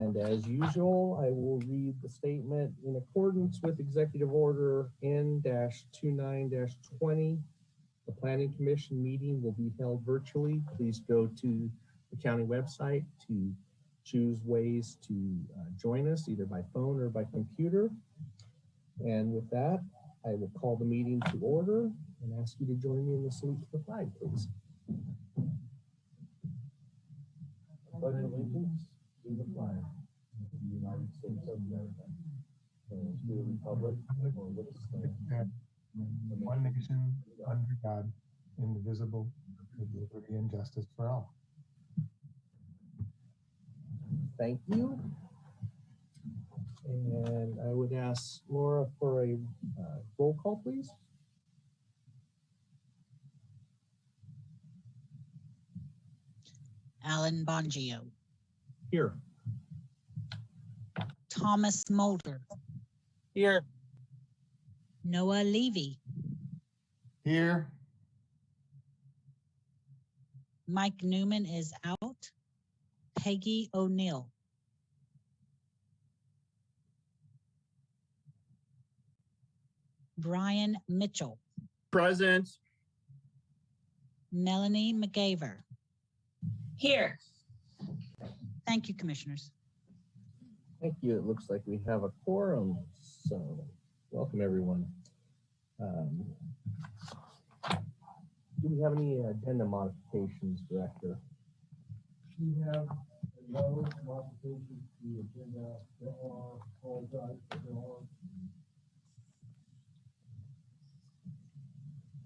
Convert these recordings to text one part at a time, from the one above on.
And as usual, I will read the statement. In accordance with Executive Order N-29-20, the Planning Commission meeting will be held virtually. Please go to the county website to choose ways to join us, either by phone or by computer. And with that, I will call the meeting to order and ask you to join me in the salute to the flag, please. Pledge allegiance to the flag of the United States of America and to the republic for which it stands, one nation under God, indivisible, with liberty and justice for all. Thank you. And I would ask Laura for a roll call, please. Alan Bongio. Here. Thomas Mulder. Here. Noah Levy. Here. Mike Newman is out. Peggy O'Neill. Brian Mitchell. Present. Melanie McGaver. Here. Thank you, Commissioners. Thank you. It looks like we have a quorum, so welcome everyone. Do we have any agenda modifications, Director? We have no modifications to the agenda. There are, apologize, but there are.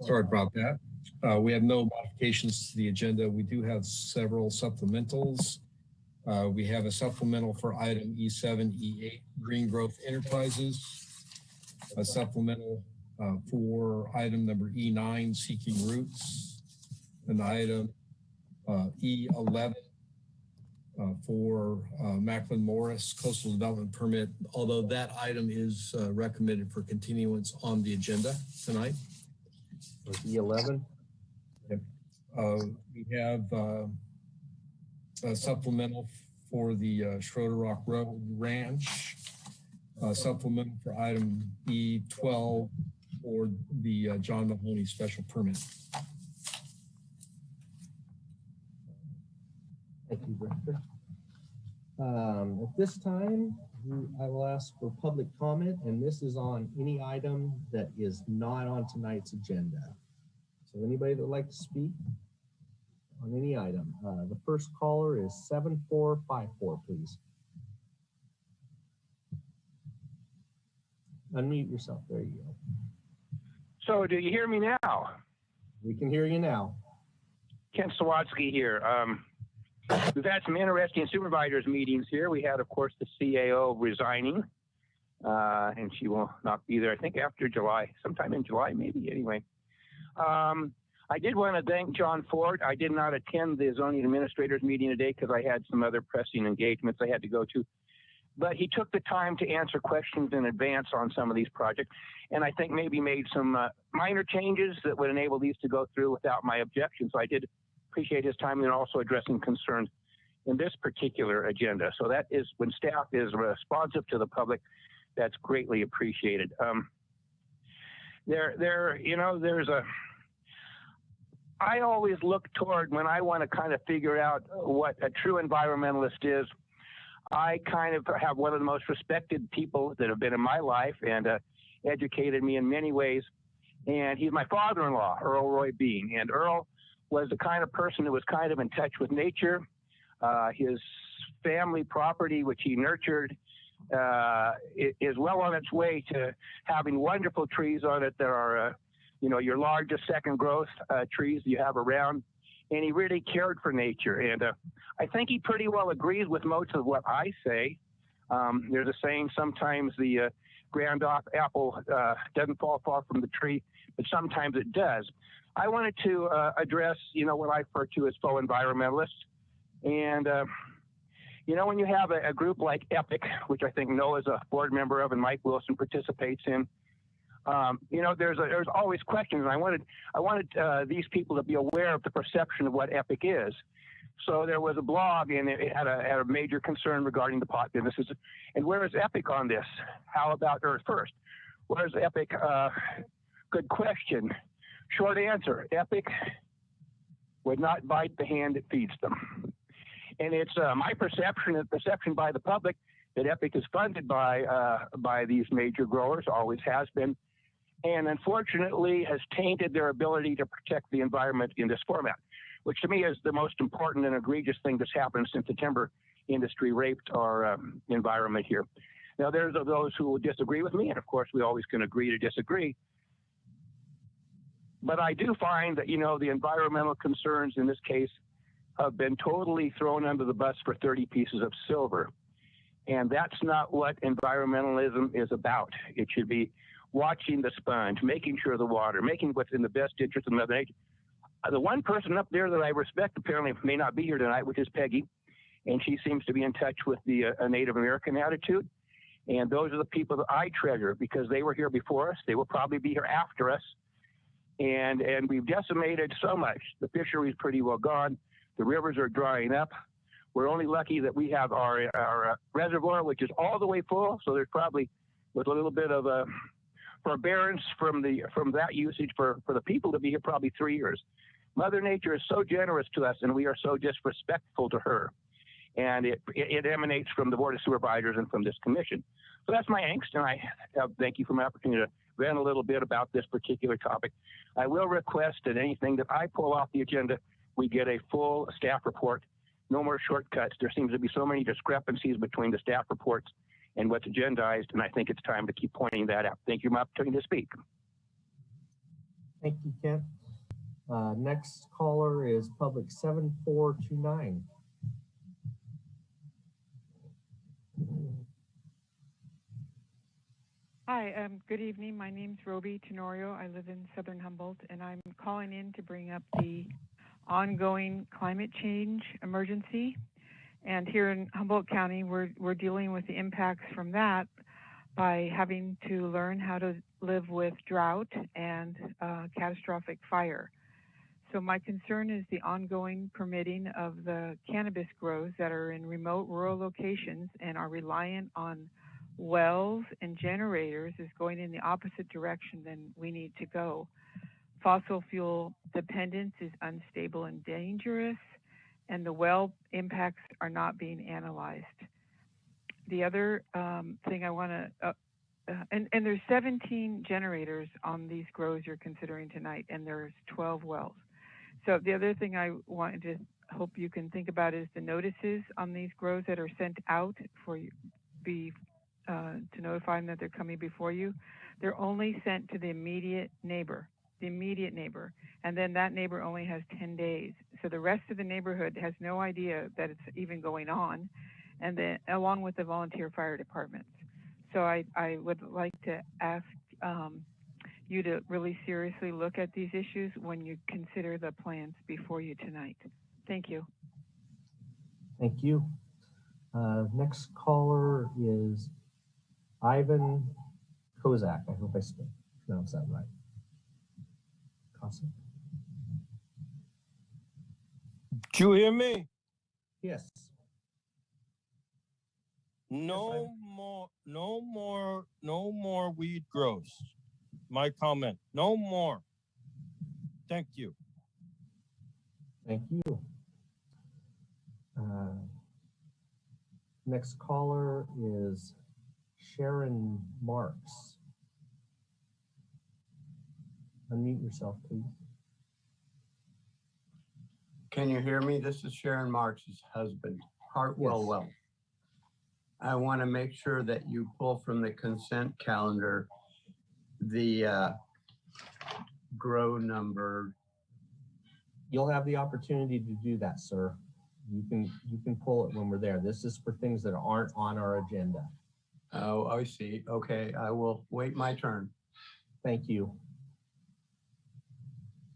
Sorry about that. We have no modifications to the agenda. We do have several supplementals. We have a supplemental for item E7, E8, Green Growth Enterprises, a supplemental for item number E9, Seeking Roots, and item E11 for Macklin Morris Coastal Development Permit, although that item is recommended for continuance on the agenda tonight. E11. We have a supplemental for the Schroeder Rock Road Ranch, supplemental for item E12 for the John Mahoney special permit. Thank you, Director. At this time, I will ask for public comment, and this is on any item that is not on tonight's agenda. So anybody that would like to speak on any item. The first caller is 7454, please. Unmute yourself. There you go. So do you hear me now? We can hear you now. Ken Sawatsky here. We've had some interesting supervisors meetings here. We had, of course, the CAO resigning, and she will not be there, I think, after July, sometime in July, maybe, anyway. I did want to thank John Ford. I did not attend the zoning administrators meeting today because I had some other pressing engagements I had to go to. But he took the time to answer questions in advance on some of these projects, and I think maybe made some minor changes that would enable these to go through without my objection. So I did appreciate his time and also addressing concerns in this particular agenda. So that is when staff is responsive to the public, that's greatly appreciated. I always look toward when I want to kind of figure out what a true environmentalist is. I kind of have one of the most respected people that have been in my life and educated me in many ways. And he's my father-in-law, Earl Roy Bean. And Earl was the kind of person who was kind of in touch with nature. His family property, which he nurtured, is well on its way to having wonderful trees on it. There are, your largest second growth trees you have around. And he really cared for nature. And I think he pretty well agrees with most of what I say. There's a saying, sometimes the grand apple doesn't fall far from the tree, but sometimes it does. I wanted to address, what I refer to as faux environmentalists. And, when you have a group like EPIC, which I think Noah's a board member of and Mike Wilson participates in, there's always questions. And I wanted these people to be aware of the perception of what EPIC is. So there was a blog, and it had a major concern regarding the pot businesses. And where is Epic on this? How about Earth First? Where's Epic? Good question. Short answer: Epic would not bite the hand that feeds them. And it's my perception by the public that Epic is funded by these major growers, always has been, and unfortunately has tainted their ability to protect the environment in this format, which to me is the most important and egregious thing that's happened since the timber industry raped our environment here. Now, there's those who will disagree with me, and of course, we always can agree to disagree. But I do find that, the environmental concerns in this case have been totally thrown under the bus for 30 pieces of silver. And that's not what environmentalism is about. It should be watching the sponge, making sure the water, making what's in the best interest of Mother Nature. The one person up there that I respect apparently may not be here tonight, which is Peggy, and she seems to be in touch with the Native American attitude. And those are the people that I treasure because they were here before us. They will probably be here after us. And we've decimated so much. The fishery's pretty well gone. The rivers are drying up. We're only lucky that we have our reservoir, which is all the way full. So there's probably with a little bit of a forbearance from that usage for the people to be here probably 3 years. Mother Nature is so generous to us, and we are so disrespectful to her. And it emanates from the Board of Supervisors and from this commission. So that's my angst, and I thank you for my opportunity to vent a little bit about this particular topic. I will request that anything that I pull off the agenda, we get a full staff report. No more shortcuts. There seems to be so many discrepancies between the staff reports and what's agendized, and I think it's time to keep pointing that out. Thank you for my opportunity to speak. Thank you, Kent. Next caller is public 7429. Hi, good evening. My name's Roby Tenorio. I live in southern Humboldt, and I'm calling in to bring up the ongoing climate change emergency. And here in Humboldt County, we're dealing with the impacts from that by having to learn how to live with drought and catastrophic fire. So my concern is the ongoing permitting of the cannabis grows that are in remote rural locations and are reliant on wells and generators is going in the opposite direction than we need to go. Fossil fuel dependence is unstable and dangerous, and the well impacts are not being analyzed. The other thing I want to, and there's 17 generators on these grows you're considering tonight, and there's 12 wells. So the other thing I wanted to hope you can think about is the notices on these grows that are sent out for you to notify them that they're coming before you. They're only sent to the immediate neighbor, and then that neighbor only has 10 days. So the rest of the neighborhood has no idea that it's even going on, and then along with the volunteer fire departments. So I would like to ask you to really seriously look at these issues when you consider the plans before you tonight. Thank you. Thank you. Next caller is Ivan Kozak. I hope I pronounced that right. Awesome. Did you hear me? Yes. No more weed grows. My comment. No more. Thank you. Thank you. Next caller is Sharon Marks. Unmute yourself, please. Can you hear me? This is Sharon Marks' husband, Hartwell Yes. Well. I want to make sure that you pull from the consent calendar the grow number. You'll have the opportunity to do that, sir. You can pull it when we're there. This is for things that aren't on our agenda. Oh, I see. Okay, I will wait my turn. Thank you.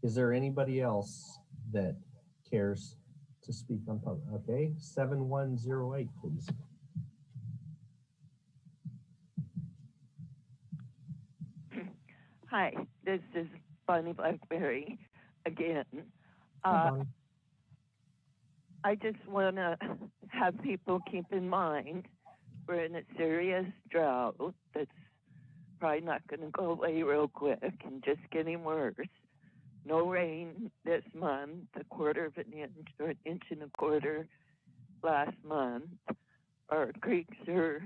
Is there anybody else that cares to speak on public? Okay, 7108, please. Hi, this is Bonnie Blackberry again. Hi, Bonnie. I just want to have people keep in mind we're in a serious drought that's probably not going to go away real quick and just getting worse. No rain this month, a quarter of an inch or an inch and a quarter last month. Our creeks are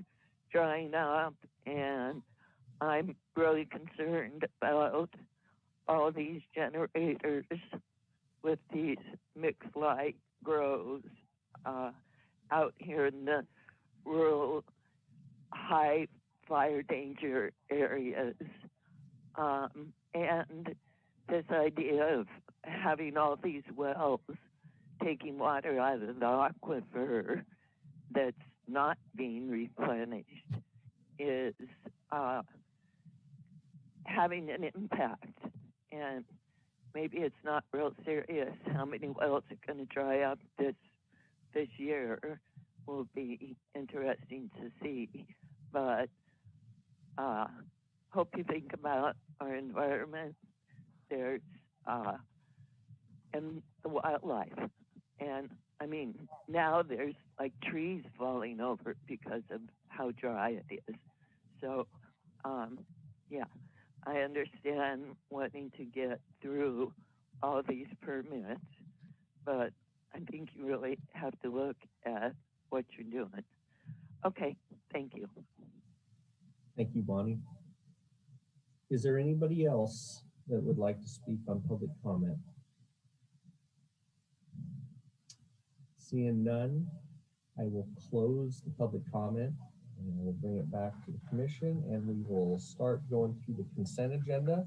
drying up, and I'm really concerned about all these generators with these mixed light grows out here in the rural high fire danger areas. And this idea of having all these wells taking water out of the aquifer that's not being replenished is having an impact. And maybe it's not real serious how many wells are going to dry up this year. Will be interesting to see, but hope you think about our environment. There's and the wildlife, and I mean now there's like trees falling over because of how dry it is. So yeah, I understand wanting to get through all these permits, but I think you really have to look at what you're doing. Okay, thank you. Thank you, Bonnie. Is there anybody else that would like to speak on public comment? Seeing none, I will close the public comment and we'll bring it back to the commission, and we will start going through the consent agenda.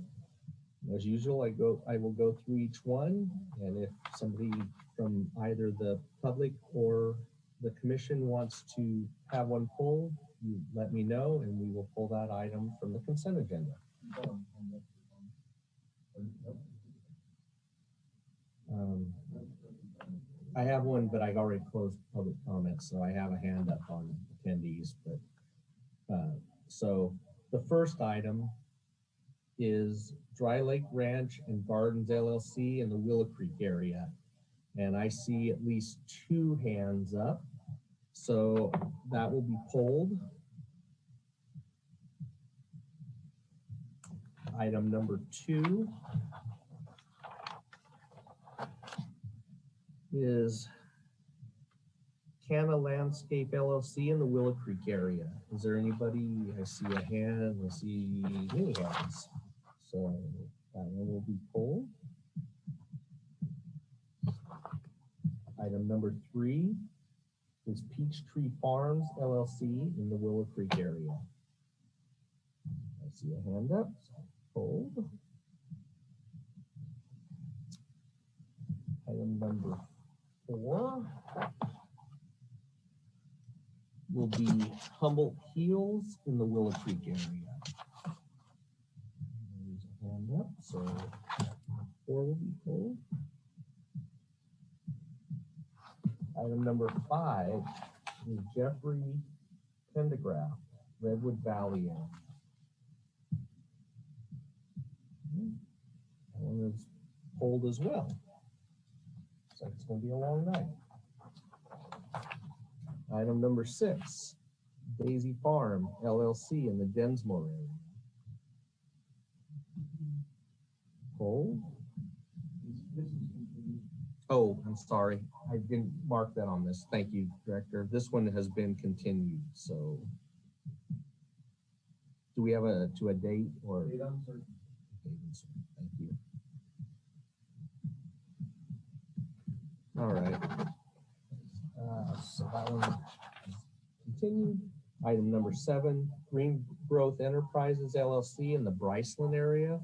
As usual, I will go through each one, and if somebody from either the public or the commission wants to have one pulled, you let me know and we will pull that item from the consent agenda. I have one, but I already closed public comments, so I have a hand up on attendees. But so the first item is Dry Lake Ranch and Gardens LLC in the Willow Creek area. And I see at least 2 hands up. So that will be pulled. Item number 2 is Canna Landscape LLC in the Willow Creek area. Is there anybody? I see a hand. I see many hands. So that one will be pulled. Item number 3 is Peachtree Farms LLC in the Willow Creek area. I see a hand up. Pulled. Item number 4 will be Humboldt Hills in the Willow Creek area. There's a hand up, so 4 will be pulled. Item number 5 is Jeffrey Pendergraft, Redwood Valley area. That one is pulled as well. Looks like it's going to be a long night. Item number 6, Daisy Farm LLC in the Densmore area. Pulled. Oh, I'm sorry. I didn't mark that on this. Thank you, Director. This one has been continued. So do we have a date or? Thank you. All right. So that one is continued. Item number 7, Green Growth Enterprises LLC in the Bryceland area.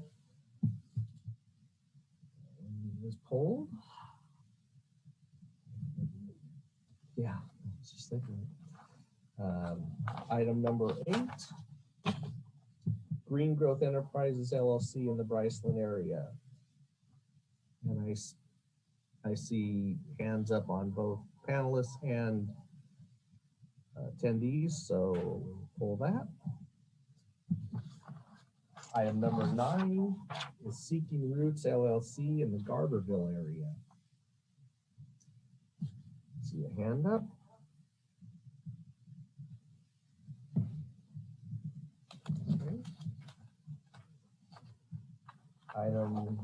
Is pulled. Yeah, I was just thinking. Item number 8, Green Growth Enterprises LLC in the Bryceland area. And I see hands up on both panelists and attendees, so we'll pull that. Item number 9 is Seeking Roots LLC in the Garberville area. see a hand up. Okay. Item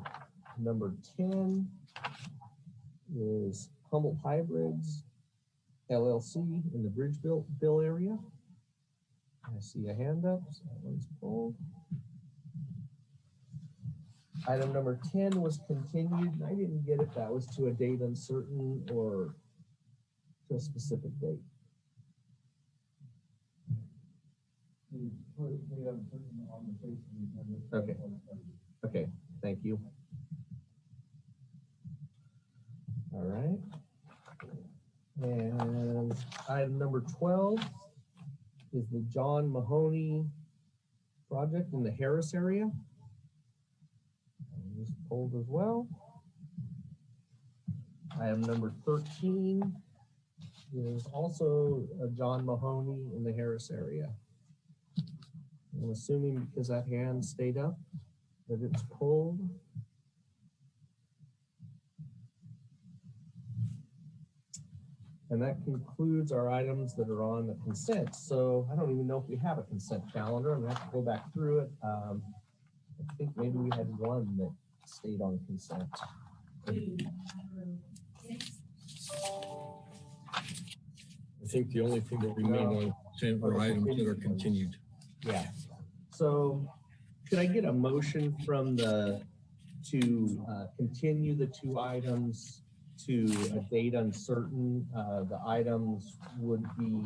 number 10 is Humboldt Hybrids LLC in the Bridgeville area. I see a hand up, so that one's pulled. Item number 10 was continued, and I didn't get if that was to a date uncertain or to a specific date. Okay. Okay, thank you. All right. And item number 12 is the John Mahoney project in the Harris area. Just pulled as well. Item number 13 is also a John Mahoney in the Harris area. I'm assuming because that hand stayed up that it's pulled. And that concludes our items that are on the consent. So I don't even know if we have a consent calendar. I'm gonna have to go back through it. I think maybe we had one that stayed on consent. I think the only thing that remained on consent were items that are continued. Yeah. So could I get a motion from to continue the two items to a date uncertain? The items would be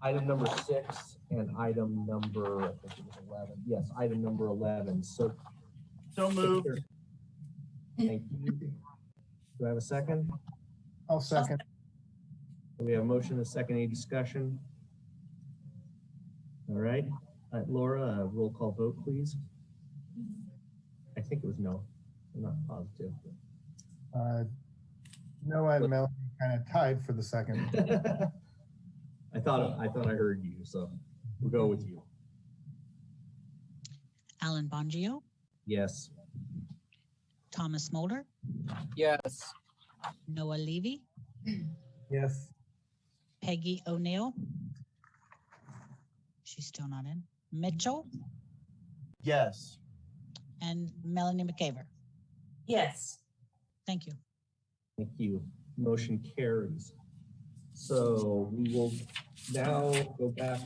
item number 6 and item number, I think it was 11. Yes, item number 11. So moved. Thank you. Do I have a second? I'll second. We have a motion, a second, any discussion? All right, Laura, roll call vote, please. I think it was no, I'm not positive. Noah and Melanie kind of tied for the second. I thought I heard you, so we'll go with you. Alan Bongio, Yes. Thomas Mulder, Yes. Noah Levy, Yes. Peggy O'Neill. She's still not in. Mitchell Yes. and Melanie McCaver. Yes. Thank you. Thank you. Motion carries. So we will now go back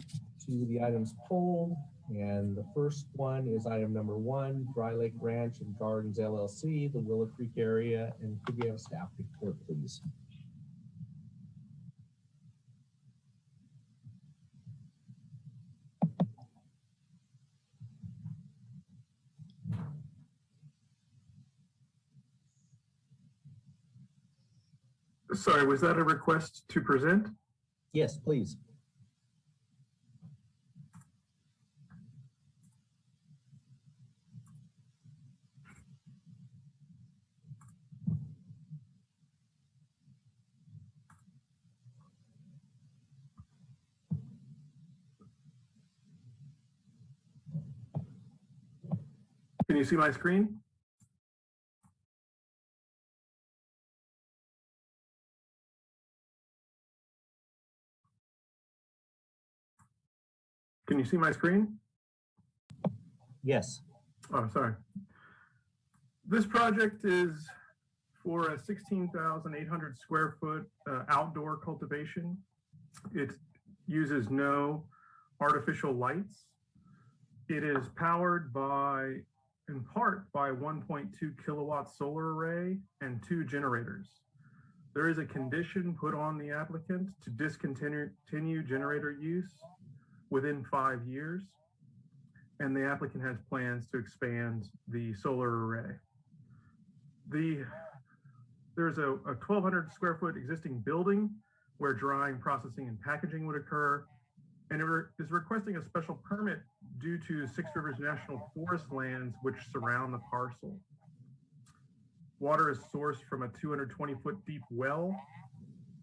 to the items polled. And the first one is item number 1, Dry Lake Ranch and Gardens LLC, the Willow Creek area. And could we have a staff report, please? Sorry, was that a request to present? Yes, please. Can you see my screen? Can you see my screen? Yes. Oh, sorry. This project is for a 16,800 square foot outdoor cultivation. It uses no artificial lights. It is powered by, in part, by 1.2 kilowatt solar array and 2 generators. There is a condition put on the applicant to discontinue generator use within 5 years, and the applicant has plans to expand the solar array. There's a 1,200 square foot existing building where drying, processing, and packaging would occur, and it is requesting a special permit due to Six Rivers National Forest lands which surround the parcel. Water is sourced from a 220-foot deep well,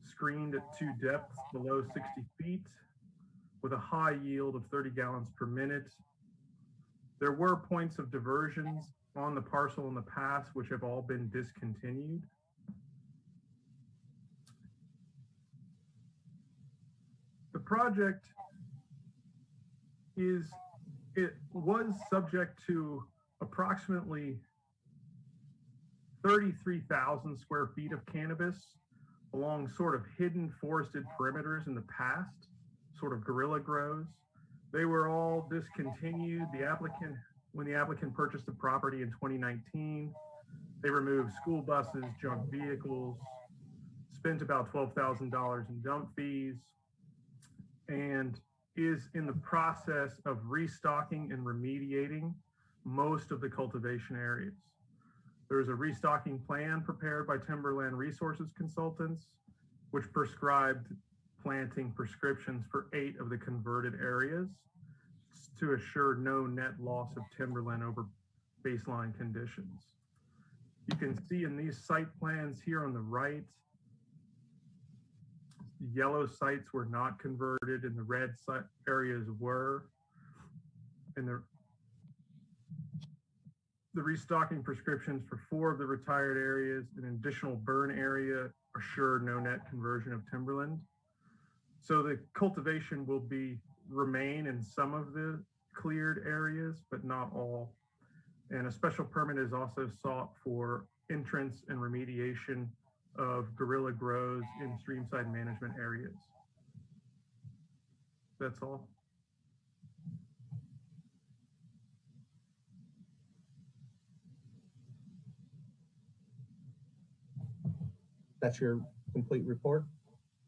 screened at 2 depths below 60 feet. with a high yield of 30 gallons per minute. There were points of diversions on the parcel in the past, which have all been discontinued. The project was subject to approximately 33,000 square feet of cannabis along sort of hidden forested perimeters in the past, sort of guerrilla grows. They were all discontinued. When the applicant purchased the property in 2019, they removed school buses, junk vehicles, spent about $12,000 in dump fees, and is in the process of restocking and remediating most of the cultivation areas. There is a restocking plan prepared by Timberland Resources Consultants, which prescribed planting prescriptions for 8 of the converted areas to assure no net loss of timberland over baseline conditions. You can see in these site plans here on the right, the yellow sites were not converted and the red areas were. And the restocking prescriptions for 4 of the retired areas, an additional burn area, assure no net conversion of timberland. So the cultivation will remain in some of the cleared areas, but not all. And a special permit is also sought for entrance and remediation of guerrilla grows in streamside management areas. That's all. That's your complete report?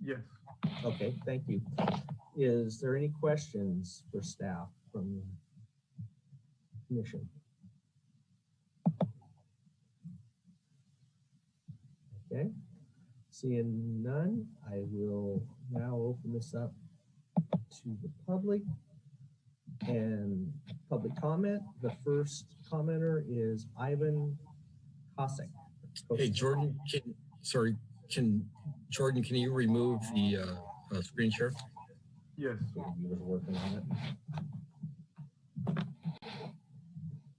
Yes. Okay, thank you. Is there any questions for staff from the commission? Okay, seeing none, I will now open this up to the public and public comment. The first commenter is Ivan Kosek. Hey, Jordan, Jordan, can you remove the screen share? Yes. He was working on it.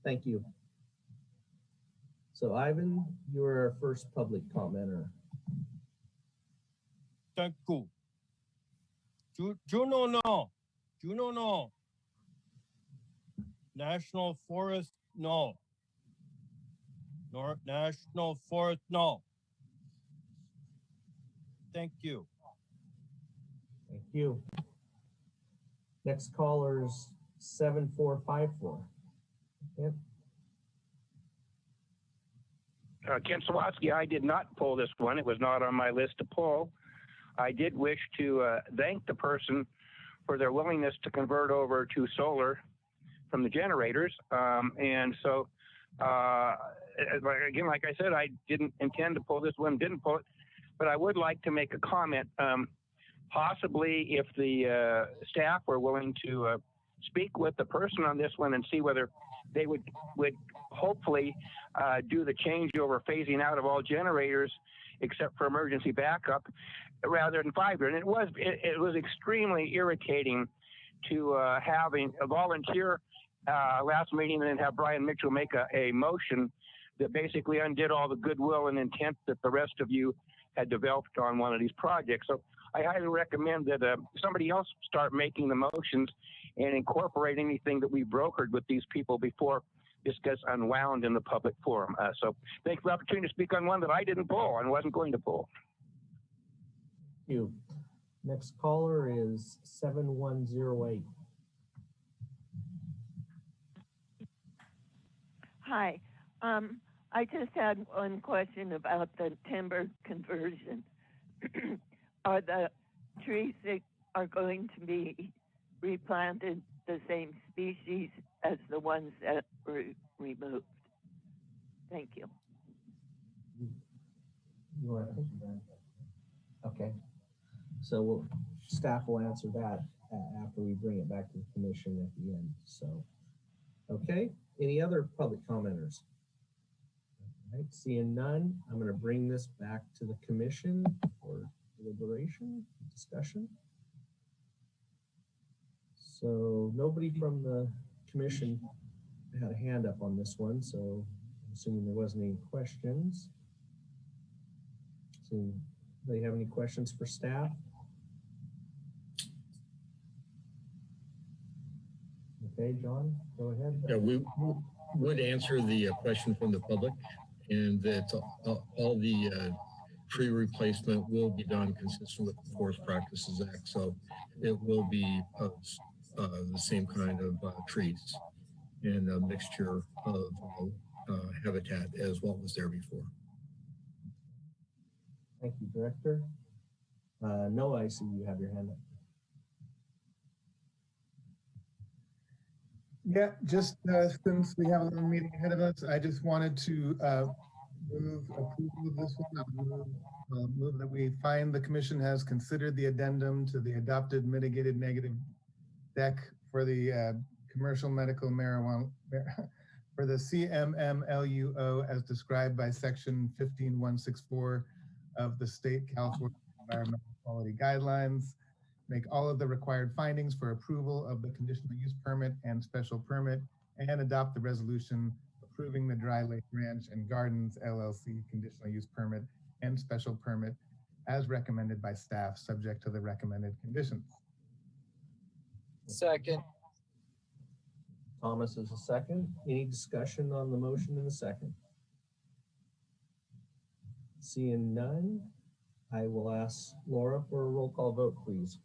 Thank you. So Ivan, you're our first public commenter. Thank you. Juno, no. National Forest, no. National Forest, no. Thank you. Thank you. Next caller is 7454. Yep. Ken Sawatsky, I did not pull this one. It was not on my list to pull. I did wish to thank the person for their willingness to convert over to solar from the generators. And so, again, like I said, I didn't intend to pull this one, didn't pull it, but I would like to make a comment. Possibly if the staff were willing to speak with the person on this one and see whether they would hopefully do the changeover phasing out of all generators except for emergency backup rather than 5-year. And it was extremely irritating to having a volunteer last meeting and then have Brian Mitchell make a motion that basically undid all the goodwill and intent that the rest of you had developed on one of these projects. So I highly recommend that somebody else start making the motions and incorporate anything that we brokered with these people before this gets unwound in the public forum. So thank you for the opportunity to speak on one that I didn't pull and wasn't going to pull. Thank you. Next caller is 7108. Hi. I just had one question about the timber conversion. Are the trees that are going to be replanted the same species as the ones that were removed? Thank you. You want to? Okay. So staff will answer that after we bring it back to the commission at the end. So, okay. Any other public commenters? All right, seeing none, I'm going to bring this back to the commission for deliberation, discussion. So nobody from the commission had a hand up on this one, so I'm assuming there wasn't any questions. So, do they have any questions for staff? Okay, John, go ahead. Yeah, we would answer the question from the public, and that all the tree replacement will be done consistent with the Forest Practices Act. So it will be the same kind of trees and a mixture of habitat as what was there before. Thank you, Director. Noah, I see you have your hand up. Yeah, just since we have a little meeting ahead of us, I just wanted to move approval of this one. I'll move that we find the commission has considered the addendum to the adopted mitigated negative deck for the commercial medical marijuana for the CMMLUO as described by section 15164 of the state California Environmental Quality Guidelines. Make all of the required findings for approval of the conditional use permit and special permit, and adopt the resolution approving the Dry Lake Ranch and Gardens LLC conditional use permit and special permit as recommended by staff, subject to the recommended conditions. Second. Thomas is a second. Any discussion on the motion in a second? Seeing none, I will ask Laura for a roll call vote, please.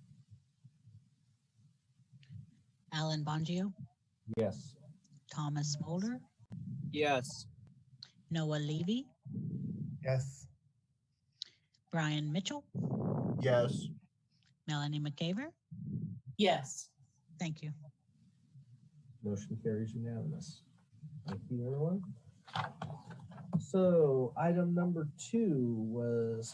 Alan Bongio, Yes. Thomas Mulder, Yes. Noah Levy, Yes. Brian Mitchell, Yes. Melanie McCaver. Yes. Thank you. Motion carries unanimous. Thank you, everyone. So item number 2 was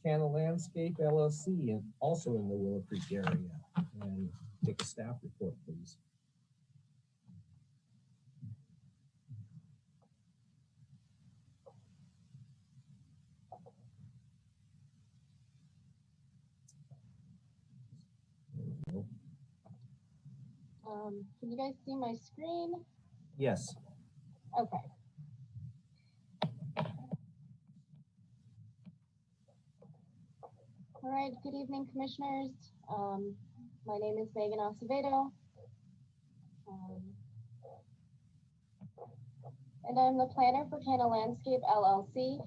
Canna Landscape LLC, and also in the Willow Creek area. And take a staff report, please. Can you guys see my screen? Yes. Okay. All right, good evening, commissioners. My name is Megan Acevedo. And I'm the planner for Canna Landscape LLC.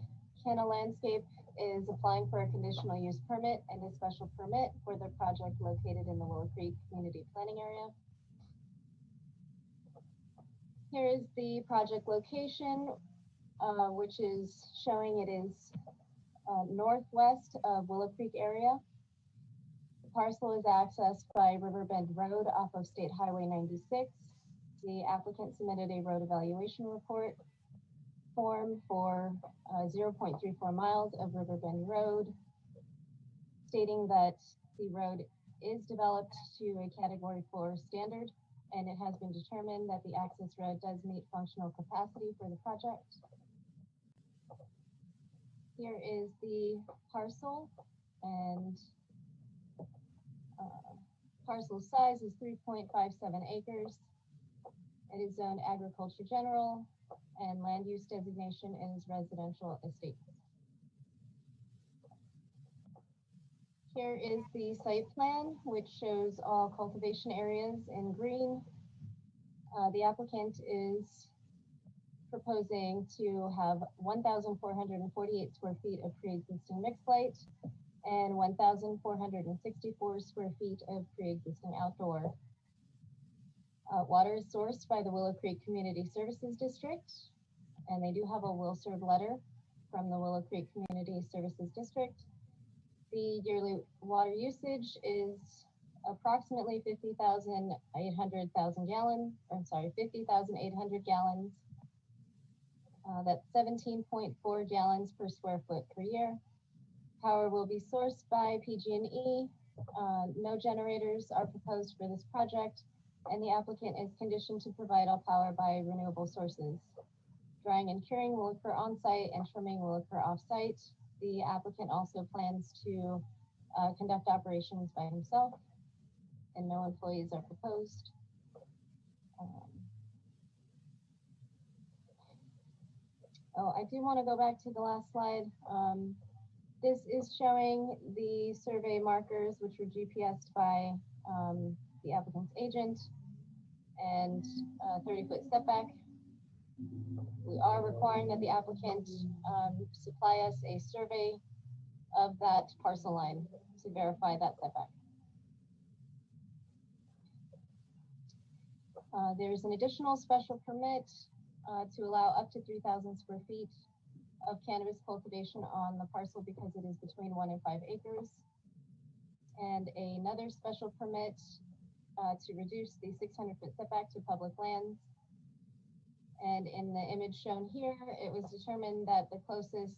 Canna Landscape is applying for a conditional use permit and a special permit for their project located in the Willow Creek Community Planning Area. Here is the project location, which is showing it is northwest of Willow Creek area. The parcel is accessed by Riverbend Road off of State Highway 96. The applicant submitted a road evaluation report form for 0.34 miles of Riverbend Road, stating that the road is developed to a Category 4 standard, and it has been determined that the access road does meet functional capacity for the project. Here is the parcel, and parcel size is 3.57 acres. It is zoned agriculture general, and land use designation is residential estate. Here is the site plan, which shows all cultivation areas in green. The applicant is proposing to have 1,448 square feet of pre-existing mixed light and 1,464 square feet of pre-existing outdoor. Water is sourced by the Willow Creek Community Services District, and they do have a will serve letter from the Willow Creek Community Services District. The yearly water usage is approximately 50,800 gallons. That's 17.4 gallons per square foot per year. Power will be sourced by PG&E. No generators are proposed for this project, and the applicant is conditioned to provide all power by renewable sources. Drying and curing will occur on-site, and trimming will occur off-site. The applicant also plans to conduct operations by himself. and no employees are proposed. Oh, I do want to go back to the last slide. This is showing the survey markers, which were GPSed by the applicant's agent, and 30-foot setback. We are requiring that the applicant supply us a survey of that parcel line to verify that setback. There's an additional special permit to allow up to 3,000 square feet of cannabis cultivation on the parcel because it is between 1 and 5 acres. And another special permit to reduce the 600-foot setback to public lands. And in the image shown here, it was determined that the closest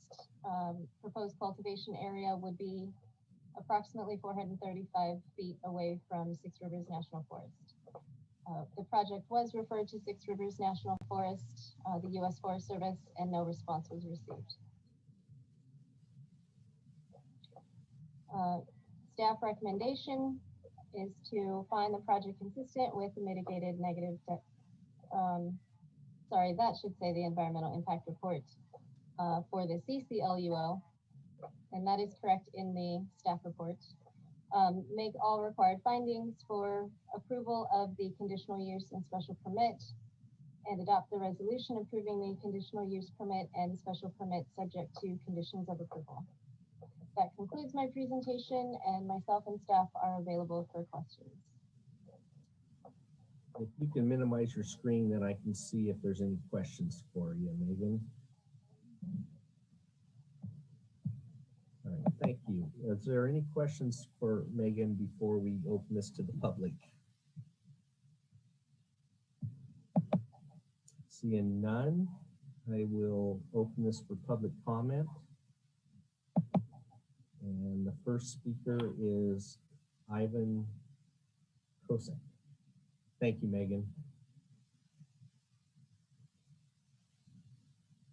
proposed cultivation area would be approximately 435 feet away from Six Rivers National Forest. The project was referred to Six Rivers National Forest, the U.S. Forest Service, and no response was received. Staff recommendation is to find the project consistent with the mitigated negative, sorry, that should say the environmental impact report for the CCLUO, and that is correct in the staff report. Make all required findings for approval of the conditional use and special permit, and adopt the resolution approving the conditional use permit and special permit subject to conditions of approval. That concludes my presentation, and myself and staff are available for questions. If you can minimize your screen, then I can see if there's any questions for you, Megan. All right, thank you. Is there any questions for Megan before we open this to the public? Seeing none, I will open this for public comment. And the first speaker is Ivan Kosek. Thank you, Megan.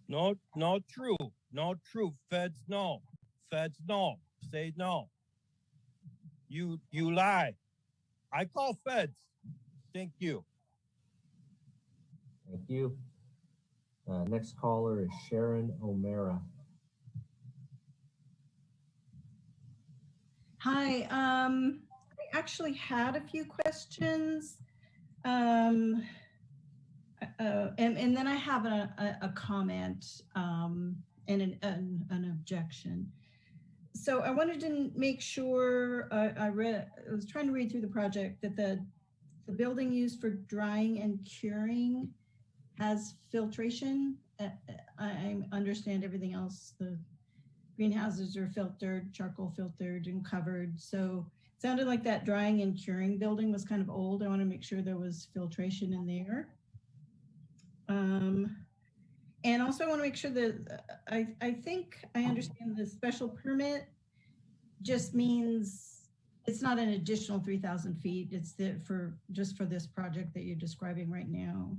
No, not true. Not true. Feds no. Feds no. Say no. You lie. I call feds. Thank you. Thank you. Next caller is Sharon O'Mara. Hi, I actually had a few questions. And then I have a comment and an objection. So I wanted to make sure I was trying to read through the project that the building used for drying and curing has filtration. I understand everything else. The greenhouses are filtered, charcoal filtered and covered. So it sounded like that drying and curing building was kind of old. I want to make sure there was filtration in there. And also I want to make sure that I think I understand the special permit just means it's not an additional 3,000 feet. It's just for this project that you're describing right now.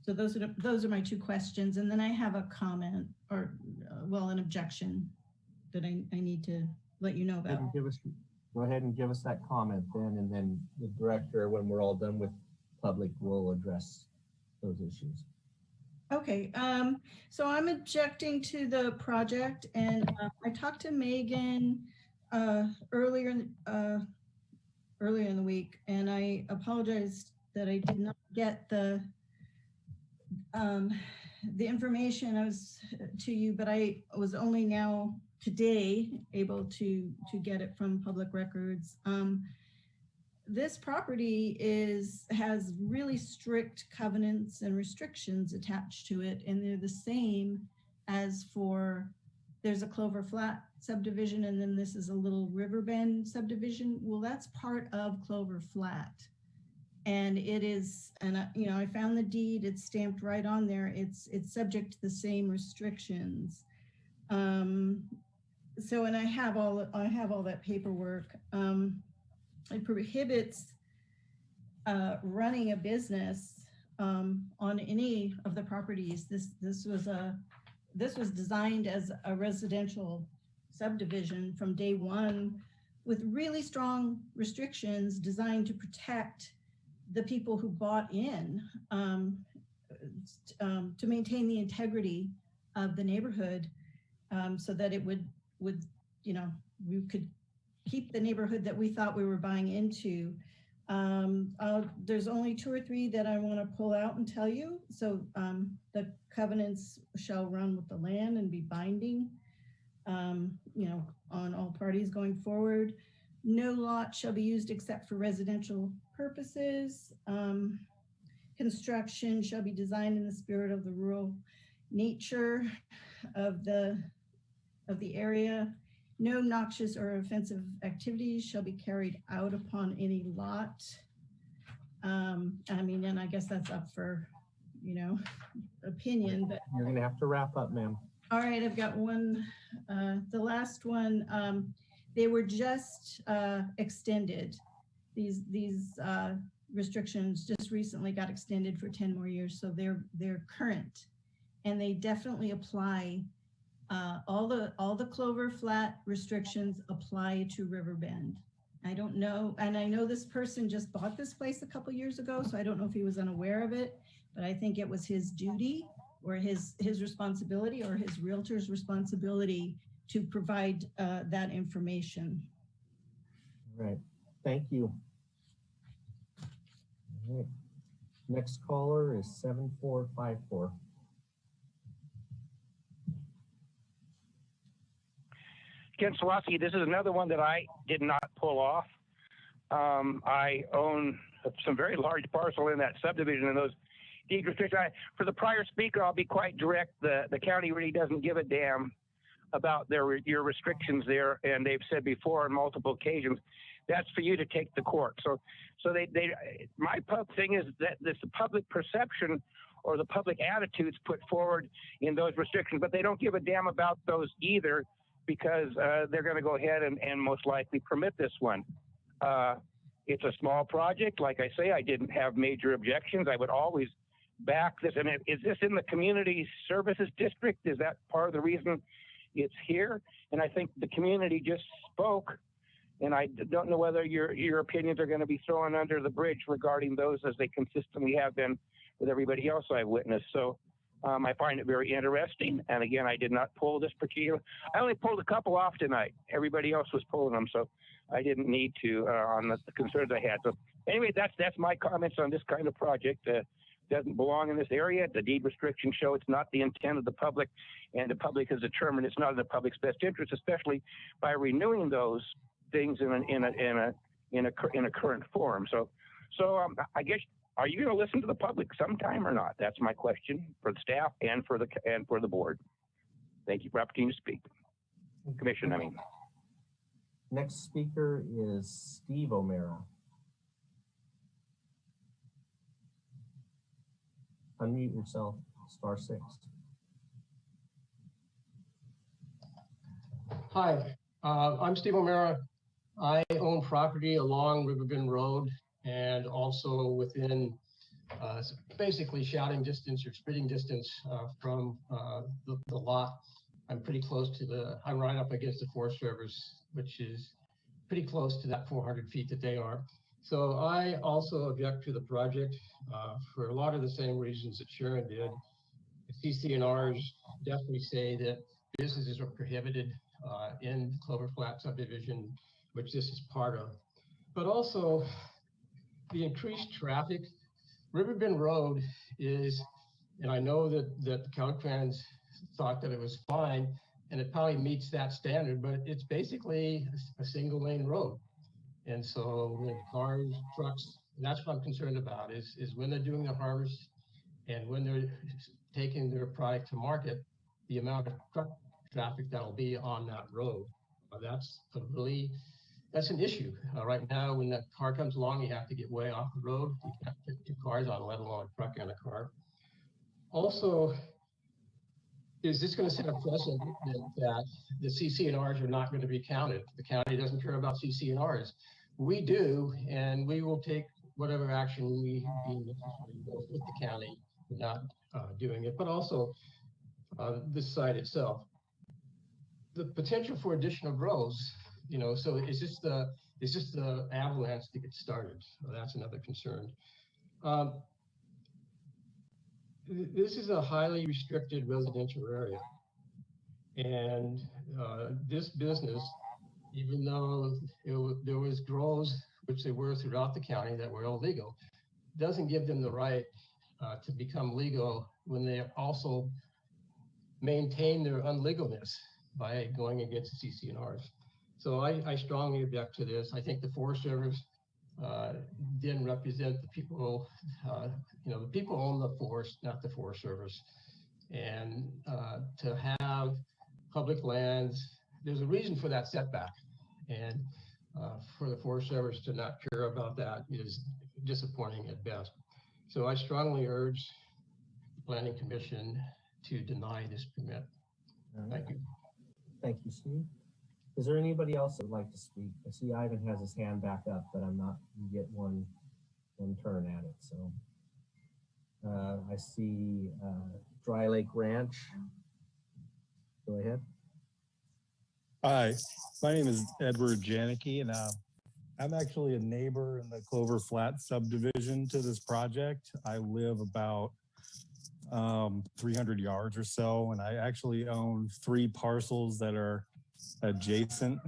So those are my two questions. And then I have a comment or well, an objection that I need to let you know about. Go ahead and give us that comment then, and then the director, when we're all done with public, will address those issues. Okay, so I'm objecting to the project, and I talked to Megan earlier in the week, and I apologized that I did not get the information to you, but I was only now today able to get it from public records. This property has really strict covenants and restrictions attached to it, and they're the same as there's a Clover Flat subdivision, and then this is a little Riverbend subdivision. Well, that's part of Clover Flat, and it is, and I found the deed. It's stamped right on there. It's subject to the same restrictions. So, and I have all that paperwork. It prohibits running a business on any of the properties. This was designed as a residential subdivision from day one. with really strong restrictions designed to protect the people who bought in, to maintain the integrity of the neighborhood, so that it would, you know, we could keep the neighborhood that we thought we were buying into. There's only 2 or 3 that I want to pull out and tell you. So the covenants shall run with the land and be binding, you know, on all parties going forward. No lot shall be used except for residential purposes. Construction shall be designed in the spirit of the rural nature of the area. No noxious or offensive activities shall be carried out upon any lot. I mean, and I guess that's up for, you know, opinion, but You're gonna have to wrap up, ma'am. all right, I've got one, the last one, they were just extended. These restrictions just recently got extended for 10 more years, so they're current, and they definitely apply. All the Clover Flat restrictions apply to Riverbend. I don't know, and I know this person just bought this place a couple years ago, so I don't know if he was unaware of it, but I think it was his duty or his responsibility or his realtor's responsibility to provide that information. All right, thank you. All right. Next caller is 7454. Ken Swansky, this is another one that I did not pull off. I own some very large parcel in that subdivision, and those deed restrictions. For the prior speaker, I'll be quite direct. The county really doesn't give a damn about your restrictions there, and they've said before on multiple occasions, that's for you to take to court. So my thing is that this public perception or the public attitudes put forward in those restrictions, but they don't give a damn about those either, because they're going to go ahead and most likely permit this one. It's a small project. Like I say, I didn't have major objections. I would always back this. And is this in the community services district? Is that part of the reason it's here? And I think the community just spoke, and I don't know whether your opinions are going to be thrown under the bridge regarding those, as they consistently have been with everybody else I've witnessed. So I find it very interesting. And again, I did not pull this particular. I only pulled a couple off tonight. Everybody else was pulling them, so I didn't need to on the concerns I had. So anyway, that's my comments on this kind of project. Doesn't belong in this area. The deed restrictions show it's not the intent of the public, and the public has determined it's not in the public's best interest, especially by renewing those things in a current form. So I guess, are you going to listen to the public sometime or not? That's my question for the staff and for the board. Thank you for the opportunity to speak. Commission, I mean. Next speaker is Steve O'Mara. Unmute yourself, *6. Hi, I'm Steve O'Mara. I own property along Riverbend Road and also within basically shouting distance or spitting distance from the lot. I'm pretty close to I'm right up against the Forest Service, which is pretty close to that 400 feet that they are. So I also object to the project for a lot of the same reasons that Sharon did. The CC&Rs definitely say that businesses are prohibited in Clover Flat subdivision, which this is part of. But also the increased traffic. Riverbend Road is, and I know that the Caltrans thought that it was fine, and it probably meets that standard, but it's basically a single lane road. And so when cars, trucks, that's what I'm concerned about is when they're doing the harvest and when they're taking their product to market, the amount of truck traffic that'll be on that road. That's an issue. Right now, when that car comes along, you have to get way off the road. You can't fit 2 cars on, let alone a truck and a car. Also, is this going to set a precedent that the CC&Rs are not going to be counted? The county doesn't care about CC&Rs. We do, and we will take whatever action we deem necessary with the county for not doing it, but also this site itself. The potential for additional rows so it's just the avalanche to get started. So that's another concern. This is a highly restricted residential area. And this business, even though there was grows, which they were throughout the county that were illegal, doesn't give them the right to become legal when they also maintain their unlegalness by going against the CCNRs. So I strongly object to this. I think the Forest Service didn't represent the people, the people own the forest, not the Forest Service. And to have public lands, there's a reason for that setback. And for the Forest Service to not care about that is disappointing at best. So I strongly urge the Planning Commission to deny this permit. Thank you. Thank you, Steve. Is there anybody else that would like to speak? I see Ivan has his hand back up, but I'm not, you get one turn at it. So I see Dry Lake Ranch. Go ahead. Hi, my name is Edward Janicki, and I'm actually a neighbor in the Clover Flat subdivision to this project. I live about 300 yards or so, and I actually own 3 parcels that are adjacent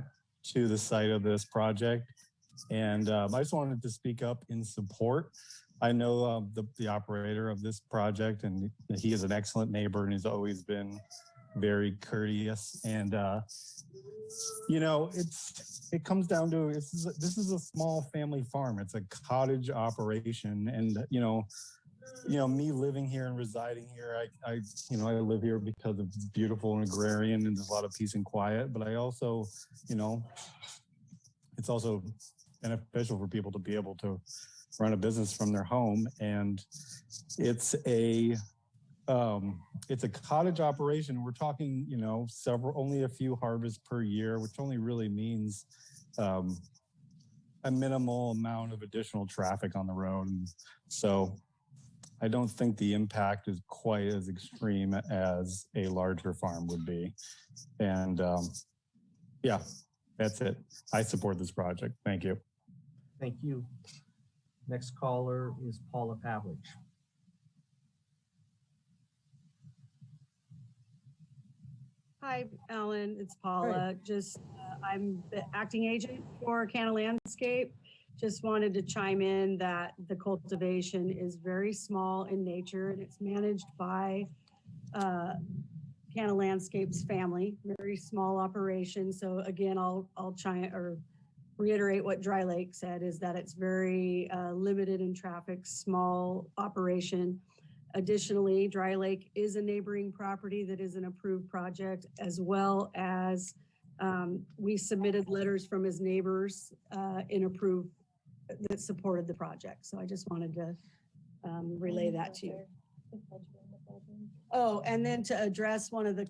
to the site of this project. And I just wanted to speak up in support. I know the operator of this project, and he is an excellent neighbor, and he's always been very courteous. And it comes down to this is a small family farm. It's a cottage operation, and me living here and residing here, I live here because it's beautiful and agrarian, and there's a lot of peace and quiet. But I also, it's also beneficial for people to be able to run a business from their home, and it's a cottage operation. We're talking, only a few harvests per year, which only really means a minimal amount of additional traffic on the road. And so I don't think the impact is quite as extreme as a larger farm would be. And yeah, that's it. I support this project. Thank you. Thank you. Next caller is Paula Pavlich. Hi, Alan. It's Paula. I'm the acting agent for Canna Landscape. Just wanted to chime in that the cultivation is very small in nature, and it's managed by Canna Landscape's family. Very small operation. So again, I'll reiterate what Dry Lake said, is that it's very limited in traffic, small operation. Additionally, Dry Lake is a neighboring property that is an approved project, as well as we submitted letters from his neighbors that supported the project. So I just wanted to relay that to you. Oh, and then to address one of the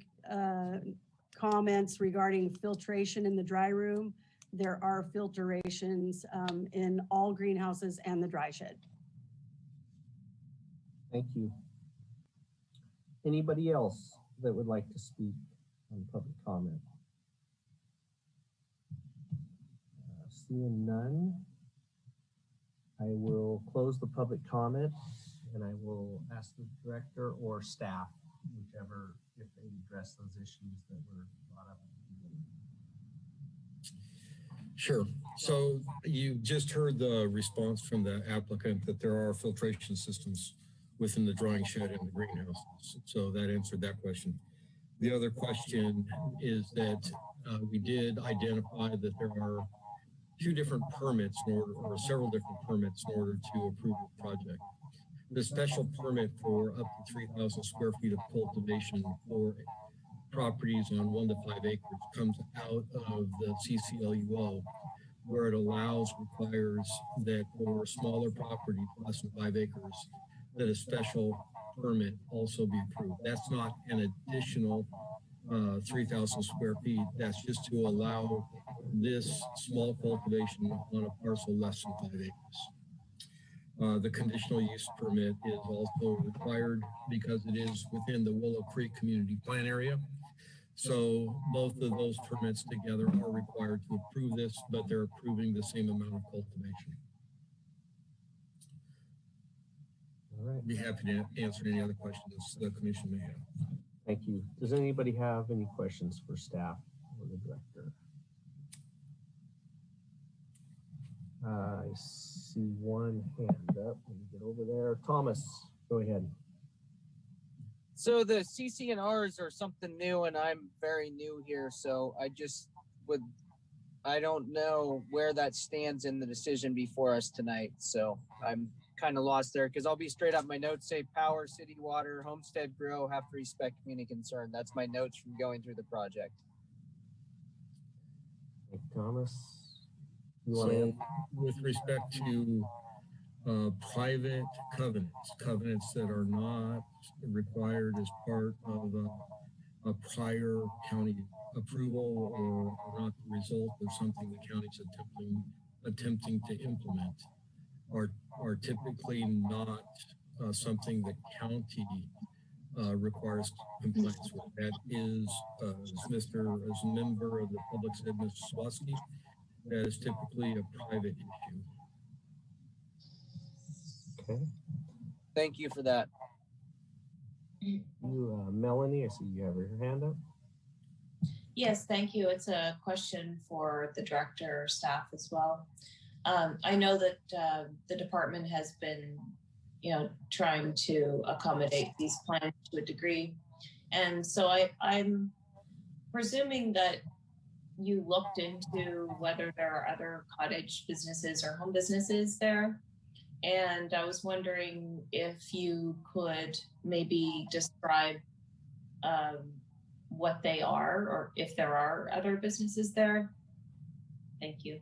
comments regarding filtration in the dry room, there are filtrations in all greenhouses and the dry shed. Thank you. Anybody else that would like to speak on public comment? Seeing none, I will close the public comment, and I will ask the director or staff, whichever, if they address those issues that were brought up. Sure. So you just heard the response from the applicant that there are filtration systems within the drying shed and the greenhouses. So that answered that question. The other question is that we did identify that there are 2 different permits or several different permits in order to approve the project. The special permit for up to 3,000 square feet of cultivation for properties on 1 to 5 acres comes out of the CCLUO, where it requires that for smaller properties less than 5 acres, that a special permit also be approved. That's not an additional 3,000 square feet. That's just to allow this small cultivation on a parcel less than 5 acres. The conditional use permit is also required because it is within the Willow Creek Community Plan area. So both of those permits together are required to approve this, but they're approving the same amount of cultivation. All right. Be happy to answer any other questions the commission may have. Thank you. Does anybody have any questions for staff or the director? I see one hand up. Let me get over there. Thomas, go ahead. So the CCNRs are something new, and I'm very new here, so I don't know where that stands in the decision before us tonight. So I'm kind of lost there because I'll be straight up. My notes say power, city water, homestead grow, have to respect community concern. That's my notes from going through the project. Thank you, Thomas. So with respect to private covenants that are not required as part of a prior county approval or not the result of something the county's attempting to implement are typically not something the county requires compliance with. That is, as a member of the public said, Mr. Swasky, that is typically a private issue. Okay. Thank you for that. Melanie, I see you have your hand up. Yes, thank you. It's a question for the director or staff as well. I know that the department has been, trying to accommodate these plans to a degree. And so I'm presuming that you looked into whether there are other cottage businesses or home businesses there. And I was wondering if you could maybe describe what they are, or if there are other businesses there. Thank you.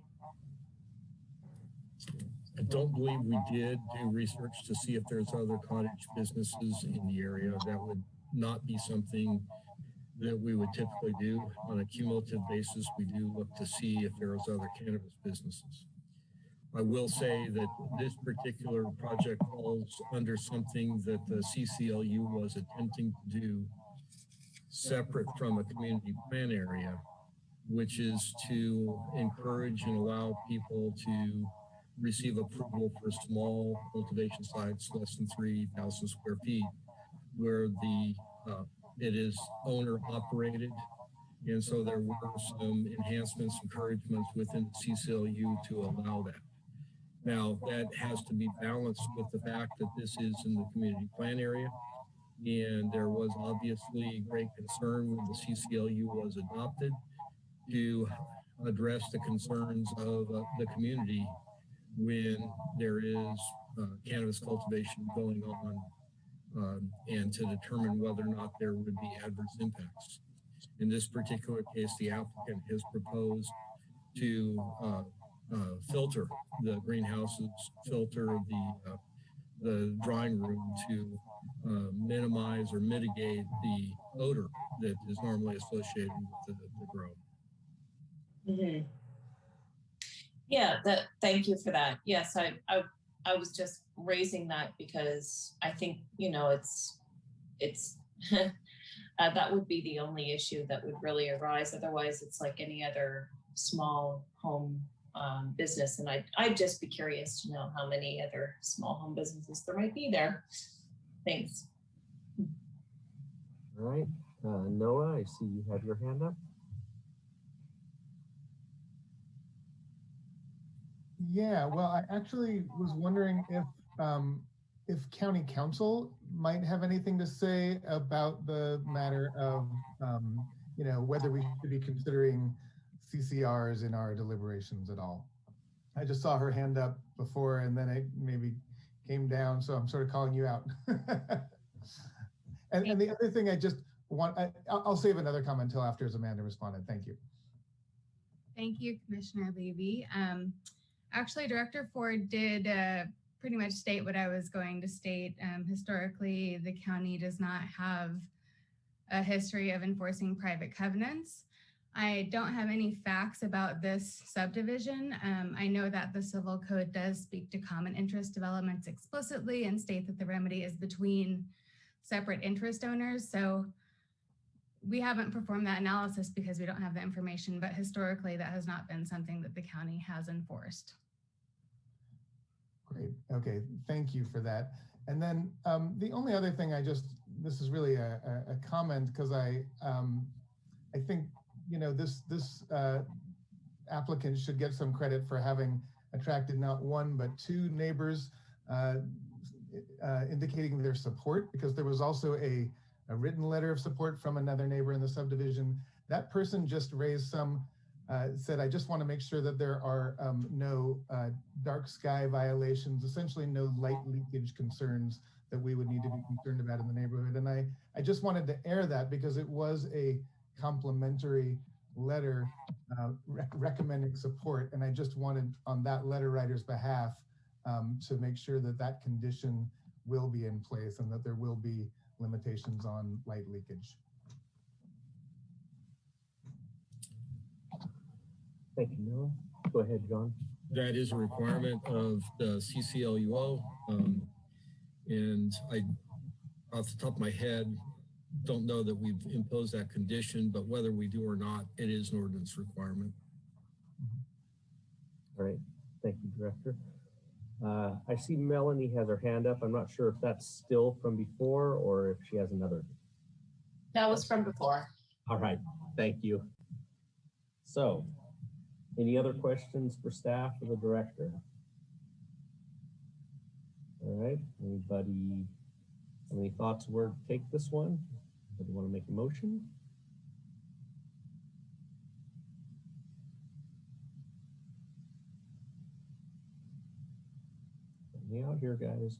I don't believe we did do research to see if there's other cottage businesses in the area. That would not be something that we would typically do. On a cumulative basis, we do look to see if there's other cannabis businesses. I will say that this particular project falls under something that the CCLU was attempting to do separate from a community plan area, which is to encourage and allow people to receive approval for small cultivation sites less than 3,000 square feet, where it is owner operated. And so there were some enhancements, encouragements within the CCLU to allow that. Now, that has to be balanced with the fact that this is in the community plan area. And there was obviously great concern when the CCLU was adopted to address the concerns of the community when there is cannabis cultivation going on and to determine whether or not there would be adverse impacts. In this particular case, the applicant has proposed to filter the greenhouses, filter the drying room to minimize or mitigate the odor that is normally associated with the grow. Mm-hmm. Yeah, thank you for that. Yes, I was just raising that because I think, it's that would be the only issue that would really arise. Otherwise, it's like any other small home business. And I'd just be curious to know how many other small home businesses there might be there. Thanks. All right. Noah, I see you have your hand up. Yeah, well, I actually was wondering if county council might have anything to say about the matter of, whether we should be considering CCRs in our deliberations at all. I just saw her hand up before and then it maybe came down, so I'm sort of calling you out. and the other thing I just want, I'll save another comment until after as Amanda responded. Thank you. Thank you, Commissioner Levy. Actually, Director Ford did pretty much state what I was going to state. Historically, the county does not have a history of enforcing private covenants. I don't have any facts about this subdivision. I know that the Civil Code does speak to common interest developments explicitly and state that the remedy is between separate interest owners. So we haven't performed that analysis because we don't have the information, but historically that has not been something that the county has enforced. Great. Okay. Thank you for that. And then the only other thing this is really a comment because I think, you know, this applicant should get some credit for having attracted not one, but two neighbors indicating their support, because there was also a written letter of support from another neighbor in the subdivision. That person just raised said, I just want to make sure that there are no dark sky violations, essentially no light leakage concerns that we would need to be concerned about in the neighborhood. And I just wanted to air that because it was a complimentary letter recommending support. And I just wanted on that letter writer's behalf to make sure that that condition will be in place and that there will be limitations on light leakage. Thank you, Noah. Go ahead, John. That is a requirement of the CCLUO. And I, off the top of my head, don't know that we've imposed that condition, but whether we do or not, it is an ordinance requirement. All right. Thank you, Director. I see Melanie has her hand up. I'm not sure if that's still from before or if she has another. That was from before. All right. Thank you. So, any other questions for staff or the director? All right. Anybody have any thoughts where to take this one? Do you want to make a motion? Help me out here, guys.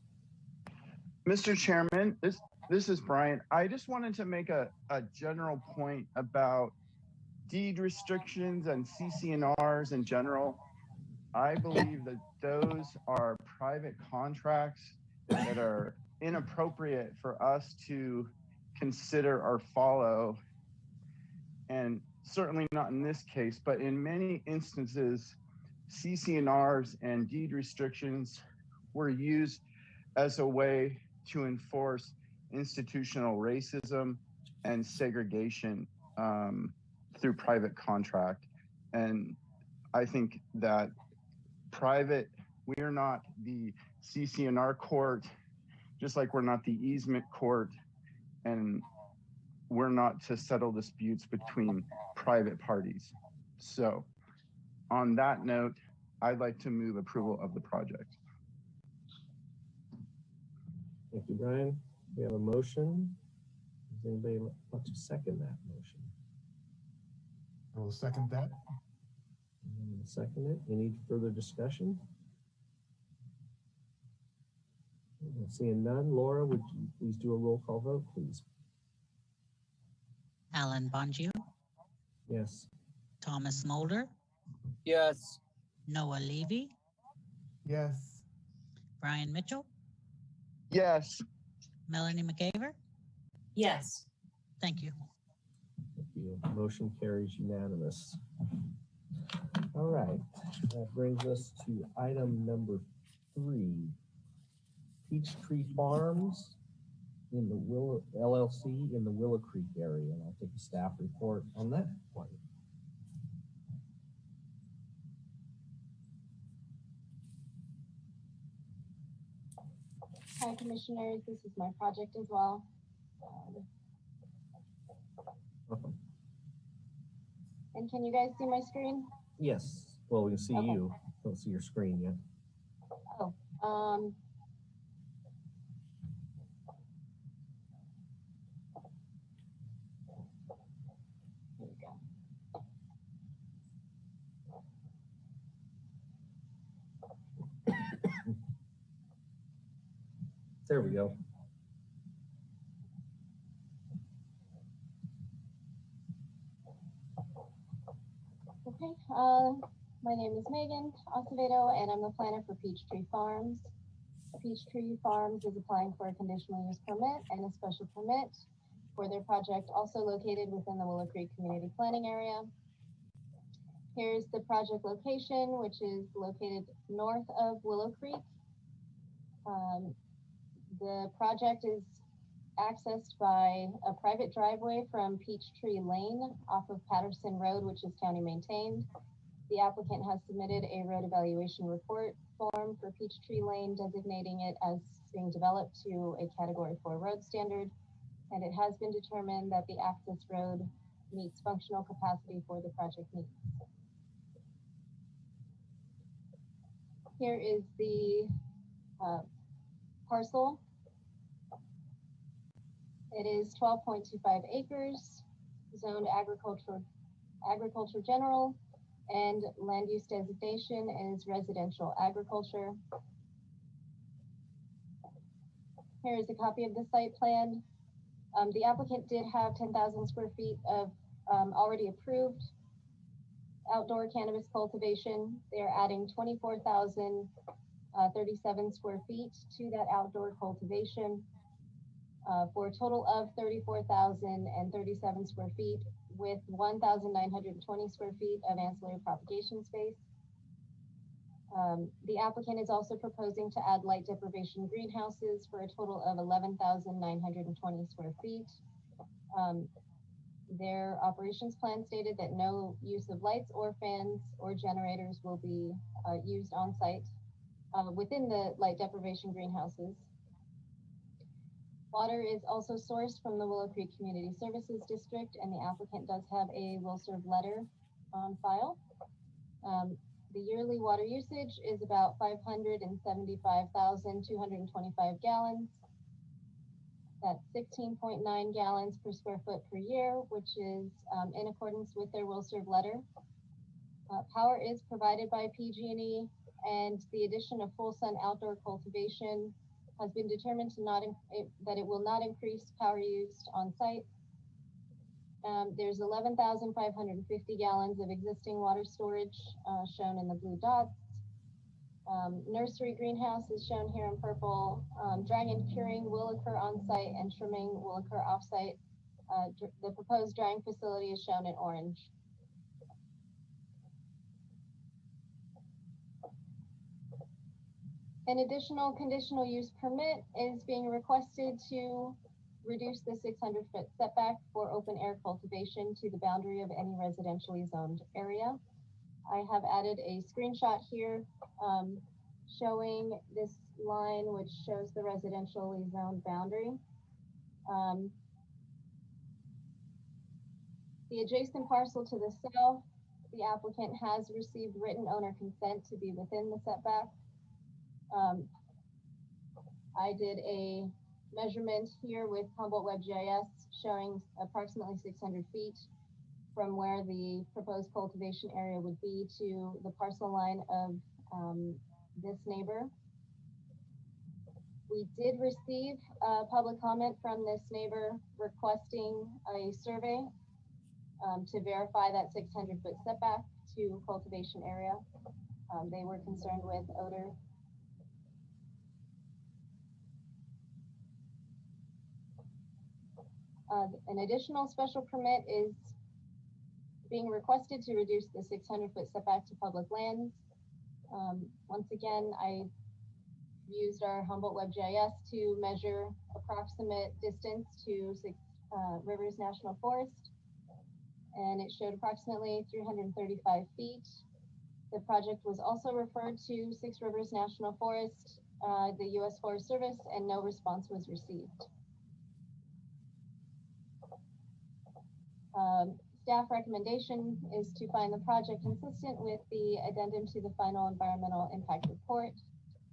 Mr. Chairman, this is Brian. I just wanted to make a general point about deed restrictions and CC&Rs in general. I believe that those are private contracts that are inappropriate for us to consider or follow. And certainly not in this case, but in many instances, CC&Rs and deed restrictions were used as a way to enforce institutional racism and segregation through private contract. And I think that we are not the CC&R court, just like we're not the easement court, and we're not to settle disputes between private parties. So on that note, I'd like to move approval of the project. Thank you, Brian. We have a motion. Does anybody want to second that motion? I will second that. Second it. Any further discussion? Seeing none, Laura, would you please do a roll call vote, please? Alan Bongio, Yes. Thomas Mulder, Yes. Noah Levy, Yes. Brian Mitchell, Yes. Melanie McCaver. Yes. Thank you. Thank you. Motion carries unanimous. All right, that brings us to item number 3. Peachtree Farms in the LLC in the Willow Creek area. And I'll take a staff report on that one. Hi, Commissioners. This is my project as well. And can you guys see my screen? Yes. Well, we can see Okay. you. Don't see your screen yet. Oh, here we go. There we go. Okay, my name is Megan Acevedo, and I'm the planner for Peachtree Farms. Peachtree Farms is applying for a conditional use permit and a special permit for their project, also located within the Willow Creek Community Planning Area. Here's the project location, which is located north of Willow Creek. The project is accessed by a private driveway from Peachtree Lane off of Patterson Road, which is county maintained. The applicant has submitted a road evaluation report form for Peachtree Lane, designating it as being developed to a Category 4 road standard, and it has been determined that the access road meets functional capacity for the project needs. Here is the parcel. It is 12.25 acres, zoned agriculture general, and land use designation is residential agriculture. Here is a copy of the site plan. The applicant did have 10,000 square feet of already approved outdoor cannabis cultivation. They are adding 24,037 square feet to that outdoor cultivation for a total of 34,037 square feet with 1,920 square feet of ancillary propagation space. The applicant is also proposing to add light deprivation greenhouses for a total of 11,920 square feet. Their operations plan stated that no use of lights or fans or generators will be used on site within the light deprivation greenhouses. Water is also sourced from the Willow Creek Community Services District, and the applicant does have a will serve letter on file. The yearly water usage is about 575,225 gallons. That's 16.9 gallons per square foot per year, which is in accordance with their will serve letter. Power is provided by PG&E, and the addition of full sun outdoor cultivation has been determined to that it will not increase power used on site. There's 11,550 gallons of existing water storage shown in the blue dots. Nursery greenhouse is shown here in purple. Drying and curing will occur on site and trimming will occur off site. The proposed drying facility is shown in orange. An additional conditional use permit is being requested to reduce the 600-foot setback for open air cultivation to the boundary of any residentially zoned area. I have added a screenshot here showing this line, which shows the residentially zoned boundary. The adjacent parcel to the south, the applicant has received written owner consent to be within the setback. I did a measurement here with Humboldt WebGIS showing approximately 600 feet from where the proposed cultivation area would be to the parcel line of this neighbor. We did receive public comment from this neighbor requesting a survey to verify that 600-foot setback to cultivation area. They were concerned with odor. An additional special permit is being requested to reduce the 600-foot setback to public lands. Once again, I used our Humboldt WebGIS to measure approximate distance to Six Rivers National Forest, and it showed approximately 335 feet. The project was also referred to Six Rivers National Forest, the U.S. Forest Service, and no response was received. Staff recommendation is to find the project consistent with the addendum to the final environmental impact report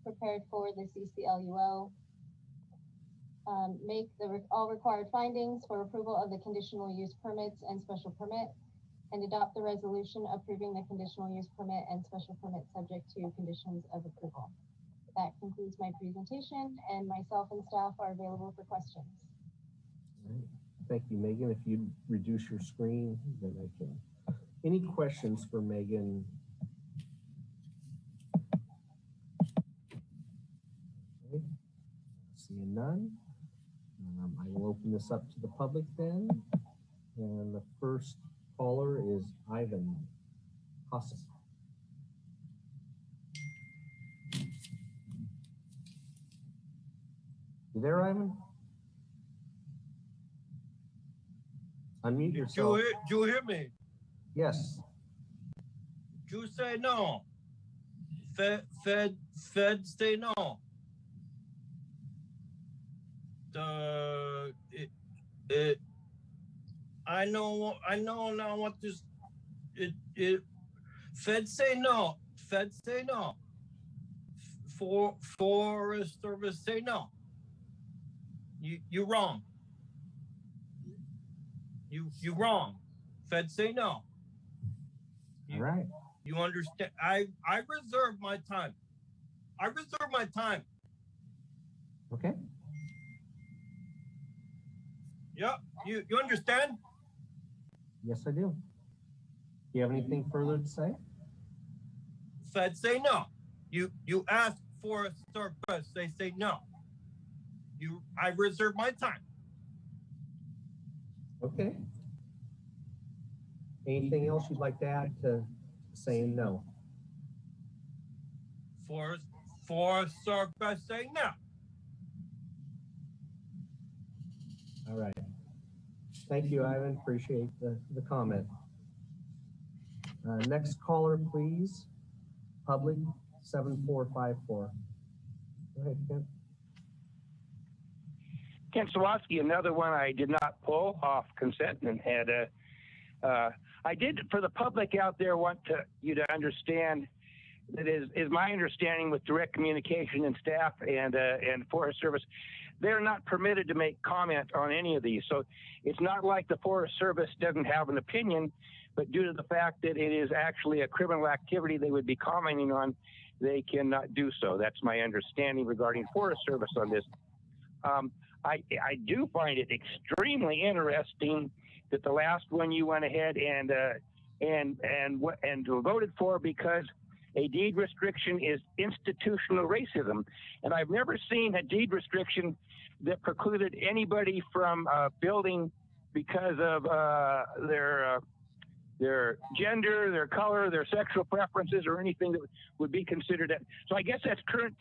prepared for the CCLUO. Make all required findings for approval of the conditional use permits and special permit, and adopt the resolution approving the conditional use permit and special permit subject to conditions of approval. That concludes my presentation, and myself and staff are available for questions. All right. Thank you, Megan. If you reduce your screen, then I can. Any questions for Megan? Okay. Seeing none, I will open this up to the public then. And the first caller is Ivan Hassan. You there, Ivan? Unmute yourself. You hear me? Yes. You say no. Fed say no. I know now what this it Fed say no. Fed say no. Forest Service say no. You wrong. You wrong. Fed say no. All right. You understand? I reserve my time. I reserve my time. Okay. Yeah. You understand? Yes, I do. Do you have anything further to say? Fed say no. You ask for a surplus, they say no. I reserve my time. Okay. Anything else you'd like to add to saying no? For surplus, say no. All right. Thank you, Ivan. Appreciate the comment. Next caller, please. Public 7454. Go ahead, Ken. Ken Sawatsky, another one I did not pull off consent and had I did, for the public out there, want you to understand that is my understanding with direct communication and staff and Forest Service, they're not permitted to make comment on any of these. So it's not like the Forest Service doesn't have an opinion, but due to the fact that it is actually a criminal activity they would be commenting on, they cannot do so. That's my understanding regarding Forest Service on this. I do find it extremely interesting that the last one you went ahead and voted for because a deed restriction is institutional racism. And I've never seen a deed restriction that precluded anybody from building because of their gender, their color, their sexual preferences, or anything that would be considered. So I guess that's current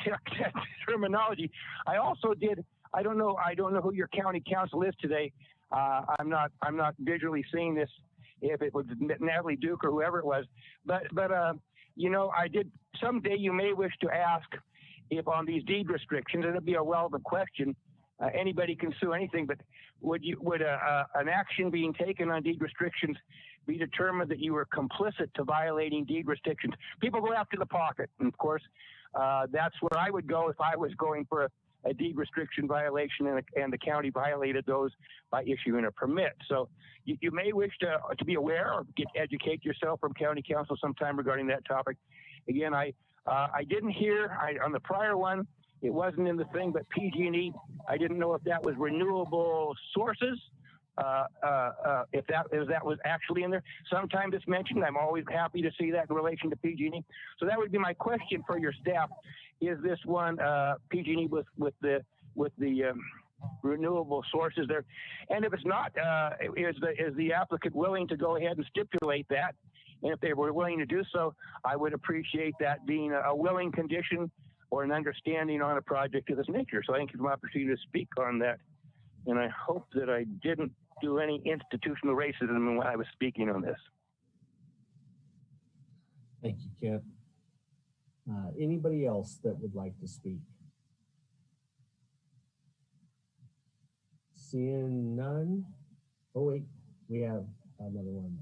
terminology. I also did. I don't know who your county council is today. I'm not visually seeing this. If it was Natalie Duke or whoever it was, but you know, I did. Someday you may wish to ask if on these deed restrictions, and it'd be a relevant question. Anybody can sue anything, but would an action being taken on deed restrictions be determined that you were complicit to violating deed restrictions? People go after the pocket, and of course, that's where I would go if I was going for a deed restriction violation and the county violated those by issuing a permit. So you may wish to be aware or educate yourself from county council sometime regarding that topic. Again, I didn't hear on the prior one, it wasn't in the thing, but PG&E, I didn't know if that was renewable sources, if that was actually in there. Sometimes it's mentioned. I'm always happy to see that in relation to PG&E. So that would be my question for your staff. Is this one PG&E with the renewable sources there? And if it's not, is the applicant willing to go ahead and stipulate that? And if they were willing to do so, I would appreciate that being a willing condition or an understanding on a project of this nature. So I think it's my opportunity to speak on that. And I hope that I didn't do any institutional racism when I was speaking on this. Thank you, Kent. Anybody else that would like to speak? Seeing none. Oh wait, we have another one.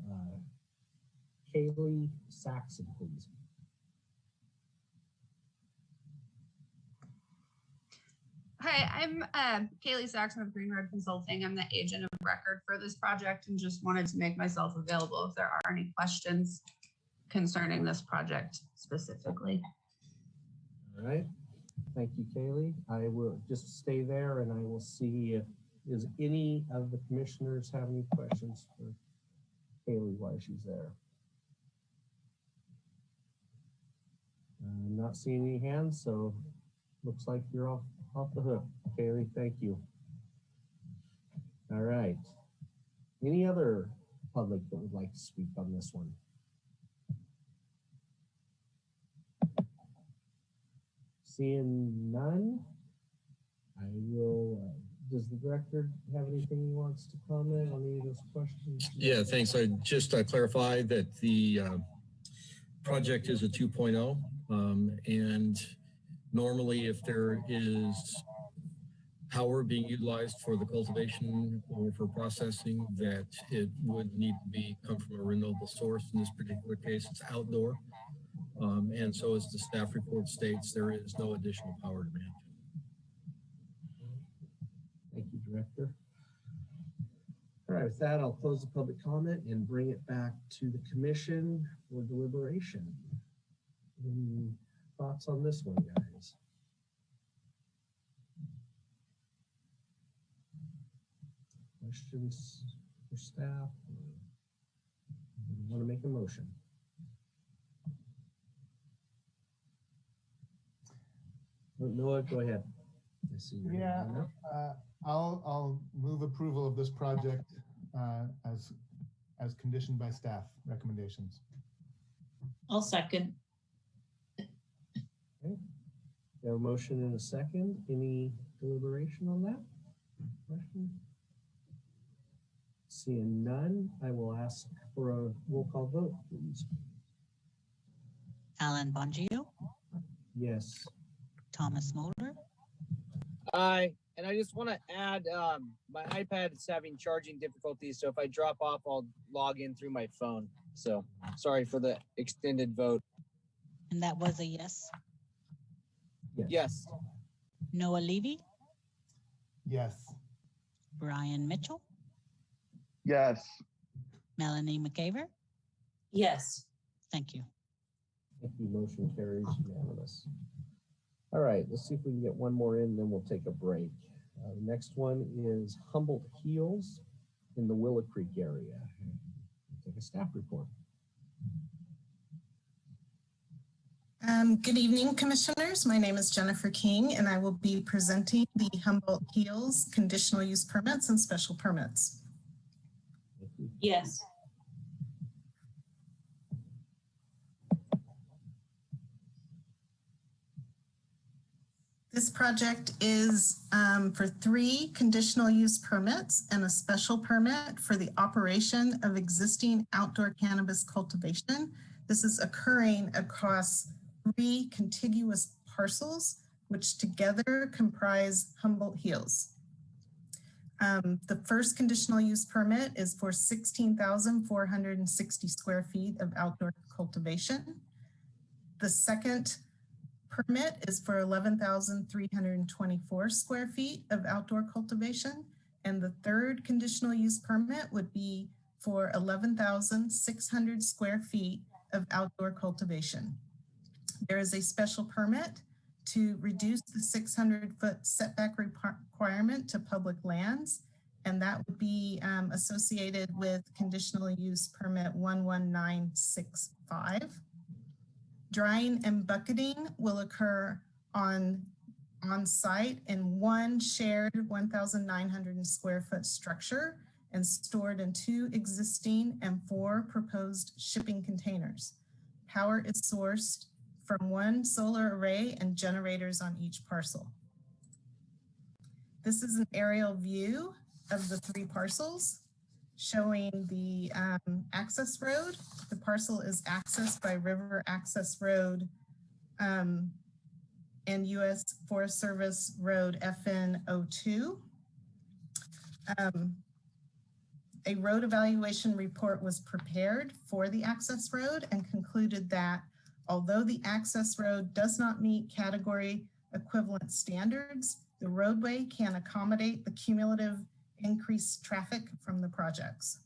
Kaylee Saxon, please. Hi, I'm Kaylee Saxon of Green Road Consulting. I'm the agent of record for this project and just wanted to make myself available if there are any questions concerning this project specifically. All right. Thank you, Kaylee. I will just stay there and I will see if does any of the commissioners have any questions for Kaylee while she's there. I'm not seeing any hands, so looks like you're off the hook. Kaylee, thank you. All right. Any other public that would like to speak on this one? Seeing none, I will Does the director have anything he wants to comment on any of those questions? Yeah, thanks. I just clarify that the project is a 2.0, and normally if there is power being utilized for the cultivation or for processing, that it would need to come from a renewable source. In this particular case, it's outdoor. And so as the staff report states, there is no additional power demand. Thank you, Director. All right, with that, I'll close the public comment and bring it back to the commission for deliberation. Any thoughts on this one, guys? Questions for staff? Want to make a motion? Noah, go ahead. I see your hand up. I'll move approval of this project as conditioned by staff recommendations. I'll second. Okay. We have a motion and a second. Any deliberation on that? Question? Seeing none, I will ask for a roll call vote, please. Alan Bongio, Yes. Thomas Mulder, Aye. And I just want to add, my iPad is having charging difficulties, so if I drop off, I'll log in through my phone. So sorry for the extended vote. and that was a yes. Yes. Noah Levy, Yes. Brian Mitchell, Yes. Melanie McCaver. Yes. Thank you. Thank you. Motion carries unanimous. All right, let's see if we can get one more in, then we'll take a break. The next one is Humboldt Hills in the Willow Creek area. Take a staff report. Good evening, commissioners. My name is Jennifer King, and I will be presenting the Humboldt Hills conditional use permits and special permits. Yes. This project is for 3 conditional use permits and a special permit for the operation of existing outdoor cannabis cultivation. This is occurring across 3 contiguous parcels, which together comprise Humboldt Hills. The first conditional use permit is for 16,460 square feet of outdoor cultivation. The second permit is for 11,324 square feet of outdoor cultivation. And the third conditional use permit would be for 11,600 square feet of outdoor cultivation. There is a special permit to reduce the 600-foot setback requirement to public lands, and that would be associated with conditional use permit 11965. Drying and bucketing will occur on site in one shared 1,900 square foot structure and stored in 2 existing and 4 proposed shipping containers. Power is sourced from 1 solar array and generators on each parcel. This is an aerial view of the 3 parcels showing the access road. The parcel is accessed by River Access Road and U.S. Forest Service Road FN02. A road evaluation report was prepared for the access road and concluded that although the access road does not meet category equivalent standards, the roadway can accommodate the cumulative increased traffic from the projects.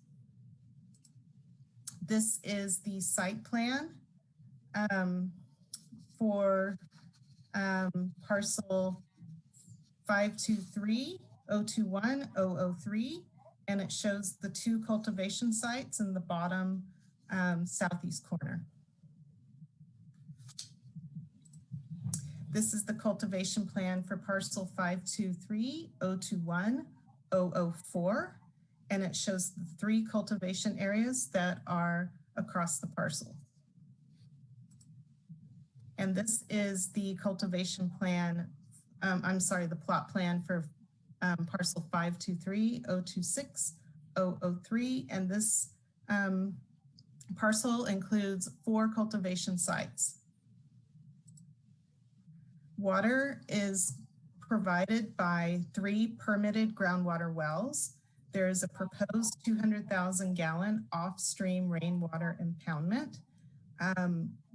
This is the site plan for parcel 523-021-003, and it shows the 2 cultivation sites in the bottom southeast corner. This is the cultivation plan for parcel 523-021-004, and it shows the 3 cultivation areas that are across the parcel. And this is the cultivation plan, the plot plan for parcel 523-026-003, and this parcel includes 4 cultivation sites. Water is provided by 3 permitted groundwater wells. There is a proposed 200,000 gallon off-stream rainwater impoundment.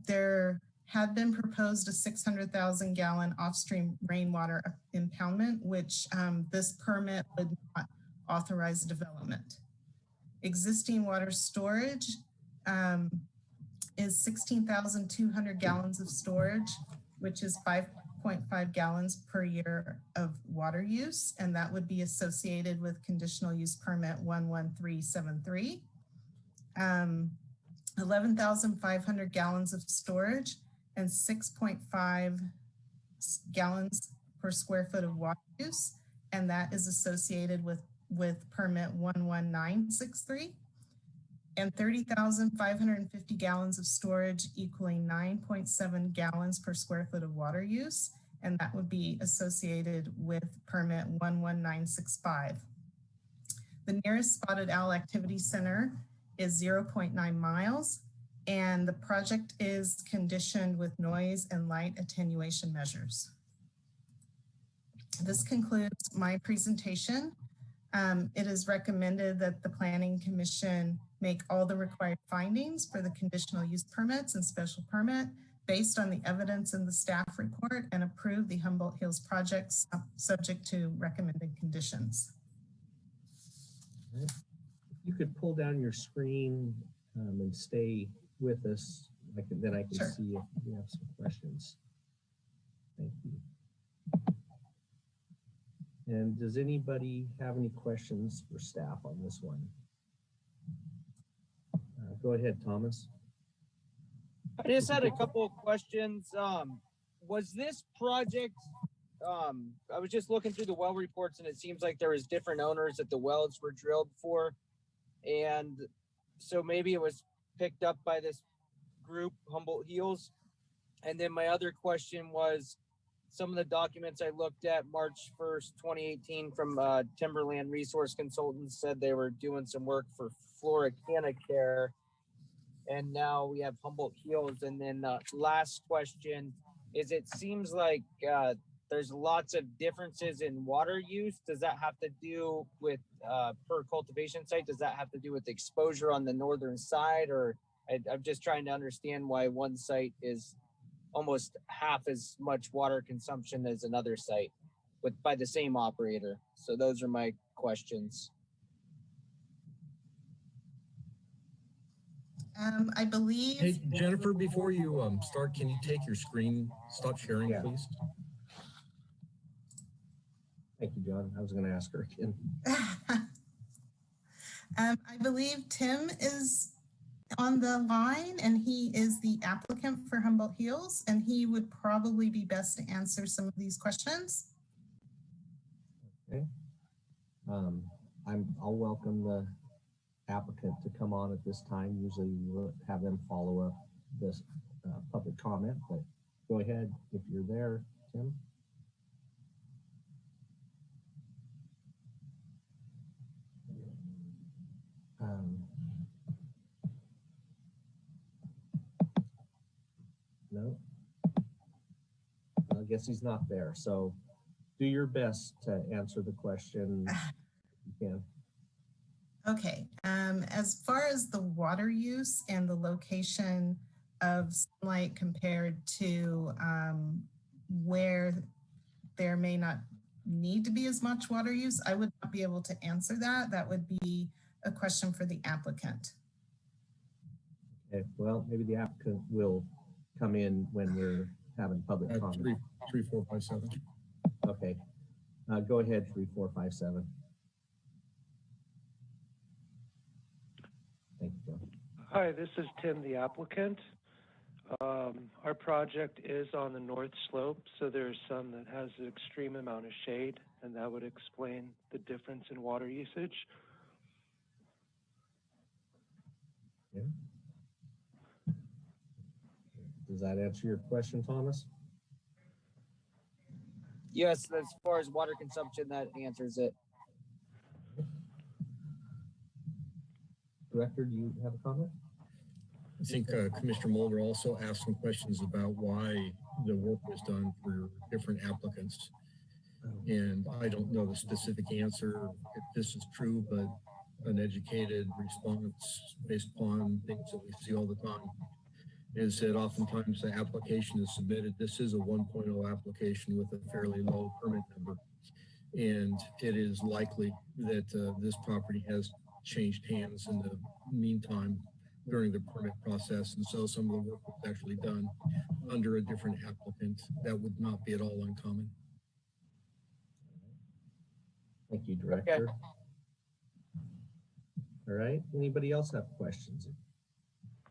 There had been proposed a 600,000 gallon off-stream rainwater impoundment, which this permit would not authorize development. Existing water storage is 16,200 gallons of storage, which is 5.5 gallons per year of water use, and that would be associated with conditional use permit 11373. 11,500 gallons of storage and 6.5 gallons per square foot of water use, and that is associated with permit 11963. And 30,550 gallons of storage equaling 9.7 gallons per square foot of water use, and that would be associated with permit 11965. The nearest spotted owl activity center is 0.9 miles, and the project is conditioned with noise and light attenuation measures. This concludes my presentation. It is recommended that the Planning Commission make all the required findings for the conditional use permits and special permit based on the evidence in the staff report and approve the Humboldt Hills projects subject to recommended conditions. If you could pull down your screen and stay with us, then I can Sure. see if you have some questions. Thank you. And does anybody have any questions for staff on this one? Go ahead, Thomas. I just had a couple of questions. Was this project, I was just looking through the well reports and it seems like there was different owners that the wells were drilled for. And so maybe it was picked up by this group, Humboldt Hills. And then my other question was, some of the documents I looked at March 1st, 2018 from Timberland Resource Consultants said they were doing some work for Flora Care. And now we have Humboldt Hills. And then last question is, it seems like there's lots of differences in water use. Does that have to do with per cultivation site? Does that have to do with exposure on the northern side? Or I'm just trying to understand why one site is almost half as much water consumption as another site by the same operator. So those are my questions. I believe. Hey, Jennifer, before you start, can you take your screen, stop sharing, please? Thank you, John. I was going to ask her again. I believe Tim is on the line, and he is the applicant for Humboldt Hills, and he would probably be best to answer some of these questions. Okay. I'll welcome the applicant to come on at this time. Usually we'll have them follow up this public comment, but go ahead if you're there, Tim. No, I guess he's not there. So do your best to answer the question you can. Okay, as far as the water use and the location of sunlight compared to where there may not need to be as much water use, I would not be able to answer that. That would be a question for the applicant. Okay, well, maybe the applicant will come in when we're having public comment. 3457. Okay, go ahead, 3457. Thank you, John. Hi, this is Tim, the applicant. Our project is on the north slope, so there's some that has an extreme amount of shade, and that would explain the difference in water usage. Yeah. Does that answer your question, Thomas? Yes, as far as water consumption, that answers it. Director, do you have a comment? I think Commissioner Mulder also asked some questions about why the work was done for different applicants. And I don't know the specific answer if this is true, but an educated response based upon things that we see all the time is that oftentimes the application is submitted. This is a 1.0 application with a fairly low permit number. And it is likely that this property has changed hands in the meantime during the permit process. And so some of the work was actually done under a different applicant. That would not be at all uncommon. Thank you, Director. All right, anybody else have questions?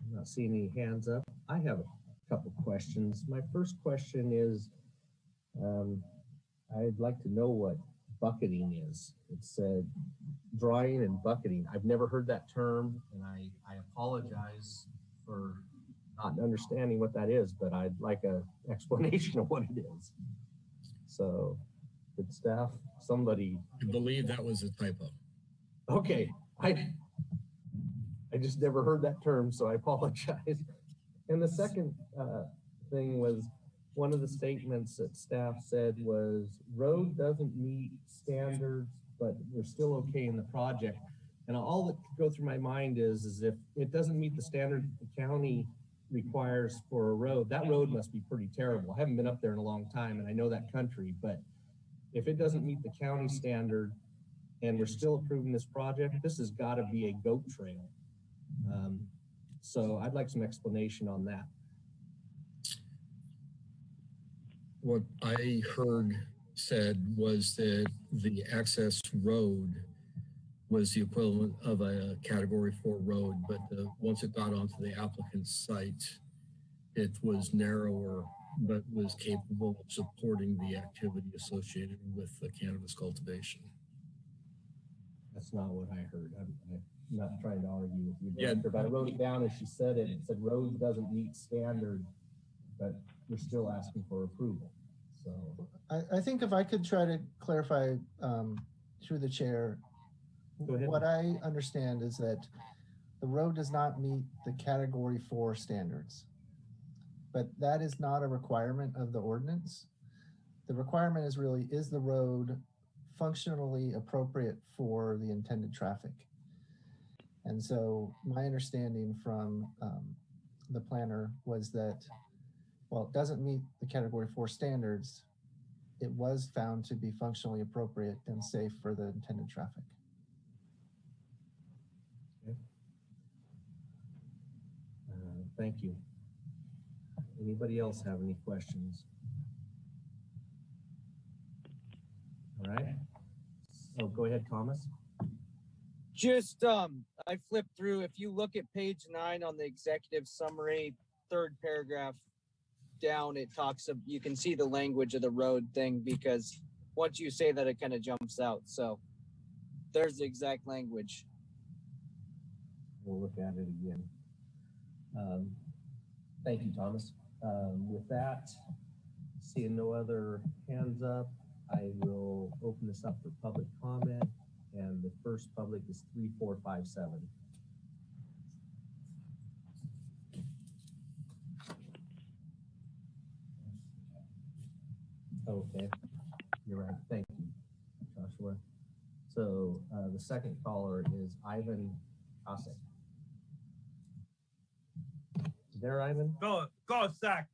I'm not seeing any hands up. I have a couple questions. My first question is, I'd like to know what bucketing is. It said drying and bucketing. I've never heard that term, and I apologize for not understanding what that is, but I'd like an explanation of what it is. So, good staff, somebody. I believe that was a typo. Okay, I just never heard that term, so I apologize. And the second thing was, one of the statements that staff said was, road doesn't meet standards, but we're still okay in the project. And all that could go through my mind is if it doesn't meet the standard the county requires for a road, that road must be pretty terrible. I haven't been up there in a long time, and I know that country, but if it doesn't meet the county standard and we're still approving this project, this has got to be a goat trail. So I'd like some explanation on that. What I heard said was that the access road was the equivalent of a Category 4 road, but once it got onto the applicant's site, it was narrower, but was capable of supporting the activity associated with the cannabis cultivation. That's not what I heard. I'm not trying to argue with you, Director, but I wrote it down as she said it. It said road doesn't meet standard, but we're still asking for approval. So I think if I could try to clarify through the chair, what I understand is that the road does not meet the Category 4 standards, but that is not a requirement of the ordinance. The requirement is really, is the road functionally appropriate for the intended traffic? And so my understanding from the planner was that, while it doesn't meet the Category 4 standards, it was found to be functionally appropriate and safe for the intended traffic. Okay. Thank you. Anybody else have any questions? All right. So go ahead, Thomas. Just, I flipped through. If you look at page 9 on the executive summary, third paragraph down, it talks of, you can see the language of the road thing, because once you say that, it kind of jumps out. So there's the exact language. We'll look at it again. Thank you, Thomas. With that, seeing no other hands up, I will open this up for public comment. And the first public is 3457. Okay, you're right. Thank you, Joshua. So the second caller is Ivan Kosek. There, Ivan? Go, Sack.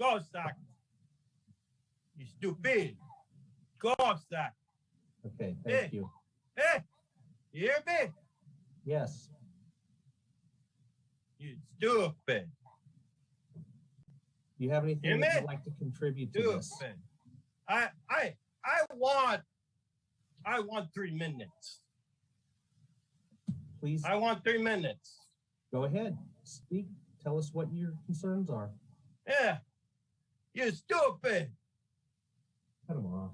Go, Sack. You stupid. Go, Sack. Okay, thank you. Hey, you hear me? Yes. You stupid. Do you have anything that you'd like to contribute to this? I want 3 minutes. Please. I want 3 minutes. Go ahead. Speak. Tell us what your concerns are. Yeah. You stupid. Cut them off.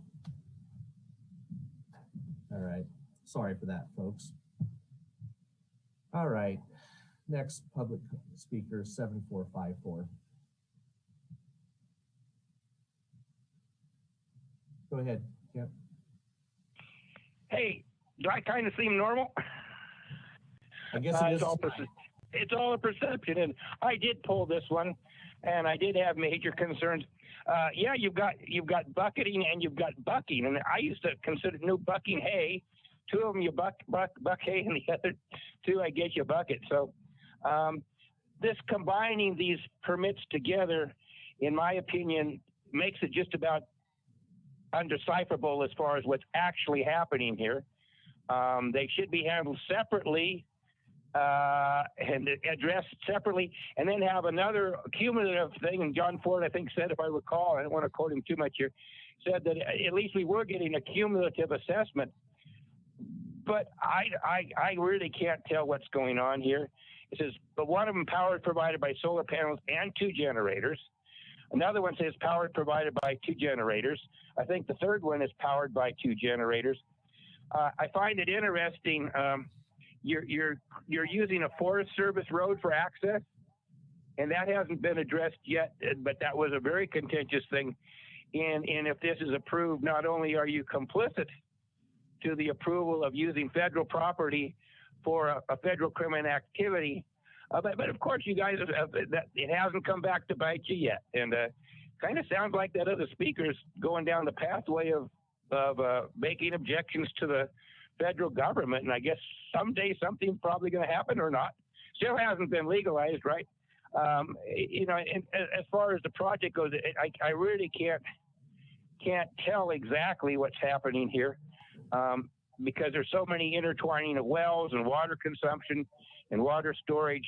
All right. Sorry for that, folks. All right. Next public speaker, 7454. Go ahead. Yep. Hey, do I kind of seem normal? I guess it is. It's all a perception, and I did pull this one, and I did have major concerns. Yeah, you've got bucketing and you've got bucking, and I used to consider new bucking hay. Two of them you buck hay, and the other two I guess you bucket. So this combining these permits together, in my opinion, makes it just about undecipherable as far as what's actually happening here. They should be handled separately and addressed separately, and then have another cumulative thing. And John Ford, I think, said, if I recall, I don't want to quote him too much here, said that at least we were getting a cumulative assessment. But I really can't tell what's going on here. It says, but one of them power provided by solar panels and 2 generators. Another one says power provided by 2 generators. I think the third one is powered by 2 generators. I find it interesting. You're using a Forest Service road for access, and that hasn't been addressed yet. But that was a very contentious thing. And if this is approved, not only are you complicit to the approval of using federal property for a federal criminal activity, but of course you guys that it hasn't come back to bite you yet, and kind of sounds like that other speaker's going down the pathway of making objections to the federal government, and I guess someday something's probably going to happen or not. Still hasn't been legalized, right? You know, and as far as the project goes, I really can't tell exactly what's happening here. Because there's so many intertwining of wells and water consumption and water storage,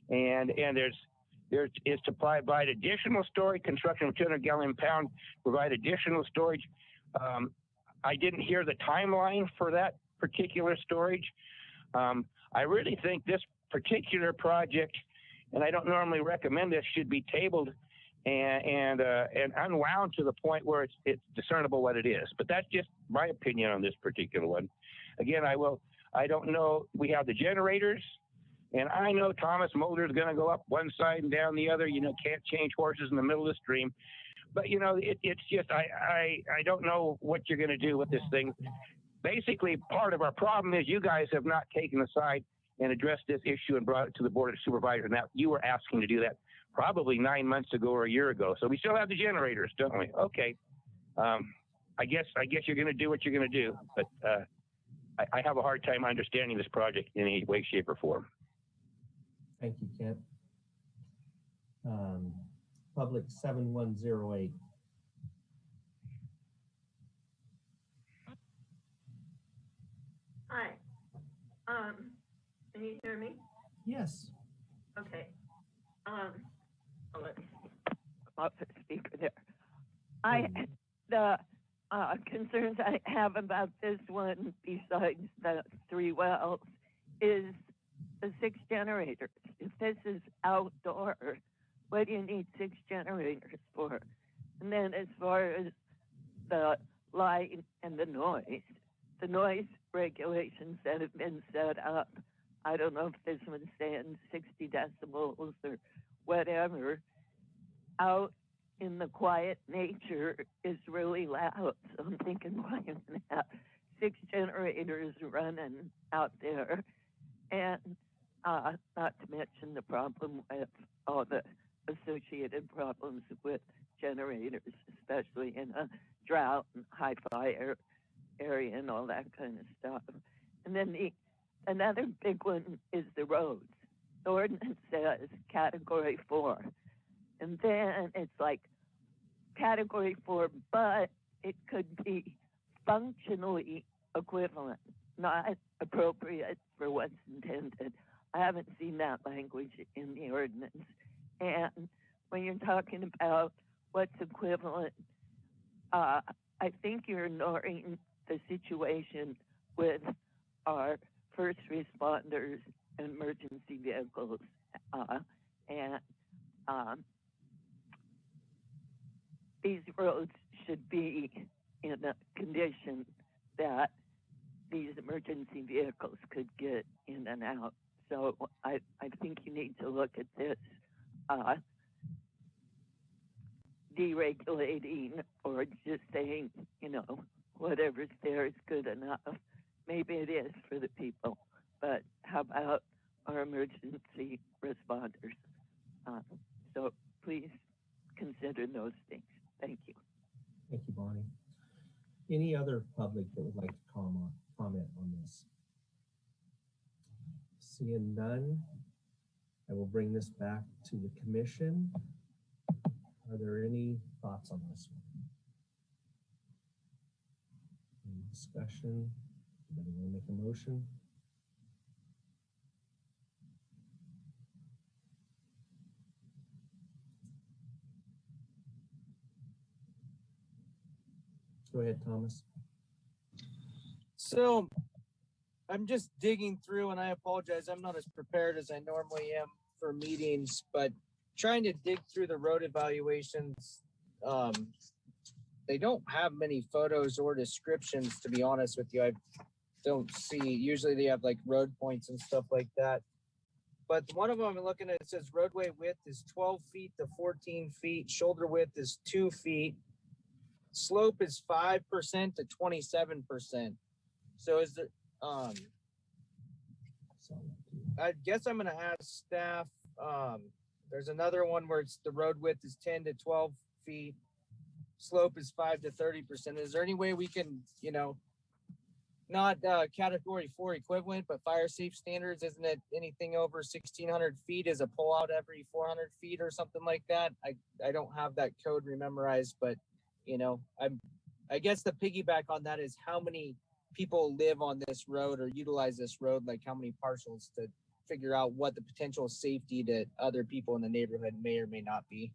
and there is to provide additional storage, construction of 200 gallon pound, provide additional storage. I didn't hear the timeline for that particular storage. I really think this particular project, and I don't normally recommend this, should be tabled and unwound to the point where it's discernible what it is. But that's just my opinion on this particular one. Again, I don't know. We have the generators, and I know Thomas Mulder is going to go up one side and down the other. You know, can't change horses in the middle of the stream. But you know, it's just I don't know what you're going to do with this thing. Basically, part of our problem is you guys have not taken aside and addressed this issue and brought it to the Board of Supervisors. Now, you were asking to do that probably 9 months ago or a year ago. So we still have the generators, don't we? Okay. I guess you're going to do what you're going to do, but I have a hard time understanding this project in any way, shape, or form. Thank you, Kent. Public 7108. Hi. Can you hear me? Yes. Okay. Let's come off the speaker there. The concerns I have about this one, besides the 3 wells, is the 6 generators. If this is outdoor, what do you need 6 generators for? And then as far as the light and the noise regulations that have been set up, I don't know if this one's saying 60 decibels or whatever, out in the quiet nature is really loud. So I'm thinking, why am I going to have 6 generators running out there? And not to mention the problem with all the associated problems with generators, especially in a drought and high fire area and all that kind of stuff. And then another big one is the roads. The ordinance says category 4. And then it's like category 4, but it could be functionally equivalent, not appropriate for what's intended. I haven't seen that language in the ordinance. And when you're talking about what's equivalent, I think you're ignoring the situation with our first responders and emergency vehicles. These roads should be in a condition that these emergency vehicles could get in and out. So I think you need to look at this deregulating or just saying, you know, whatever's there is good enough. Maybe it is for the people, but how about our emergency responders? So please consider those things. Thank you. Thank you, Bonnie. Any other public that would like to comment on this? Seeing none, I will bring this back to the commission. Are there any thoughts on this one? Any discussion? Anybody want to make a motion? Go ahead, Thomas. So I'm just digging through, and I apologize, I'm not as prepared as I normally am for meetings, but trying to dig through the road evaluations, they don't have many photos or descriptions, to be honest with you. I don't see, usually they have like road points and stuff like that. But one of them I'm looking at, it says roadway width is 12 feet to 14 feet, shoulder width is 2 feet, slope is 5% to 27%. So is there, I guess I'm gonna ask staff, there's another one where it's the road width is 10 to 12 feet, slope is 5 to 30%. Is there any way we can, you know, not category 4 equivalent, but fire safe standards, isn't it anything over 1,600 feet is a pullout every 400 feet or something like that? I don't have that code memorized, but you know, I guess the piggyback on that is how many people live on this road or utilize this road, like how many parcels, to figure out what the potential safety to other people in the neighborhood may or may not be.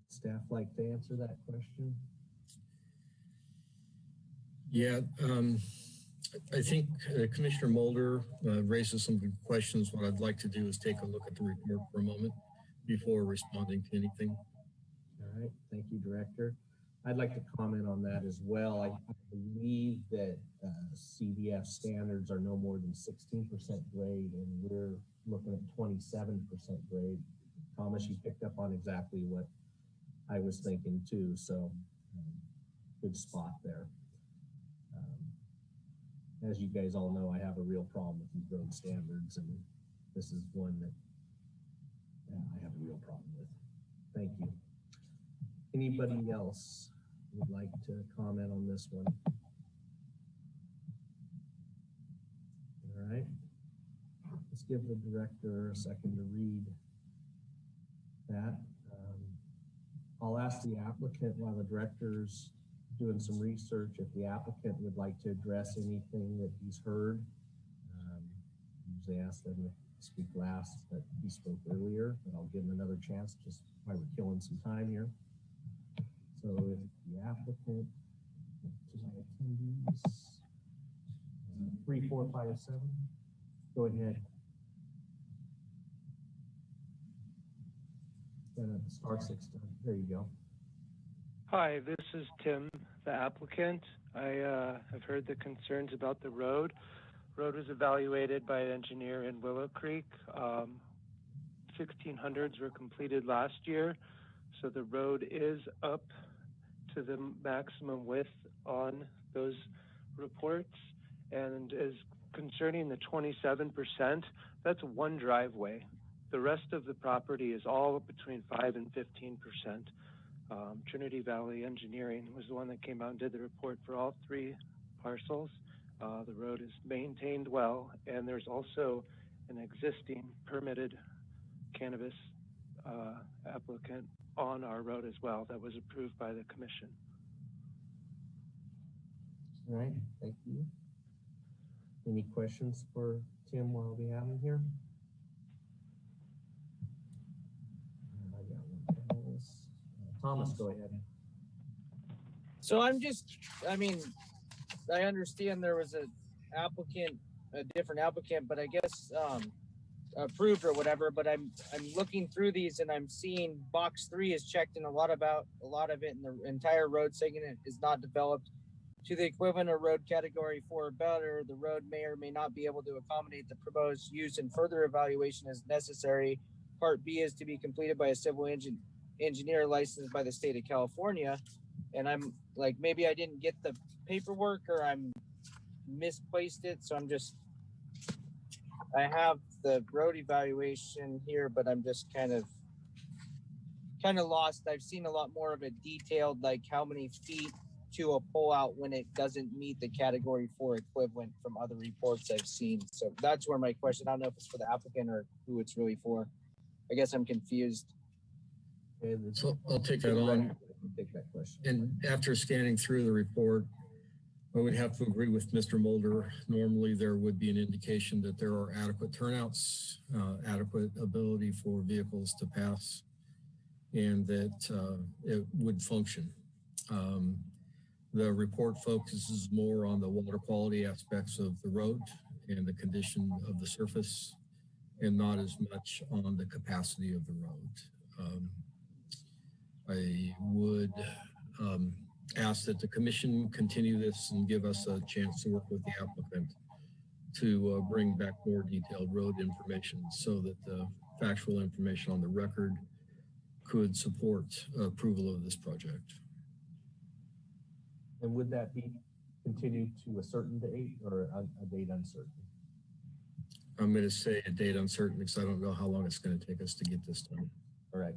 Staff like to answer that question? Yeah, I think Commissioner Mulder raises some good questions. What I'd like to do is take a look at the report for a moment before responding to anything. All right, thank you, Director. I'd like to comment on that as well. I believe that CDF standards are no more than 16% grade, and we're looking at 27% grade. Thomas, you picked up on exactly what I was thinking too, so good spot there. As you guys all know, I have a real problem with these road standards, and this is one that I have a real problem with. Thank you. Anybody else would like to comment on this one? All right. Let's give the director a second to read that. I'll ask the applicant while the director's doing some research if the applicant would like to address anything that he's heard. Usually ask them to speak last, but he spoke earlier, but I'll give him another chance just while we're killing some time here. So if the applicant, to my attendees, 3, 4, 5, 7, go ahead. Star 6, there you go. Hi, this is Tim, the applicant. I have heard the concerns about the road. Road was evaluated by an engineer in Willow Creek. 1600s were completed last year, so the road is up to the maximum width on those reports. And as concerning the 27%, that's one driveway. The rest of the property is all between 5 and 15%. Trinity Valley Engineering was the one that came out and did the report for all 3 parcels. The road is maintained well, and there's also an existing permitted cannabis applicant on our road as well that was approved by the commission. All right, thank you. Any questions for Tim while we have him here? I got one else. Thomas, go ahead. So I understand there was a different applicant, but I guess approved or whatever, but I'm looking through these and I'm seeing box 3 is checked and a lot of it, and the entire road segment is not developed to the equivalent of road category 4 or better. The road may or may not be able to accommodate the proposed use, and further evaluation is necessary Part B is to be completed by a civil engineer licensed by the state of California. And I'm like, maybe I didn't get the paperwork or I'm misplaced it. So I have the road evaluation here, but I'm just kind of lost. I've seen a lot more of a detailed, like how many feet to a pullout when it doesn't meet the category 4 equivalent from other reports I've seen. So that's where my question, I don't know if it's for the applicant or who it's really for. I guess I'm confused. So I'll take that on. Take that question. And after scanning through the report, I would have to agree with Mr. Mulder. Normally there would be an indication that there are adequate turnouts, adequate ability for vehicles to pass, and that it would function. The report focuses more on the water quality aspects of the road and the condition of the surface, and not as much on the capacity of the road. I would ask that the commission continue this and give us a chance to work with the applicant to bring back more detailed road information so that the factual information on the record could support approval of this project. And would that be continued to a certain date or a date uncertain? I'm going to say a date uncertain because I don't know how long it's going to take us to get this done. All right.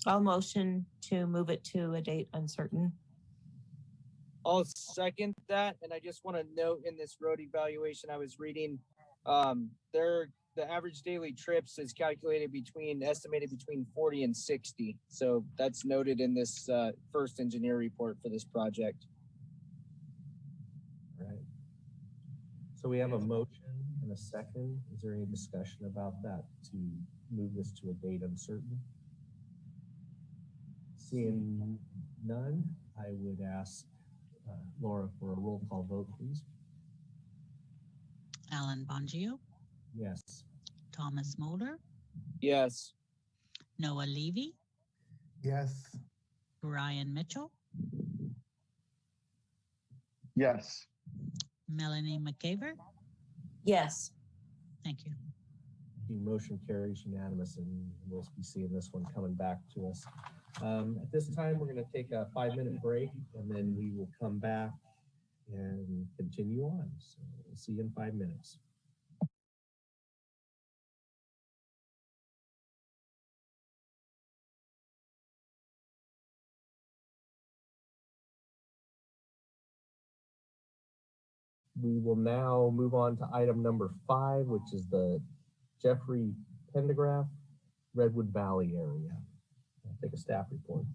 I'll motion to move it to a date uncertain. I'll second that. And I just want to note in this road evaluation I was reading, the average daily trips is calculated estimated between 40 and 60. So that's noted in this first engineer report for this project. All right. So we have a motion and a second. Is there any discussion about that to move this to a date uncertain? Seeing none, I would ask Laura for a roll call vote, please. Alan Bongio, Yes. Thomas Mulder, Yes. Noah Levy, Yes. Brian Mitchell, Yes. Melanie McCaver. Yes. Thank you. The motion carries unanimous, and we'll be seeing this one coming back to us. At this time, we're going to take a 5-minute break, and then we will come back and continue on. So we'll see you in 5 minutes. We will now move on to item number 5, which is the Jeffrey Pendergraph Redwood Valley area. I'll take a staff report.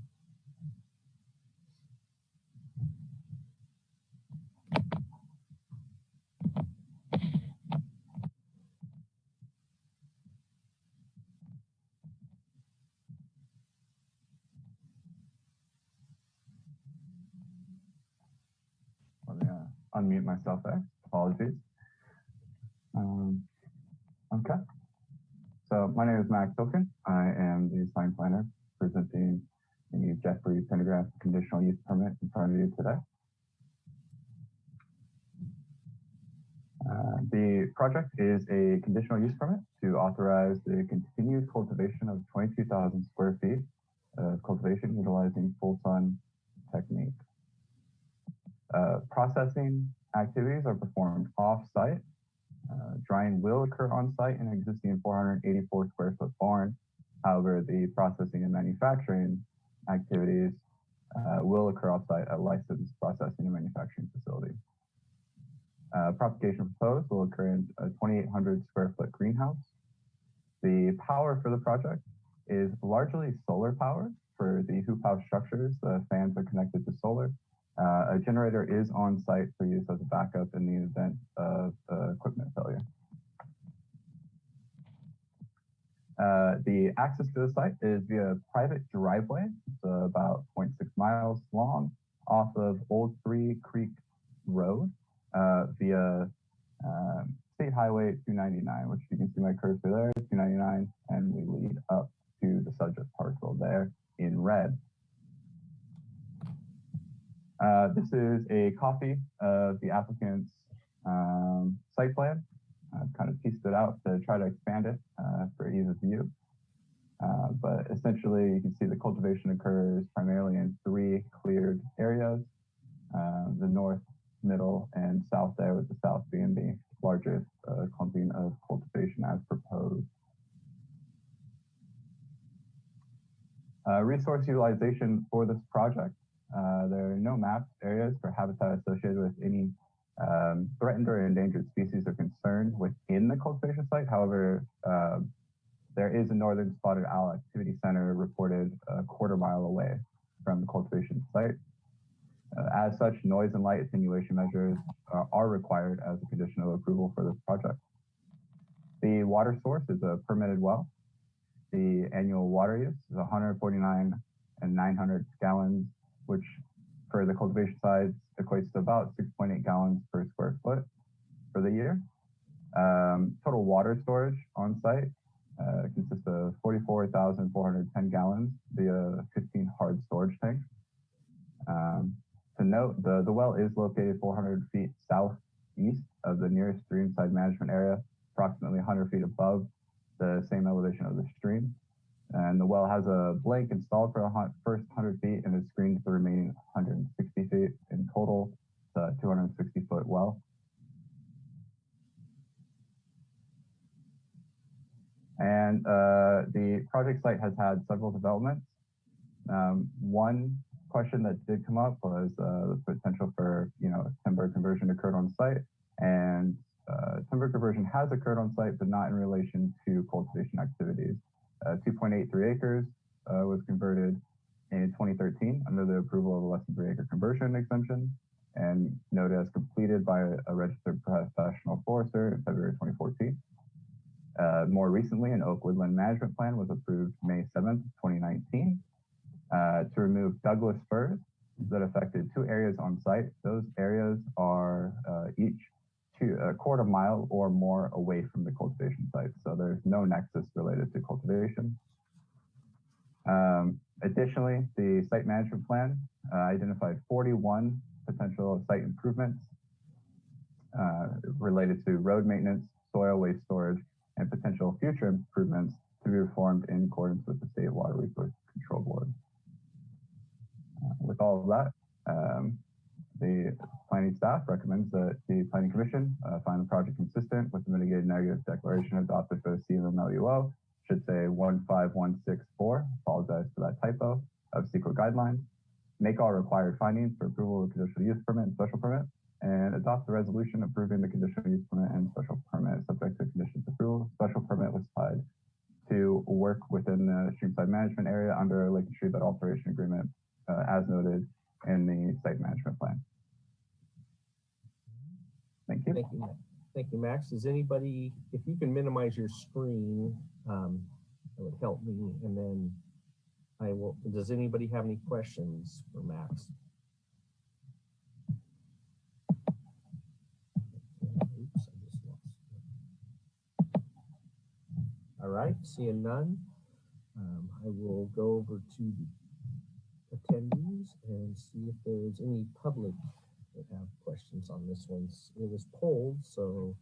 Let me unmute myself there. Apologies. Okay. So my name is Max Silken. I am the sign planner presenting the Jeffrey Pendergraph conditional use permit in front of you today. The project is a conditional use permit to authorize the continued cultivation of 22,000 square feet of cultivation utilizing full sun technique. Processing activities are performed off-site. Drying will occur on-site in an existing 484 square foot barn. However, the processing and manufacturing activities will occur off-site at a licensed processing and manufacturing facility. Propagation proposed will occur in a 2,800 square foot greenhouse. The power for the project is largely solar power. For the hoop house structures, the fans are connected to solar. A generator is on site for use as a backup in the event of equipment failure. The access to the site is via private driveway. It's about 0.6 miles long off of Old Three Creek Road via State Highway 299, which you can see my cursor there, 299, and we lead up to the subject parcel there in red. This is a copy of the applicant's site plan. I've kind of pieced it out to try to expand it for ease of view. But essentially, you can see the cultivation occurs primarily in 3 cleared areas, the north, middle, and south there, with the south being the largest clumping of cultivation as proposed. Resource utilization for this project. There are no mapped areas for habitat associated with any threatened or endangered species of concern within the cultivation site. However, there is a northern spotted owl activity center reported a quarter-mile away from the cultivation site. As such, noise and light attenuation measures are required as a condition of approval for this project. The water source is a permitted well. The annual water use is 149 and 900 gallons, which for the cultivation sites equates to about 6.8 gallons per square foot for the year. Total water storage on site consists of 44,410 gallons via 15 hard storage tanks. To note, the well is located 400 feet southeast of the nearest stream side management area, approximately 100 feet above the same elevation of the stream. And the well has a blank installed for the first 100 feet and is screened for the remaining 160 feet. In total, it's a 260-foot well. And the project site has had several developments. One question that did come up was the potential for, timber conversion occurred on site, and timber conversion has occurred on site, but not in relation to cultivation activities. 2.83 acres was converted in 2013 under the approval of a less than 3 acre conversion exemption and noted as completed by a registered professional forester in February 2014. More recently, an oak woodland management plan was approved May 7th, 2019 to remove Douglas firs that affected 2 areas on site. Those areas are each a quarter mile or more away from the cultivation site. So there's no nexus related to cultivation. Additionally, the site management plan identified 41 potential site improvements related to road maintenance, soil waste storage, and potential future improvements to be performed in accordance with the State Water Resource Control Board. With all of that, the planning staff recommends that the Planning Commission find the project consistent with the mitigated negative declaration adopted for the CMLUO, should say 15164, apologize for that typo, of CEQA guidelines, make all required findings for approval of conditional use permit and special permit, and adopt the resolution approving the conditional use permit and special permit subject to conditions approval. Special permit was tied to work within the streamside management area under a lake and streambed alteration agreement as noted in the site management plan. Thank you. Thank you, Max. Does anybody, if you can minimize your screen, that would help me. And then I will, does anybody have any questions for Max? Oops, I just lost. All right, seeing none, I will go over to the attendees and see if there's any public that have questions on this one. It was polled, so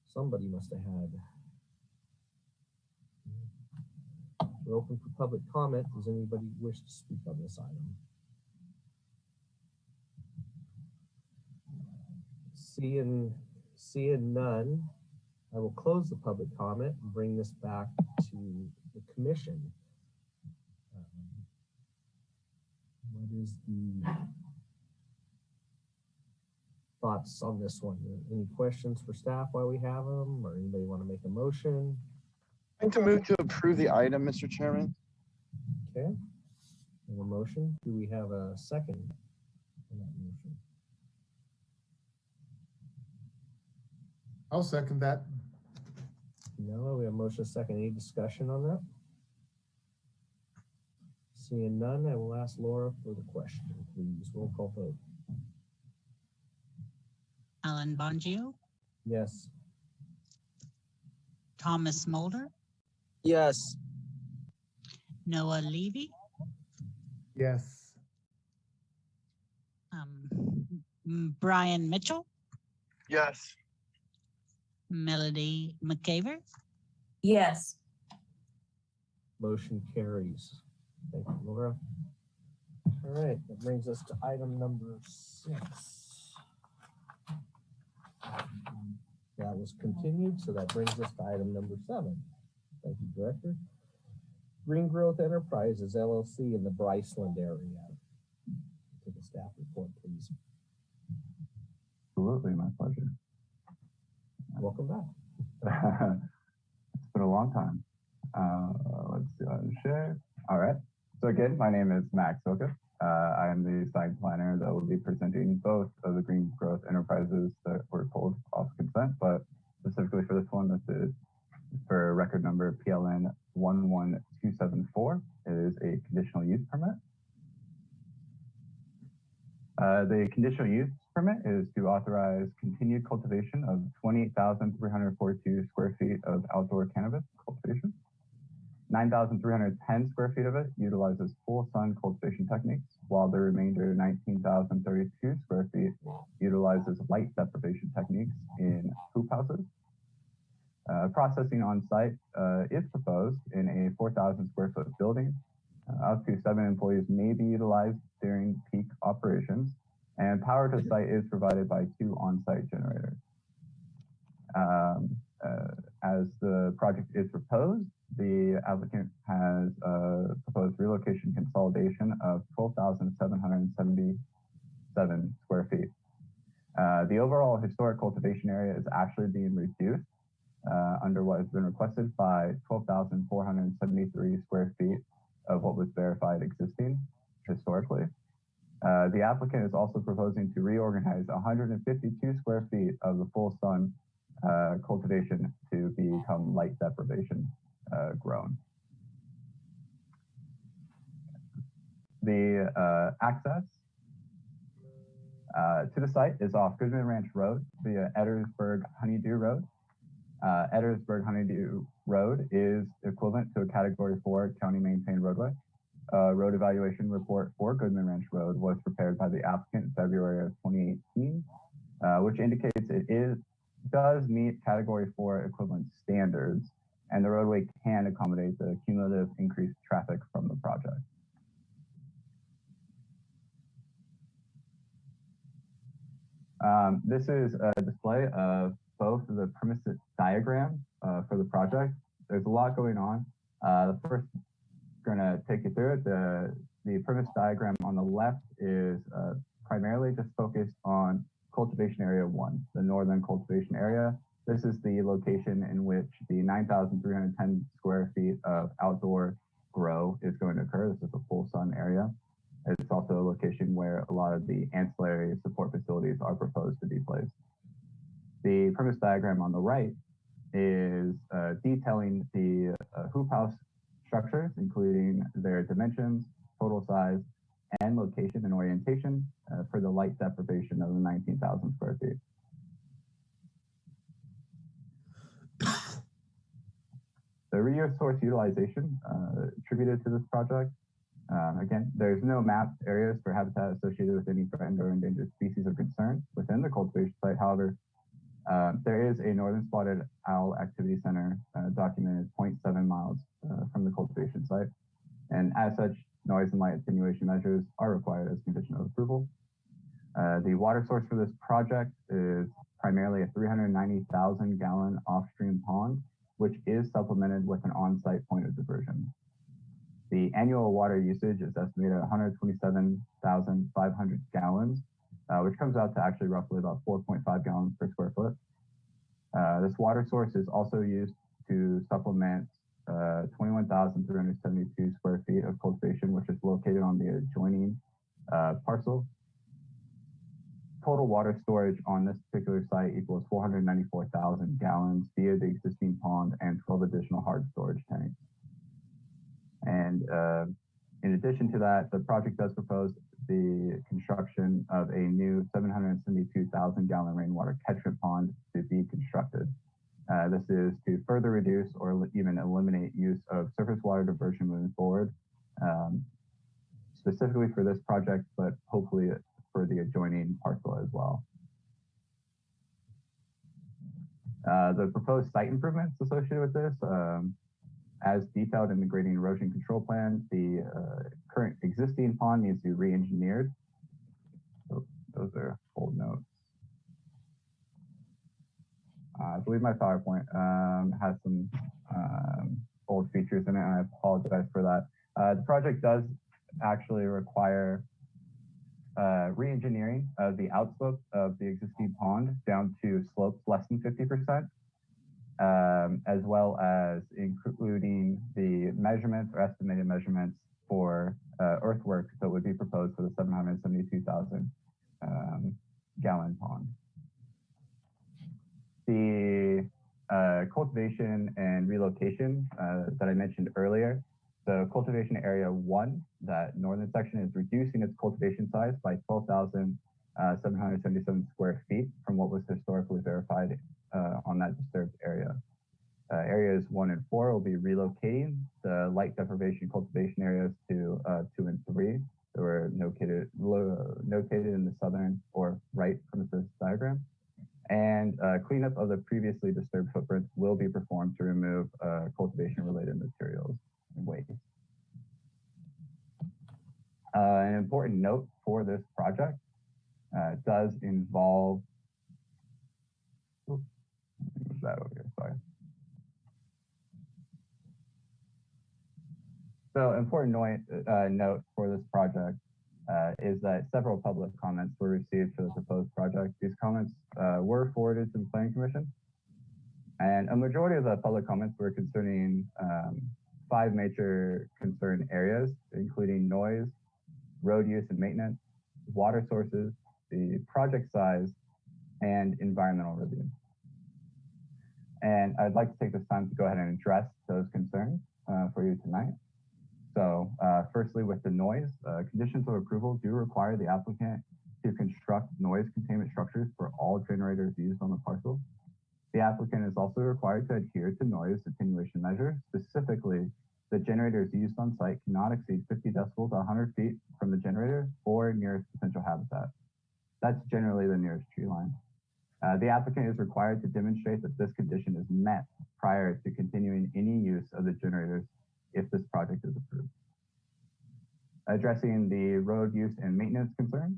somebody must have had. We're open for public comment. Does anybody wish to speak on this item? Seeing none, I will close the public comment and bring this back to the commission. What is the thoughts on this one? Any questions for staff while we have them, or anybody want to make a motion? I'm to move to approve the item, Mr. Chairman. Okay. A motion. Do we have a second on that motion? I'll second that. No, we have motion second. Any discussion on that? Seeing none, I will ask Laura for the question, please. Roll call vote. Alan Bongio, Yes. Thomas Mulder, Yes. Noah Levy, Yes. Brian Mitchell, Yes. Melody McCaver. Yes. Motion carries. Thank you, Laura. All right, that brings us to item number 6. That was continued, so that brings us to item number 7. Thank you, Director. Green Growth Enterprises LLC in the Bryceland area. To the staff report, please. Absolutely, my pleasure. Welcome back. It's been a long time. Let's see, I'll share. All right. So again, my name is Max Soka. I am the site planner that will be presenting both of the Green Growth Enterprises that were pulled off consent, but specifically for this one, this is for record number PLN 11274. It is a conditional use permit. The conditional use permit is to authorize continued cultivation of 28,342 square feet of outdoor cannabis cultivation. 9,310 square feet of it utilizes full sun cultivation techniques, while the remainder 19,032 square feet utilizes light deprivation techniques in hoop houses. Processing on site is proposed in a 4,000 square foot building. Up to 7 employees may be utilized during peak operations, and power to site is provided by 2 on-site generators. As the project is proposed, the applicant has proposed relocation consolidation of 12,777 square feet. The overall historic cultivation area is actually being reduced under what has been requested by 12,473 square feet of what was verified existing historically. The applicant is also proposing to reorganize 152 square feet of the full sun cultivation to become light deprivation grown. The access to the site is off Goodman Ranch Road via Edwardsburg Honeydew Road. Edwardsburg Honeydew Road is equivalent to a Category 4 county maintained roadway. Road evaluation report for Goodman Ranch Road was prepared by the applicant in February of 2018, which indicates it does meet Category 4 equivalent standards, and the roadway can accommodate the cumulative increased traffic from the project. This is a display of both of the premises diagrams for the project. There's a lot going on. The first, going to take you through it. The premise diagram on the left is primarily just focused on cultivation area 1, the northern cultivation area. This is the location in which the 9,310 square feet of outdoor grow is going to occur. This is a full sun area. It's also a location where a lot of the ancillary support facilities are proposed to be placed. The premise diagram on the right is detailing the hoop house structures, including their dimensions, total size, and location and orientation for the light deprivation of the 19,000 square feet. The resource utilization attributed to this project. Again, there's no mapped areas for habitat associated with any threatened or endangered species of concern within the cultivation site. However, there is a northern spotted owl activity center documented 0.7 miles from the cultivation site. And as such, noise and light attenuation measures are required as condition of approval. The water source for this project is primarily a 390,000 gallon off-stream pond, which is supplemented with an on-site point of diversion. The annual water usage is estimated at 127,500 gallons, which comes out to actually roughly about 4.5 gallons per square foot. This water source is also used to supplement 21,372 square feet of cultivation, which is located on the adjoining parcel. Total water storage on this particular site equals 494,000 gallons via the existing pond and 12 additional hard storage tanks. And in addition to that, the project does propose the construction of a new 772,000 gallon rainwater catchment pond to be constructed. This is to further reduce or even eliminate use of surface water diversion moving forward, specifically for this project, but hopefully for the adjoining parcel as well. The proposed site improvements associated with this, as detailed in the grading erosion control plan, the current existing pond needs to be re-engineered. Oh, those are old notes. I believe my PowerPoint has some old features in it, and I apologize for that. The project does actually require re-engineering of the outslope of the existing pond down to slopes less than 50%, as well as including the measurements or estimated measurements for earthwork that would be proposed for the 772,000 gallon pond. The cultivation and relocation that I mentioned earlier, the cultivation area 1, that northern section, is reducing its cultivation size by 12,777 square feet from what was historically verified on that disturbed area. Areas 1 and 4 will be relocating the light deprivation cultivation areas to 2 and 3 that were notated in the southern or right from this diagram. And cleanup of the previously disturbed footprints will be performed to remove cultivation-related materials and waste. An important note for this project does involve, oops, move that over here, sorry. So important note for this project is that several public comments were received for the proposed project. These comments were forwarded to the Planning Commission, and a majority of the public comments were concerning 5 major concern areas, including noise, road use and maintenance, water sources, the project size, and environmental review. And I'd like to take this time to go ahead and address those concerns for you tonight. So firstly, with the noise, conditions of approval do require the applicant to construct noise containment structures for all generators used on the parcel. The applicant is also required to adhere to noise attenuation measures. Specifically, the generators used on site cannot exceed 50 decibels 100 feet from the generator or nearest potential habitat. That's generally the nearest tree line. The applicant is required to demonstrate that this condition is met prior to continuing any use of the generators if this project is approved. Addressing the road use and maintenance concerns,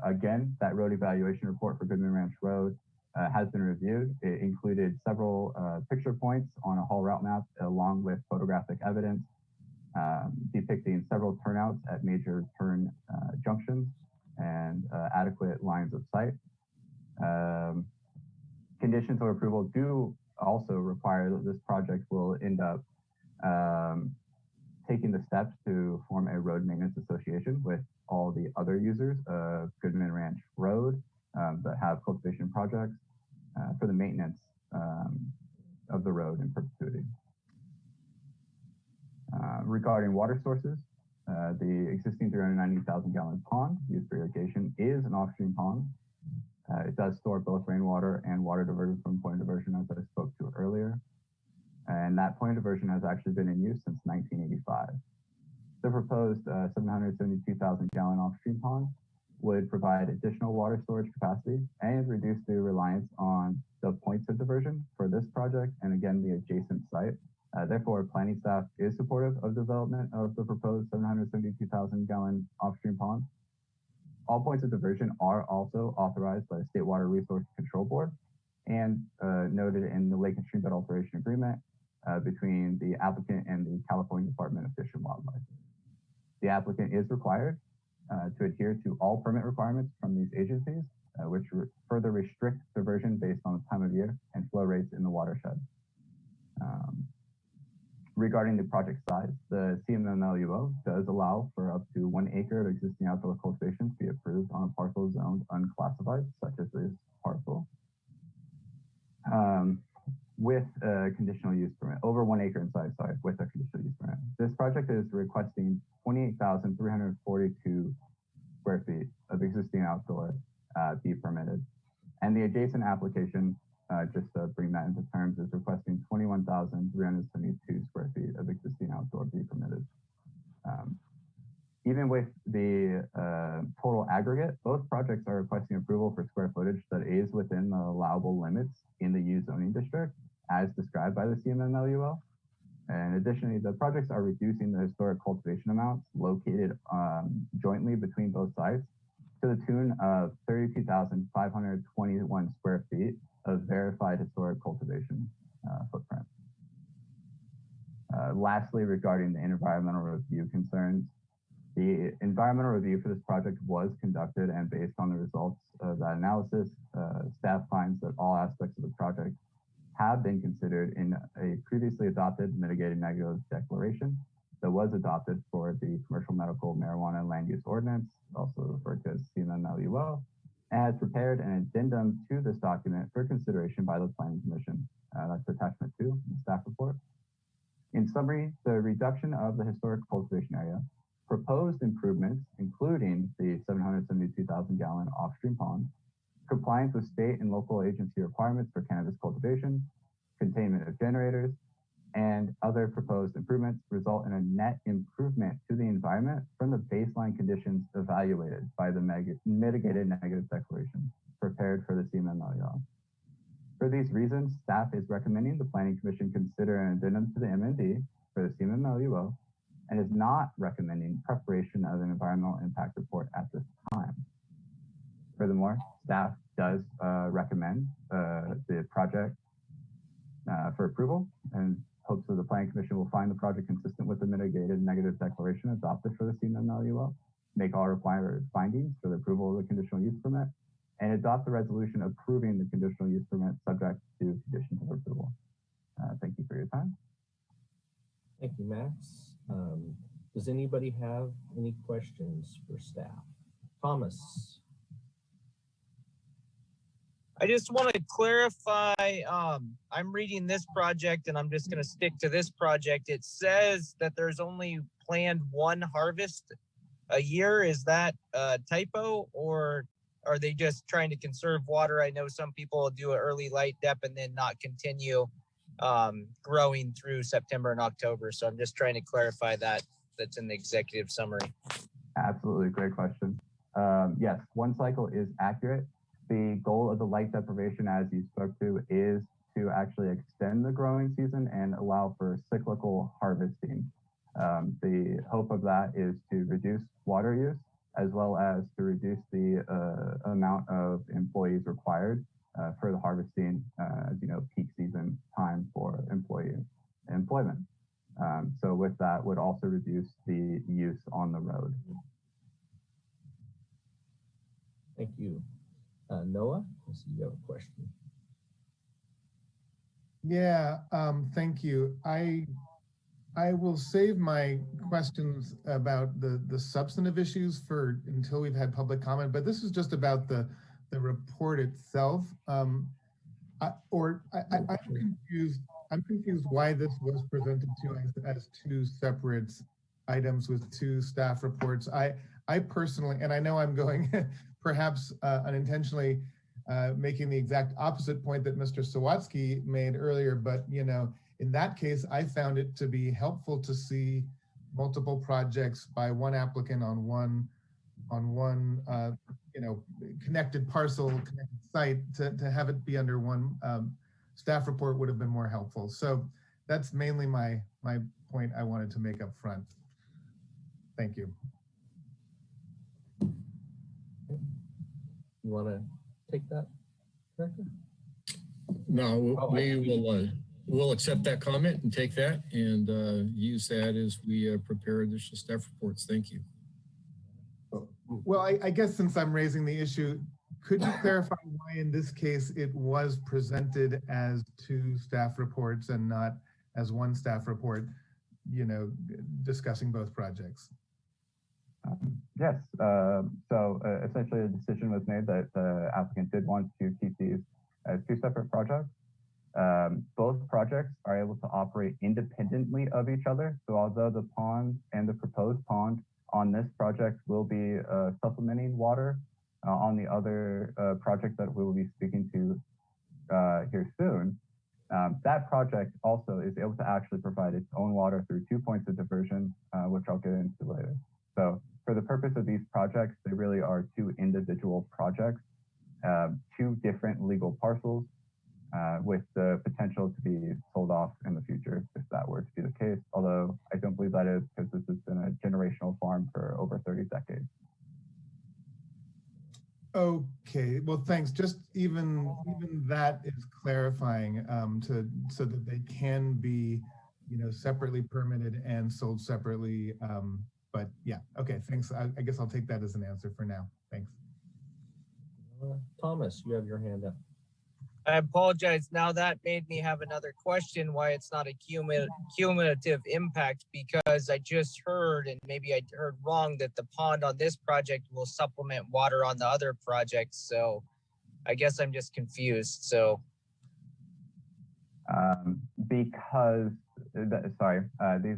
again, that road evaluation report for Goodman Ranch Road has been reviewed. It included several picture points on a haul route map along with photographic evidence depicting several turnouts at major turn junctions and adequate lines of sight. Conditions of approval do also require that this project will end up taking the steps to form a road maintenance association with all the other users of Goodman Ranch Road that have cultivation projects for the maintenance of the road in perpetuity. Regarding water sources, the existing 390,000 gallon pond used for irrigation is an off-stream pond. It does store both rainwater and water diverted from point of diversion, as I spoke to earlier. And that point of diversion has actually been in use since 1985. The proposed 772,000 gallon off-stream pond would provide additional water storage capacity and reduce the reliance on the points of diversion for this project and again the adjacent site. Therefore, planning staff is supportive of development of the proposed 772,000 gallon off-stream pond. All points of diversion are also authorized by the State Water Resource Control Board and noted in the Lake and Streambed Alteration Agreement between the applicant and the California Department of Fish and Wildlife. The applicant is required to adhere to all permit requirements from these agencies, which further restrict diversion based on the time of year and flow rates in the watershed. Regarding the project size, the CMMLUO does allow for up to 1 acre of existing outdoor cultivation to be approved on a parcel zoned unclassified, such as this parcel, with a conditional use permit, over 1 acre in size, sorry, with a conditional use permit. This project is requesting 28,342 square feet of existing outdoor be permitted. And the adjacent application, just to bring that into terms, is requesting 21,372 square feet of existing outdoor be permitted. Even with the total aggregate, both projects are requesting approval for square footage that is within the allowable limits in the U zoning district as described by the CMMLUL. And additionally, the projects are reducing the historic cultivation amounts located jointly between both sites to the tune of 32,521 square feet of verified historic cultivation footprint. Lastly, regarding the environmental review concerns, the environmental review for this project was conducted, and based on the results of that analysis, staff finds that all aspects of the project have been considered in a previously adopted mitigated negative declaration that was adopted for the commercial medical marijuana land use ordinance, also referred to as CMMLUL, and has prepared an addendum to this document for consideration by the Planning Commission. That's attachment 2 in the staff report. In summary, the reduction of the historic cultivation area, proposed improvements, including the 772,000 gallon off-stream pond, compliance with state and local agency requirements for cannabis cultivation, containment of generators, and other proposed improvements result in a net improvement to the environment from the baseline conditions evaluated by the mitigated negative declaration prepared for the CMMLUL. For these reasons, staff is recommending the Planning Commission consider an addendum to the MND for the CMMLUL and is not recommending preparation of an environmental impact report at this time. Furthermore, staff does recommend the project for approval and hopes that the Planning Commission will find the project consistent with the mitigated negative declaration adopted for the CMMLUL, make all required findings for the approval of the conditional use permit, and adopt the resolution approving the conditional use permit subject to conditions of approval. Thank you for your time. Thank you, Max. Does anybody have any questions for staff? Thomas. I just want to clarify, I'm reading this project and I'm just going to stick to this project. It says that there's only planned one harvest a year. Is that a typo, or are they just trying to conserve water? I know some people do an early light dep and then not continue growing through September and October. So I'm just trying to clarify that. That's in the executive summary. Absolutely, great question. Yes, one cycle is accurate. The goal of the light deprivation, as you spoke to, is to actually extend the growing season and allow for cyclical harvesting. The hope of that is to reduce water use, as well as to reduce the amount of employees required for the harvesting, as you know, peak season time for employment. So with that would also reduce the use on the road. Thank you. Noah, I see you have a question. Yeah, thank you. I will save my questions about the substantive issues for until we've had public comment, but this is just about the report itself. I'm confused. I'm confused why this was presented to us as two separate items with two staff reports. I personally, and I know I'm going perhaps unintentionally making the exact opposite point that Mr. Sawatsky made earlier, but you know, in that case, I found it to be helpful to see multiple projects by one applicant on one you know, connected parcel, connected site. To have it be under one staff report would have been more helpful. So that's mainly my point I wanted to make up front. Thank you. You want to take that, Director? No, we'll accept that comment and take that and use that as we prepare additional staff reports. Thank you. Well, I guess since I'm raising the issue, could you clarify why in this case it was presented as two staff reports and not as one staff report, you know, discussing both projects? Yes, so essentially a decision was made that the applicant did want to keep these as two separate projects. Both projects are able to operate independently of each other. So although the pond and the proposed pond on this project will be supplementing water on the other project that we will be speaking to here soon, that project also is able to actually provide its own water through 2 points of diversion, which I'll get into later. So for the purpose of these projects, they really are two individual projects, two different legal parcels with the potential to be sold off in the future if that were to be the case. Although I don't believe that is, because this has been a generational farm for over 30 decades. Okay, well, thanks. Just even that is clarifying so that they can be, separately permitted and sold separately. But yeah, okay, thanks. I guess I'll take that as an answer for now. Thanks. Thomas, you have your hand up. I apologize. Now that made me have another question why it's not a cumulative impact, because I just heard, and maybe I heard wrong, that the pond on this project will supplement water on the other projects. So I guess I'm just confused. So these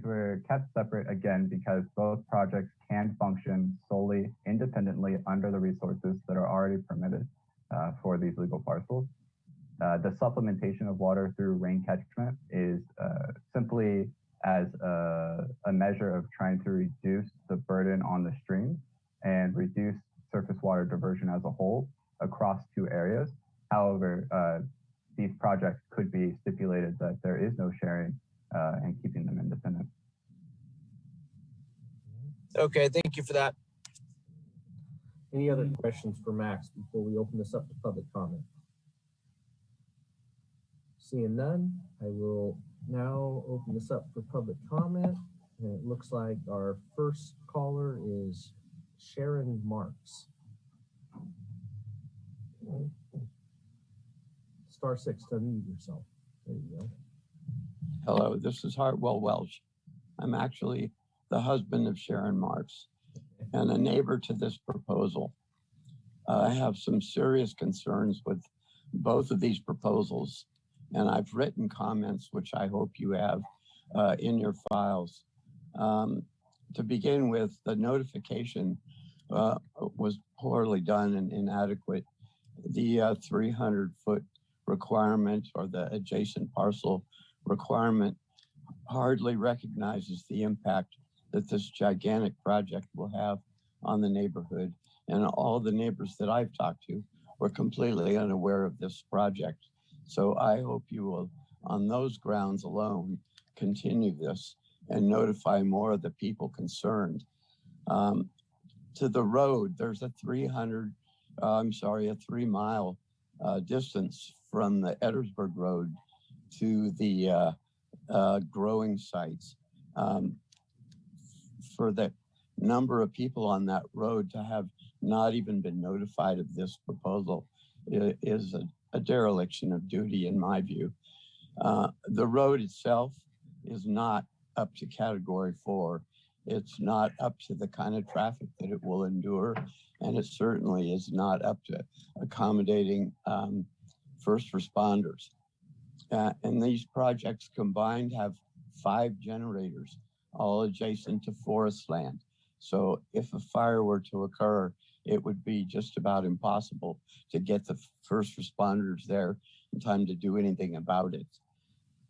were kept separate again because both projects can function solely independently under the resources that are already permitted for these legal parcels. The supplementation of water through rain catchment is simply as a measure of trying to reduce the burden on the streams and reduce surface water diversion as a whole across two areas. However, these projects could be stipulated that there is no sharing and keeping them independent. okay, thank you for that. Any other questions for Max before we open this up to public comment? Seeing none, I will now open this up for public comment. And it looks like our first caller is Sharon Marks. *6 to unmute yourself. There you go. Hello, this is Hartwell Welsh. I'm actually the husband of Sharon Marks and a neighbor to this proposal. I have some serious concerns with both of these proposals, and I've written comments, which I hope you have in your files. To begin with, the notification was poorly done and inadequate. The 300-foot requirement or the adjacent parcel requirement hardly recognizes the impact that this gigantic project will have on the neighborhood. And all the neighbors that I've talked to were completely unaware of this project. So I hope you will, on those grounds alone, continue this and notify more of the people concerned. To the road, there's a 3-mile distance from the Edwardsburg Road to the growing sites. For the number of people on that road to have not even been notified of this proposal is a dereliction of duty in my view. The road itself is not up to Category 4. It's not up to the kind of traffic that it will endure, and it certainly is not up to accommodating first responders. And these projects combined have 5 generators, all adjacent to forest land. So if a fire were to occur, it would be just about impossible to get the first responders there in time to do anything about it.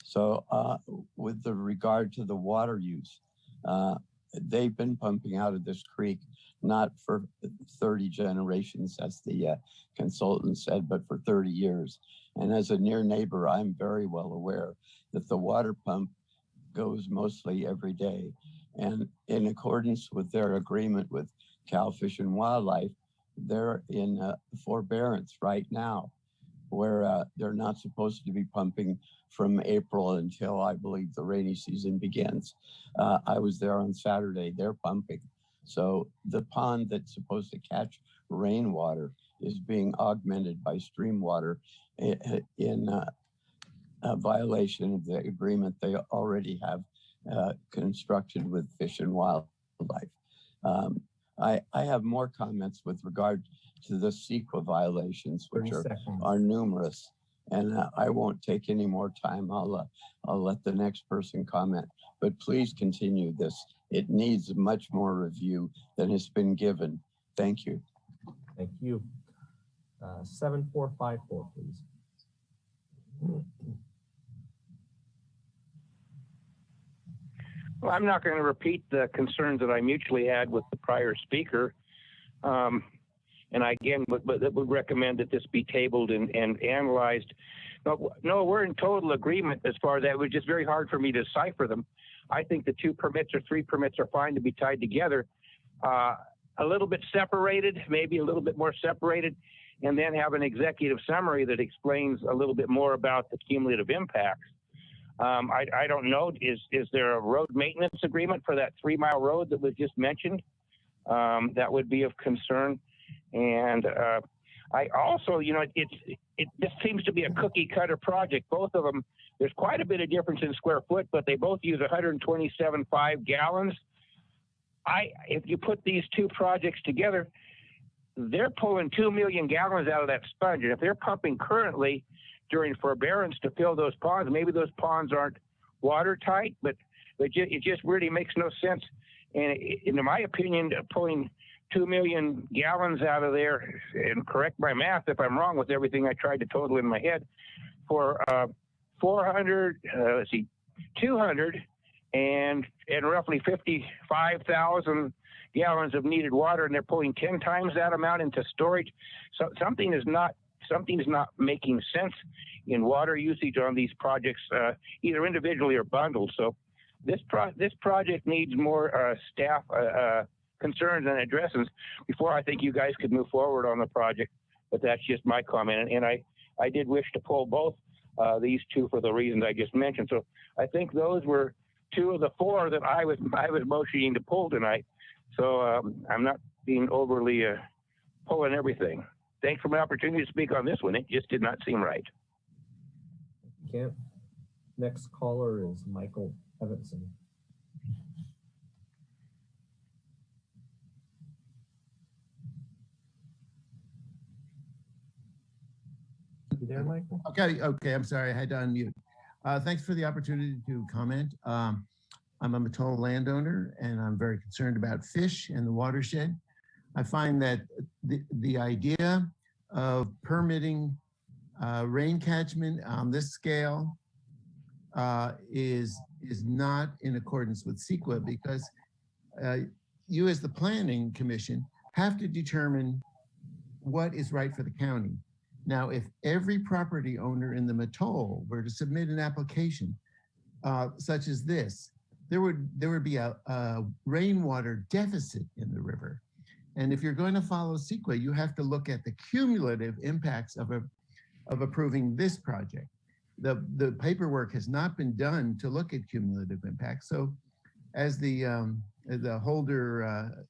So with the regard to the water use, they've been pumping out of this creek, not for 30 generations, as the consultant said, but for 30 years. And as a near neighbor, I'm very well aware that the water pump goes mostly every day. And in accordance with their agreement with Cal Fish and Wildlife, they're in forbearance right now, where they're not supposed to be pumping from April until I believe the rainy season begins. I was there on Saturday, they're pumping. So the pond that's supposed to catch rainwater is being augmented by stream water in a violation of the agreement they already have constructed with Fish and Wildlife. I have more comments with regard to the CEQA violations, which are numerous, and I won't take any more time. I'll let the next person comment, but please continue this. It needs much more review than has been given. Thank you. Thank you. 7454, please. Well, I'm not going to repeat the concerns that I mutually had with the prior speaker. And I again would recommend that this be tabled and analyzed. No, we're in total agreement as far as that. It was just very hard for me to decipher them. I think the 2 permits or 3 permits are fine to be tied together, a little bit separated, maybe a little bit more separated, and then have an executive summary that explains a little bit more about the cumulative impacts. I don't know, is there a road maintenance agreement for that 3-mile road that was just mentioned? That would be of concern. And I also, this seems to be a cookie cutter project. Both of them, there's quite a bit of difference in square foot, but they both use 127.5 gallons. If you put these 2 projects together, they're pulling 2 million gallons out of that sponge. And if they're pumping currently during forbearance to fill those ponds, maybe those ponds aren't watertight, but it just really makes no sense. And in my opinion, pulling 2 million gallons out of there, and correct my math if I'm wrong with everything I tried to total in my head, for 200 and roughly 55,000 gallons of needed water, and they're pulling 10 times that amount into storage. So something is not making sense in water usage on these projects, either individually or bundled. So this project needs more staff concerns and addresses before I think you guys could move forward on the project. But that's just my comment. And I did wish to pull both these 2 for the reasons I just mentioned. So I think those were 2 of the 4 that I was motioning to pull tonight. So I'm not being overly pulling everything. Thanks for my opportunity to speak on this one. It just did not seem right. Kent. Next caller is Michael Evanson. You there, Michael? Okay, I'm sorry, I had to unmute. Thanks for the opportunity to comment. I'm a Mattole landowner, and I'm very concerned about fish and the watershed. I find that the idea of permitting rain catchment on this scale is not in accordance with CEQA, because you as the Planning Commission have to determine what is right for the county. Now, if every property owner in the Mattole were to submit an application such as this, there would be a rainwater deficit in the river. And if you're going to follow CEQA, you have to look at the cumulative impacts of approving this project. The paperwork has not been done to look at cumulative impacts. So as the Holder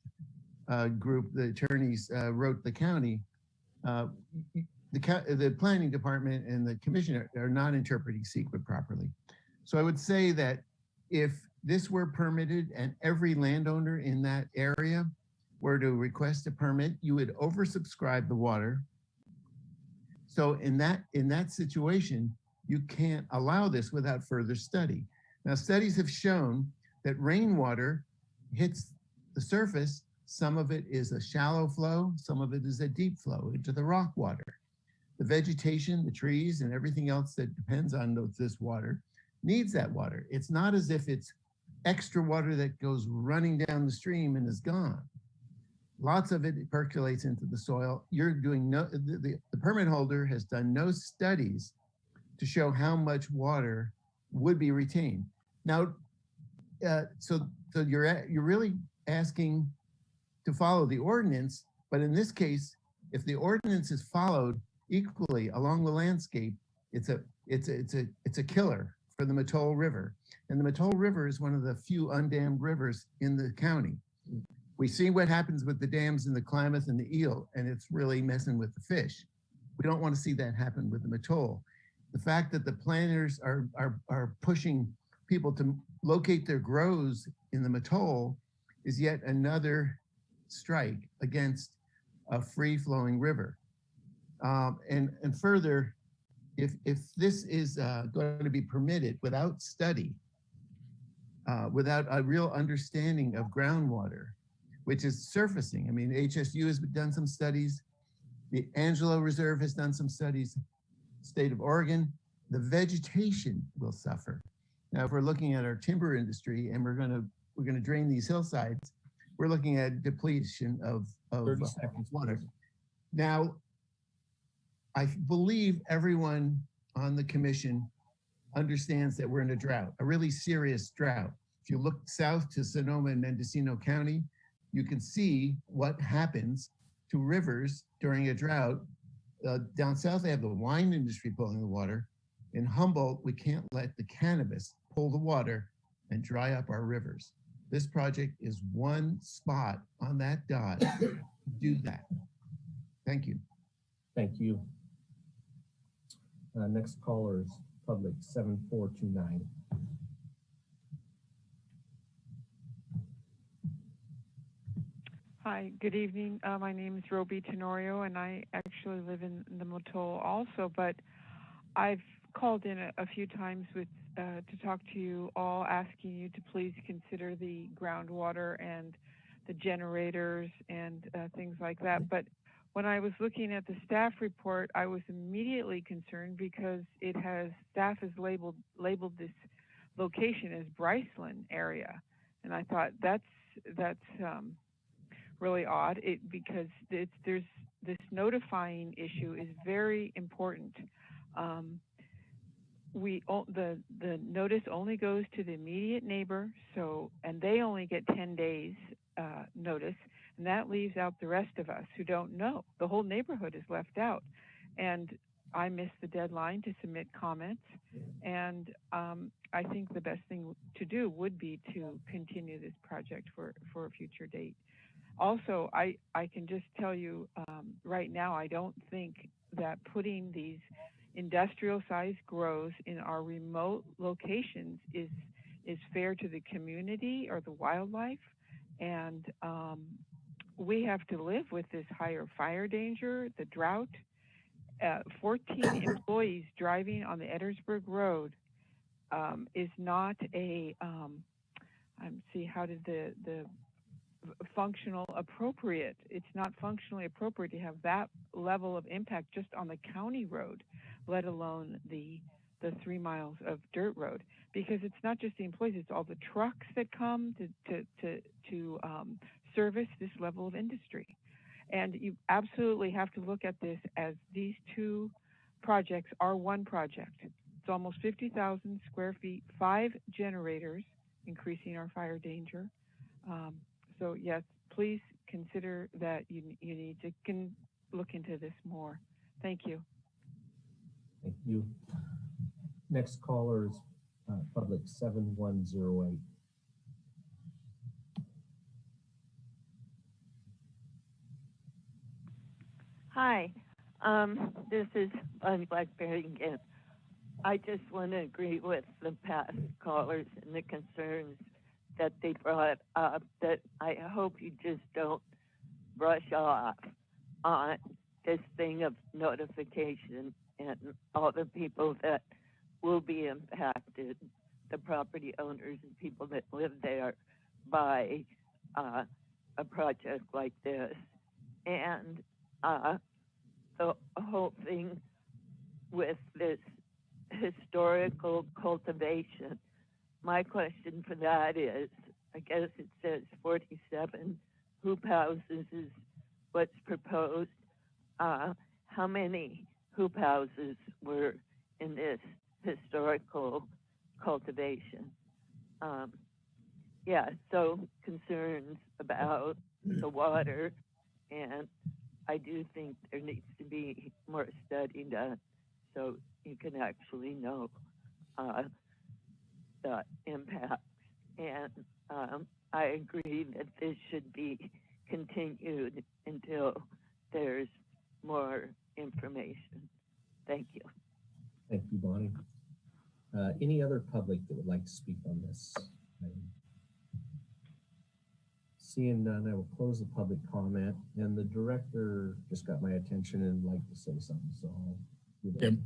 group, the attorneys wrote the county, the planning department and the commission are not interpreting CEQA properly. So I would say that if this were permitted and every landowner in that area were to request a permit, you would oversubscribe the water. So in that situation, you can't allow this without further study. Now, studies have shown that rainwater hits the surface. Some of it is a shallow flow, some of it is a deep flow into the rock water. The vegetation, the trees, and everything else that depends on this water needs that water. It's not as if it's extra water that goes running down the stream and is gone. Lots of it percolates into the soil. You're doing the permit holder has done no studies to show how much water would be retained. Now, so you're really asking to follow the ordinance, but in this case, if the ordinance is followed equally along the landscape, it's a killer for the Mattole River. And the Mattole River is one of the few undammed rivers in the county. We see what happens with the dams in the Klamath and the Eel, and it's really messing with the fish. We don't want to see that happen with the Mattole. The fact that the planners are pushing people to locate their grows in the Mattole is yet another strike against a free-flowing river. And further, if this is going to be permitted without study, without a real understanding of groundwater, which is surfacing. I mean, HSU has done some studies. The Angelo Reserve has done some studies. State of Oregon, the vegetation will suffer. Now, if we're looking at our timber industry and we're gonna drain these hillsides, we're looking at depletion of 30 seconds. water. Now, I believe everyone on the commission understands that we're in a drought, a really serious drought. If you look south to Sonoma and Mendocino County, you can see what happens to rivers during a drought. Down south, they have the wine industry pulling the water. In Humboldt, we can't let the cannabis pull the water and dry up our rivers. This project is one spot on that dot to do that. Thank you. Thank you. Next caller is public 7429. Hi, good evening. My name is Roby Tenorio, and I actually live in the Motola also, but I've called in a few times to talk to you all, asking you to please consider the groundwater and the generators and things like that. But when I was looking at the staff report, I was immediately concerned because staff has labeled this location as Bryceland area, and I thought that's really odd. Because there's this notifying issue is very important. The notice only goes to the immediate neighbor, and they only get 10 days notice, and that leaves out the rest of us who don't know. The whole neighborhood is left out, and I missed the deadline to submit comments, and I think the best thing to do would be to continue this project for a future date. Also, I can just tell you right now, I don't think that putting these industrial sized grows in our remote locations is fair to the community or the wildlife. And we have to live with this higher fire danger, the drought. 14 employees driving on the Edwardsburg Road is not a, how did the functional appropriate. It's not functionally appropriate to have that level of impact just on the county road, let alone the 3 miles of dirt road. Because it's not just the employees; it's all the trucks that come to service this level of industry. And you absolutely have to look at this as these two projects are one project. It's almost 50,000 square feet, 5 generators, increasing our fire danger. So yes, please consider that you need to look into this more. Thank you. Thank you. Next caller is public 7108. Hi, this is Bonnie Blackberry again. I just want to agree with the past callers and the concerns that they brought up, that I hope you just don't brush off on this thing of notification and all the people that will be impacted, the property owners and people that live there, by a project like this. And the whole thing with this historical cultivation, my question for that is, I guess it says 47 hoop houses is what's proposed. How many hoop houses were in this historical cultivation? So concerns about the water, and I do think there needs to be more study done so you can actually know the impacts. And I agree that this should be continued until there's more information. Thank you. Thank you, Bonnie. Any other public that would like to speak on this item? Seeing none, I will close the public comment, and the director just got my attention and would like to say something, so I'll give it.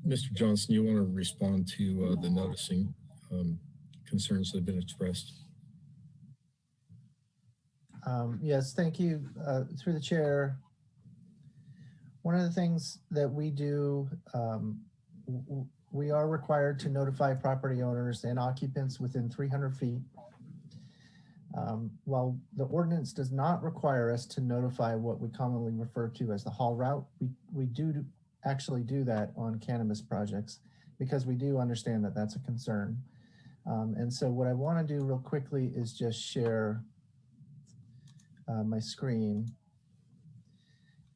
Mr. Johnson, you want to respond to the noticing concerns that have been expressed? Yes, thank you. Through the chair, one of the things that we do, we are required to notify property owners and occupants within 300 feet. While the ordinance does not require us to notify what we commonly refer to as the haul route, we do actually do that on cannabis projects because we do understand that that's a concern. And so what I want to do real quickly is just share my screen.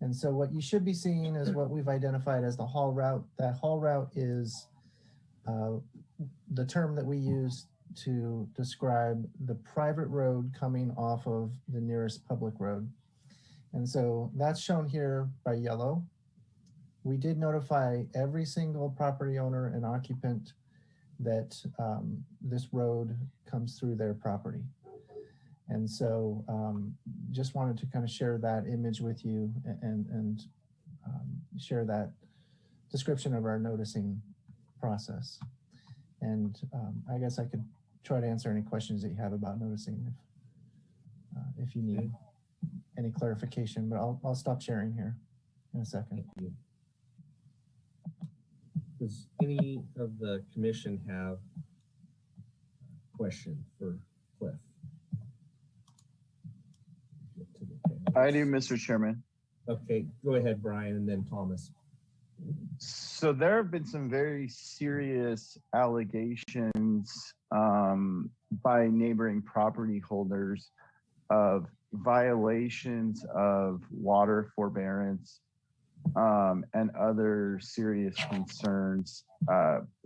And so what you should be seeing is what we've identified as the haul route. That haul route is the term that we use to describe the private road coming off of the nearest public road. And so that's shown here by yellow. We did notify every single property owner and occupant that this road comes through their property. And so just wanted to kind of share that image with you and share that description of our noticing process. And I guess I could try to answer any questions that you have about noticing if you need any clarification, but I'll stop sharing here in a second. Thank you. Does any of the commission have a question for Cliff? I do, Mr. Chairman. Okay, go ahead, Brian, and then Thomas. So there have been some very serious allegations by neighboring property holders of violations of water forbearance and other serious concerns,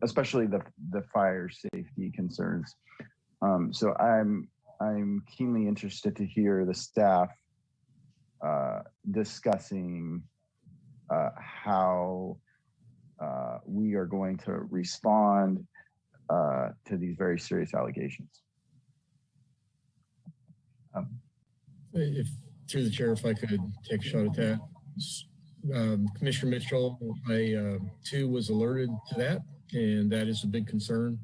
especially the fire safety concerns. So I'm keenly interested to hear the staff discussing how we are going to respond to these very serious allegations. If through the chair, if I could take a shot at that. Commissioner Mitchell, I too was alerted to that, and that is a big concern.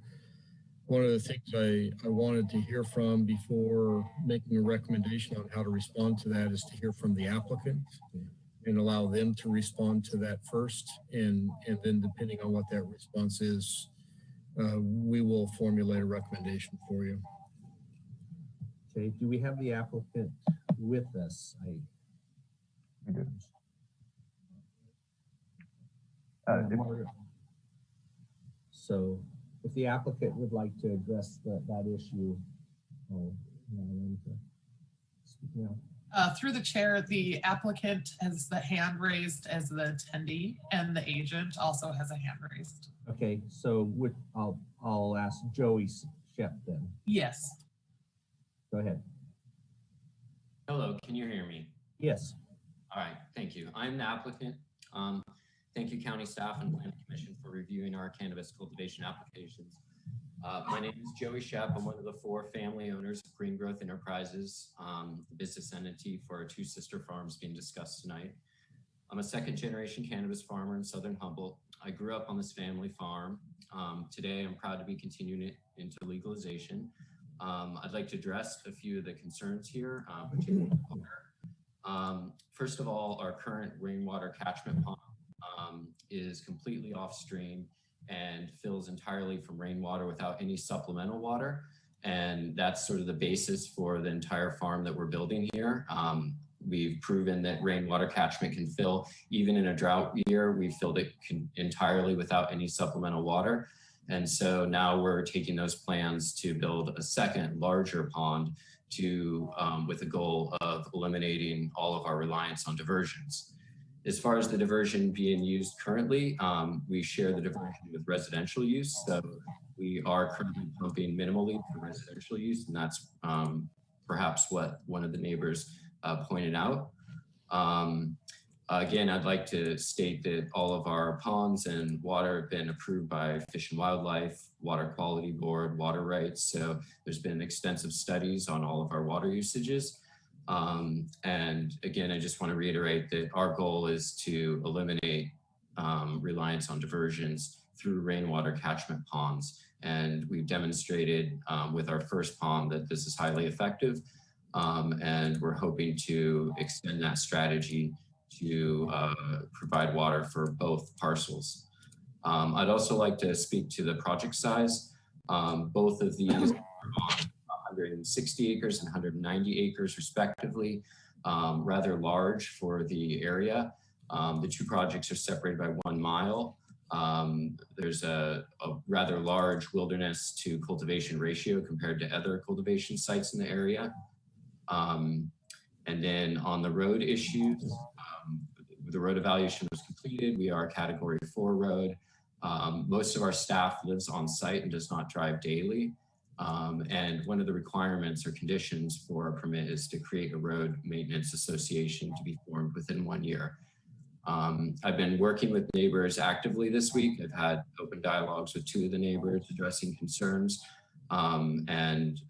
One of the things I wanted to hear from before making a recommendation on how to respond to that is to hear from the applicant and allow them to respond to that first. And then depending on what that response is, we will formulate a recommendation for you. Okay, do we have the applicant with us? We do. So if the applicant would like to address that issue, speak now. Through the chair, the applicant has the hand raised as the attendee, and the agent also has a hand raised. Okay, so I'll ask Joey Shep then. Yes. Go ahead. Hello, can you hear me? Yes. All right, thank you. I'm the applicant. Thank you, county staff and planning commission for reviewing our cannabis cultivation applications. My name is Joey Shep. I'm one of the 4 family owners of Green Growth Enterprises, the business entity for our 2 sister farms being discussed tonight. I'm a 2nd-generation cannabis farmer in southern Humboldt. I grew up on this family farm. Today, I'm proud to be continuing it into legalization. I'd like to address a few of the concerns here. First of all, our current rainwater catchment pond is completely off stream and fills entirely from rainwater without any supplemental water. And that's sort of the basis for the entire farm that we're building here. We've proven that rainwater catchment can fill, even in a drought year, we filled it entirely without any supplemental water. And so now we're taking those plans to build a 2nd larger pond with the goal of eliminating all of our reliance on diversions. As far as the diversion being used currently, we share the diversion with residential use. So we are currently pumping minimally for residential use, and that's perhaps what one of the neighbors pointed out. Again, I'd like to state that all of our ponds and water have been approved by Fish and Wildlife, Water Quality Board, water rights. So there's been extensive studies on all of our water usages. And again, I just want to reiterate that our goal is to eliminate reliance on diversions through rainwater catchment ponds. And we've demonstrated with our first pond that this is highly effective. And we're hoping to extend that strategy to provide water for both parcels. I'd also like to speak to the project size. Both of these are on 160 acres and 190 acres respectively, rather large for the area. The two projects are separated by 1 mile. There's a rather large wilderness to cultivation ratio compared to other cultivation sites in the area. And then on the road issues, the road evaluation was completed. We are a category 4 road. Most of our staff lives on site and does not drive daily. And one of the requirements or conditions for a permit is to create a road maintenance association to be formed within 1 year. I've been working with neighbors actively this week. I've had open dialogues with 2 of the neighbors addressing concerns and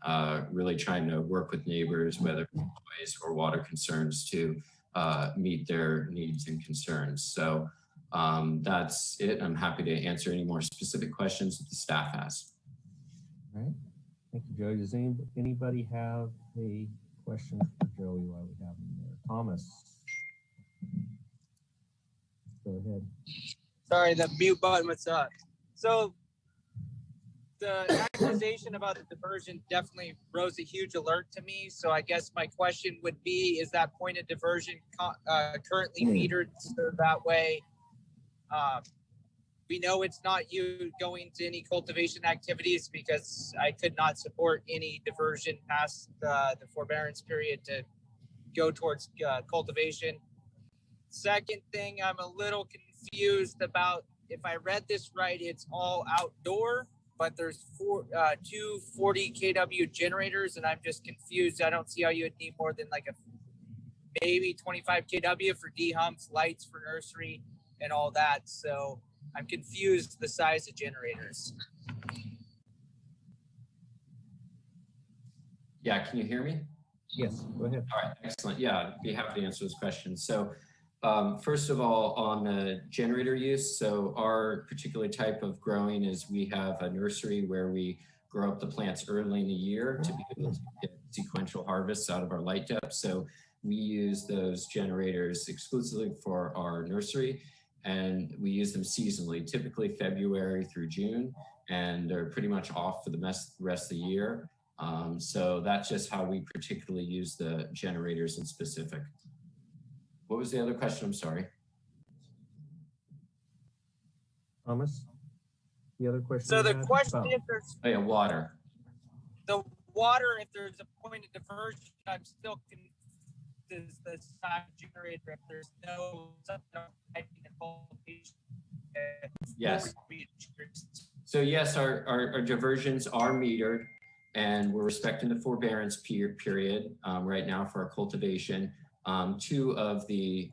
really trying to work with neighbors, whether noise or water concerns, to meet their needs and concerns. So that's it. I'm happy to answer any more specific questions that the staff has. All right. Thank you, Joey. Does anybody have a question for Joey while we have him there? Thomas. Go ahead. Sorry, the mute button was up. So the accusation about the diversion definitely rose a huge alert to me. So I guess my question would be, is that point of diversion currently metered so that way we know it's not you going to any cultivation activities, because I could not support any diversion past the forbearance period to go towards cultivation. Second thing, I'm a little confused about, if I read this right, it's all outdoor, but there's 2 40 kW generators, and I'm just confused. I don't see how you would need more than like maybe 25 kW for de-humps, lights for nursery, and all that. So I'm confused the size of generators. Yeah, can you hear me? Yes, go ahead. All right, excellent. Yeah, I'd be happy to answer those questions. So first of all, on the generator use, so our particular type of growing is we have a nursery where we grow up the plants early in the year to be able to get sequential harvests out of our light depth. So we use those generators exclusively for our nursery, and we use them seasonally, typically February through June, and they're pretty much off for the rest of the year. So that's just how we particularly use the generators in specific. What was the other question? I'm sorry. Thomas, the other question. So the question is, Oh yeah, water. The water, if there's a point of diversion, I'm still confused. Is the size generator if there's no Yes. So yes, our diversions are metered, and we're respecting the forbearance period right now for our cultivation. 2 of the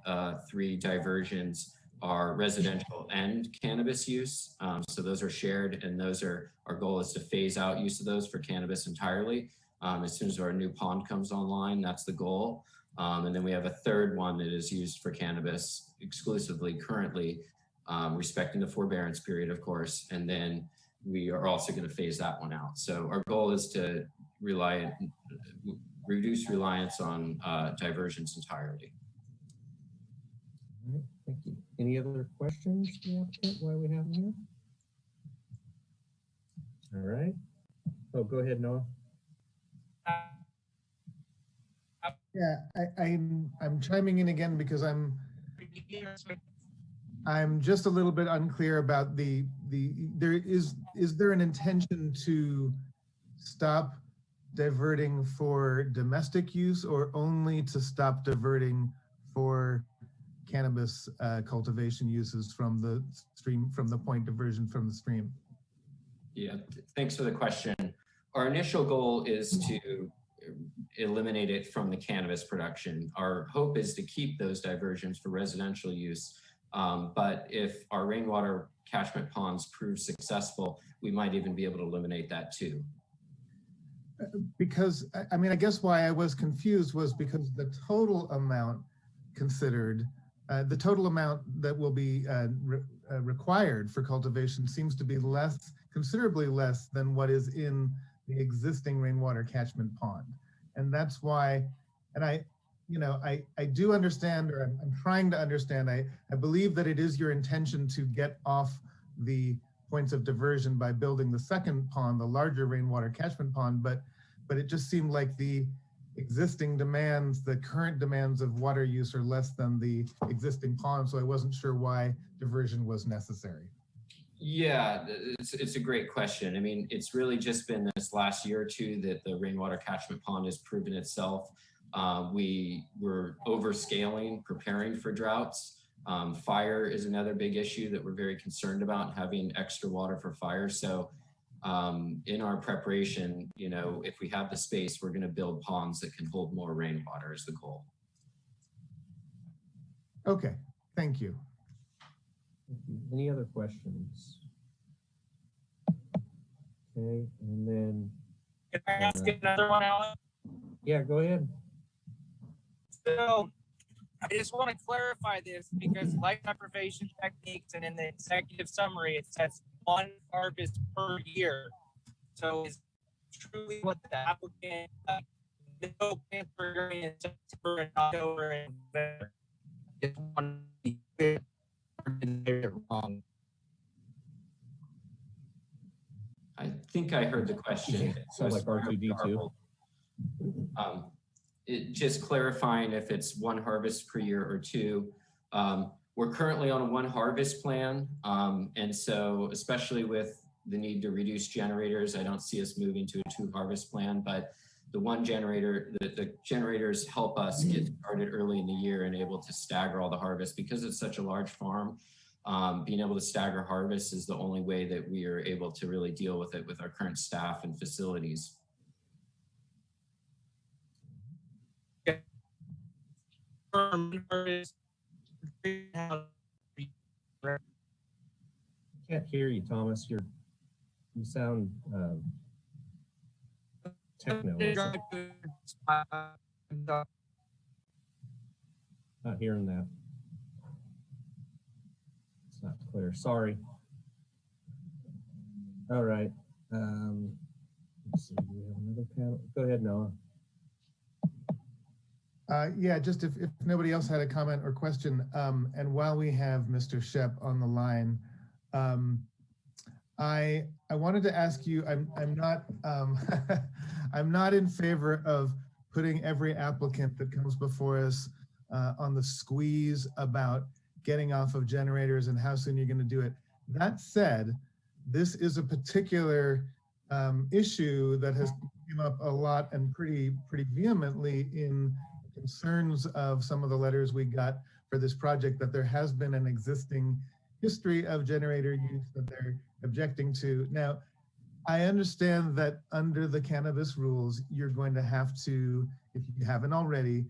3 diversions are residential and cannabis use. So those are shared, and our goal is to phase out use of those for cannabis entirely. As soon as our new pond comes online, that's the goal. And then we have a 3rd one that is used for cannabis exclusively currently, respecting the forbearance period, of course. And then we are also going to phase that one out. So our goal is to reduce reliance on diversions entirely. All right, thank you. Any other questions for the applicant while we have him here? All right. Oh, go ahead, Noah. Yeah, I'm chiming in again because I'm just a little bit unclear about is there an intention to stop diverting for domestic use, or only to stop diverting for cannabis cultivation uses from the stream, from the point diversion from the stream? Yeah, thanks for the question. Our initial goal is to eliminate it from the cannabis production. Our hope is to keep those diversions for residential use. But if our rainwater catchment ponds prove successful, we might even be able to eliminate that too. Because, I mean, I guess why I was confused was because the total amount considered, the total amount that will be required for cultivation seems to be considerably less than what is in the existing rainwater catchment pond. And that's why, and I do understand, or I'm trying to understand, I believe that it is your intention to get off the points of diversion by building the second pond, the larger rainwater catchment pond, but it just seemed like the existing demands, the current demands of water use are less than the existing pond, so I wasn't sure why diversion was necessary. Yeah, it's a great question. I mean, it's really just been this last year or two that the rainwater catchment pond has proven itself. We were overscaling, preparing for droughts. Fire is another big issue that we're very concerned about, having extra water for fire. So in our preparation, you know, if we have the space, we're going to build ponds that can hold more rainwater is the goal. Okay, thank you. Any other questions? Okay, and then. Can I ask another one, Alan? Yeah, go ahead. So I just want to clarify this because light deprivation techniques and in the executive summary, it says 1 harvest per year. So is truly what the applicant, no plans for growing in September and October and November. Just want to be clear, they're wrong. I think I heard the question. Sounds like R2D2. Just clarifying if it's 1 harvest per year or 2. We're currently on a 1 harvest plan. And so especially with the need to reduce generators, I don't see us moving to a 2 harvest plan, but the 1 generator, the generators help us get started early in the year and able to stagger all the harvests because it's such a large farm. Being able to stagger harvests is the only way that we are able to really deal with it with our current staff and facilities. Can't hear you, Thomas. You sound techno. Not hearing that. It's not clear. Sorry. All right. Let's see. Do we have another panel? Go ahead, Noah. Yeah, just if nobody else had a comment or question, and while we have Mr. Shep on the line, I wanted to ask you. I'm not I'm not in favor of putting every applicant that comes before us on the squeeze about getting off of generators and how soon you're going to do it. That said, this is a particular issue that has come up a lot and pretty vehemently in concerns of some of the letters we got for this project, that there has been an existing history of generator use that they're objecting to. Now, I understand that under the cannabis rules, you're going to have to, if you haven't already,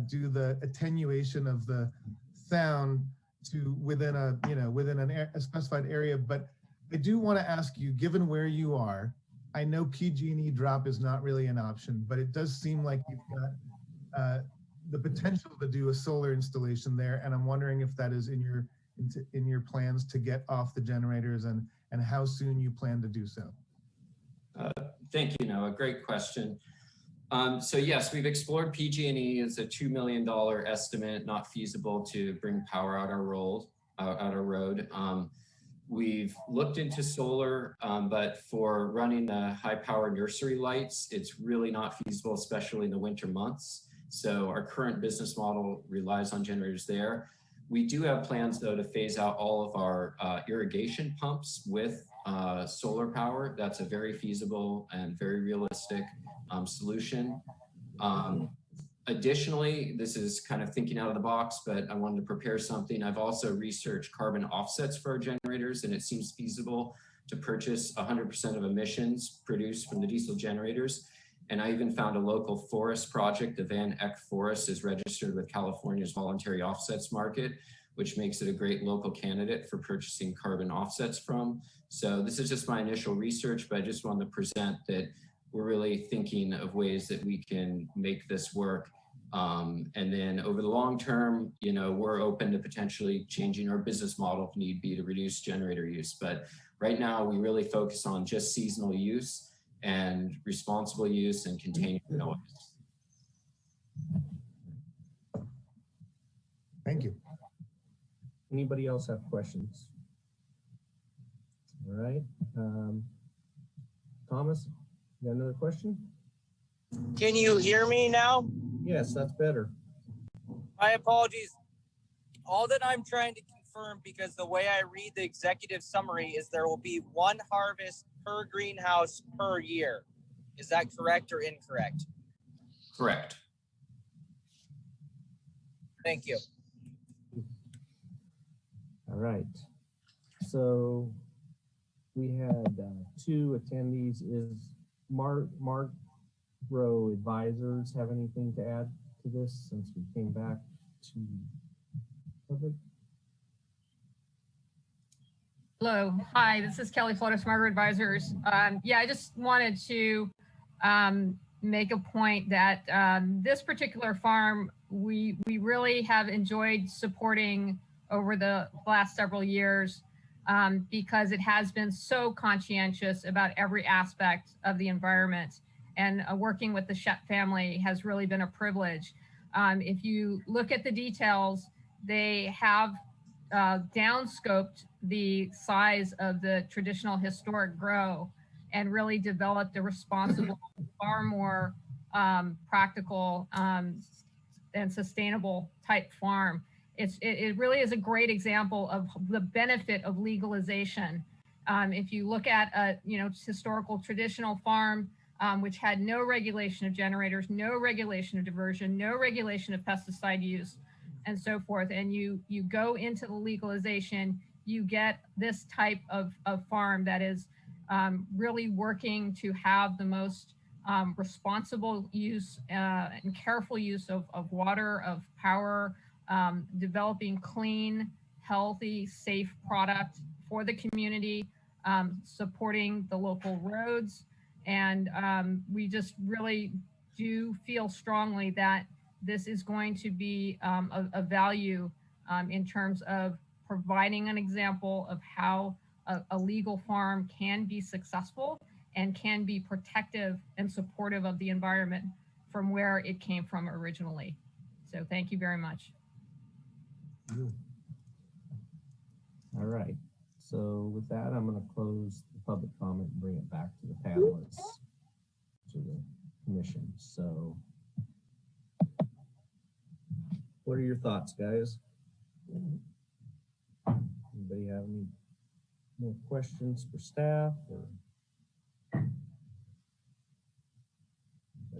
do the attenuation of the sound to within a specified area. But I do want to ask you, given where you are, I know PG&E drop is not really an option, but it does seem like you've got the potential to do a solar installation there, and I'm wondering if that is in your plans to get off the generators and how soon you plan to do so. Thank you, Noah. Great question. So yes, we've explored PG&E as a $2 million estimate, not feasible to bring power out our road. We've looked into solar, but for running the high power nursery lights, it's really not feasible, especially in the winter months. So our current business model relies on generators there. We do have plans though to phase out all of our irrigation pumps with solar power. That's a very feasible and very realistic solution. Additionally, this is kind of thinking out of the box, but I wanted to prepare something. I've also researched carbon offsets for our generators, and it seems feasible to purchase 100% of emissions produced from the diesel generators. And I even found a local forest project. The Van Eck Forest is registered with California's voluntary offsets market, which makes it a great local candidate for purchasing carbon offsets from. So this is just my initial research, but I just wanted to present that we're really thinking of ways that we can make this work. And then over the long term, you know, we're open to potentially changing our business model if need be to reduce generator use. But right now we really focus on just seasonal use and responsible use and containing noise. Thank you. Anybody else have questions? All right. Thomas, you got another question? Can you hear me now? Yes, that's better. My apologies. All that I'm trying to confirm, because the way I read the executive summary is there will be one harvest per greenhouse per year. Is that correct or incorrect? Correct. Thank you. All right. So we had two attendees. Is Mark Rowe advisors have anything to add to this since we came back to public? Hello, hi, this is Kelly Flotis, Margaret Advisors. Yeah, I just wanted to make a point that this particular farm, we really have enjoyed supporting over the last several years because it has been so conscientious about every aspect of the environment. And working with the Shep family has really been a privilege. If you look at the details, they have downscoped the size of the traditional historic grow and really developed a responsible, far more practical and sustainable type farm. It really is a great example of the benefit of legalization. If you look at a historical traditional farm, which had no regulation of generators, no regulation of diversion, no regulation of pesticide use, and so forth, and you go into the legalization, you get this type of farm that is really working to have the most responsible use and careful use of water, of power, developing clean, healthy, safe product for the community, supporting the local roads. And we just really do feel strongly that this is going to be a value in terms of providing an example of how a legal farm can be successful and can be protective and supportive of the environment from where it came from originally. So thank you very much. All right. So with that, I'm going to close the public comment and bring it back to the panelists, to the commission. So what are your thoughts, guys? Anybody have any more questions for staff, or anybody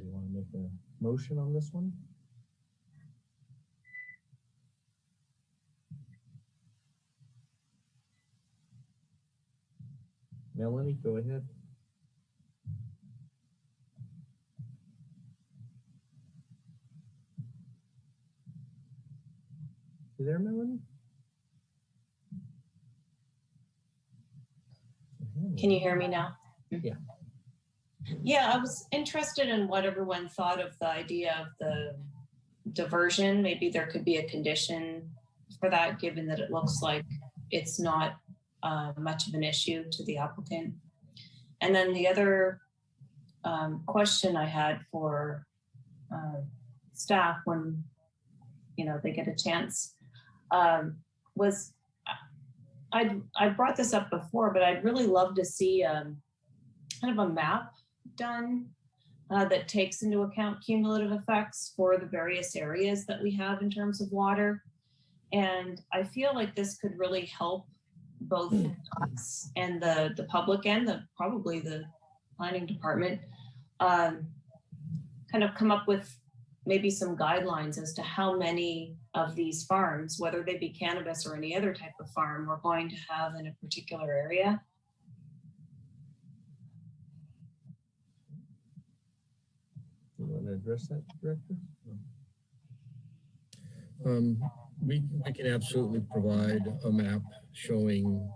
want to make a motion on this one? Melanie, go ahead. You there, Melanie? Can you hear me now? Yeah. Yeah, I was interested in what everyone thought of the idea of the diversion. Maybe there could be a condition for that, given that it looks like it's not much of an issue to the applicant. And then the other question I had for staff when they get a chance was, I brought this up before, but I'd really love to see kind of a map done that takes into account cumulative effects for the various areas that we have in terms of water. And I feel like this could really help both us and the public and probably the planning department kind of come up with maybe some guidelines as to how many of these farms, whether they be cannabis or any other type of farm, we're going to have in a particular area. You want to address that, Director? We can absolutely provide a map showing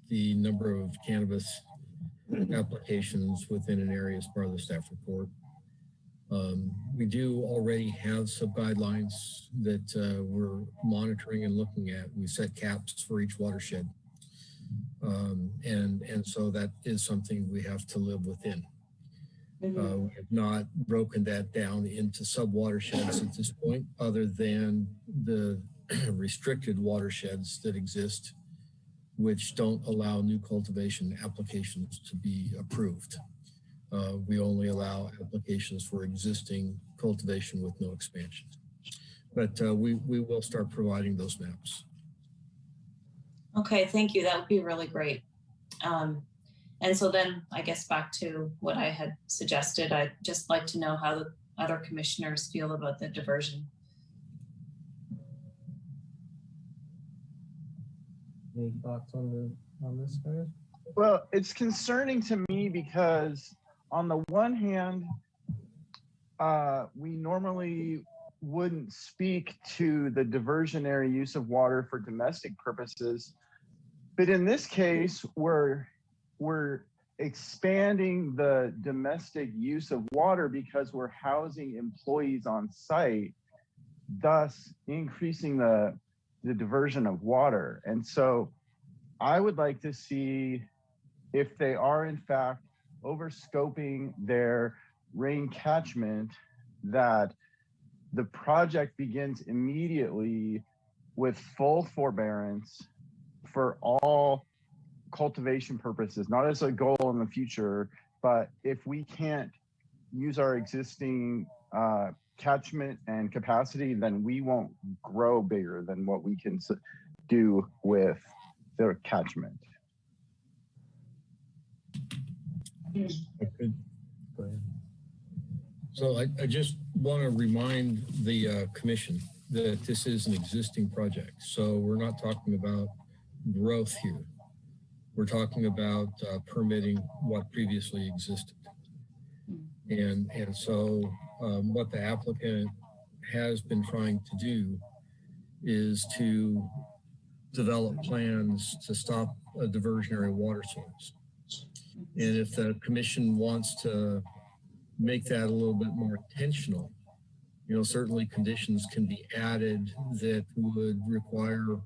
the number of cannabis applications within an area as part of the staff report. We do already have some guidelines that we're monitoring and looking at. We set caps for each watershed. And so that is something we have to live within. We have not broken that down into sub-watersheds at this point, other than the restricted watersheds that exist which don't allow new cultivation applications to be approved. We only allow applications for existing cultivation with no expansion. But we will start providing those maps. Okay, thank you. That would be really great. And so then I guess back to what I had suggested, I'd just like to know how the other commissioners feel about the diversion. Any thoughts on this, guys? Well, it's concerning to me because on the one hand, we normally wouldn't speak to the diversionary use of water for domestic purposes. But in this case, we're expanding the domestic use of water because we're housing employees on site, thus increasing the diversion of water. And so I would like to see if they are in fact overscoping their rain catchment, that the project begins immediately with full forbearance for all cultivation purposes, not as a goal in the future, but if we can't use our existing catchment and capacity, then we won't grow bigger than what we can do with the catchment. So I just want to remind the commission that this is an existing project. So we're not talking about growth here. We're talking about permitting what previously existed. And so what the applicant has been trying to do is to develop plans to stop a diversionary water source. And if the commission wants to make that a little bit more intentional, certainly conditions can be added that would require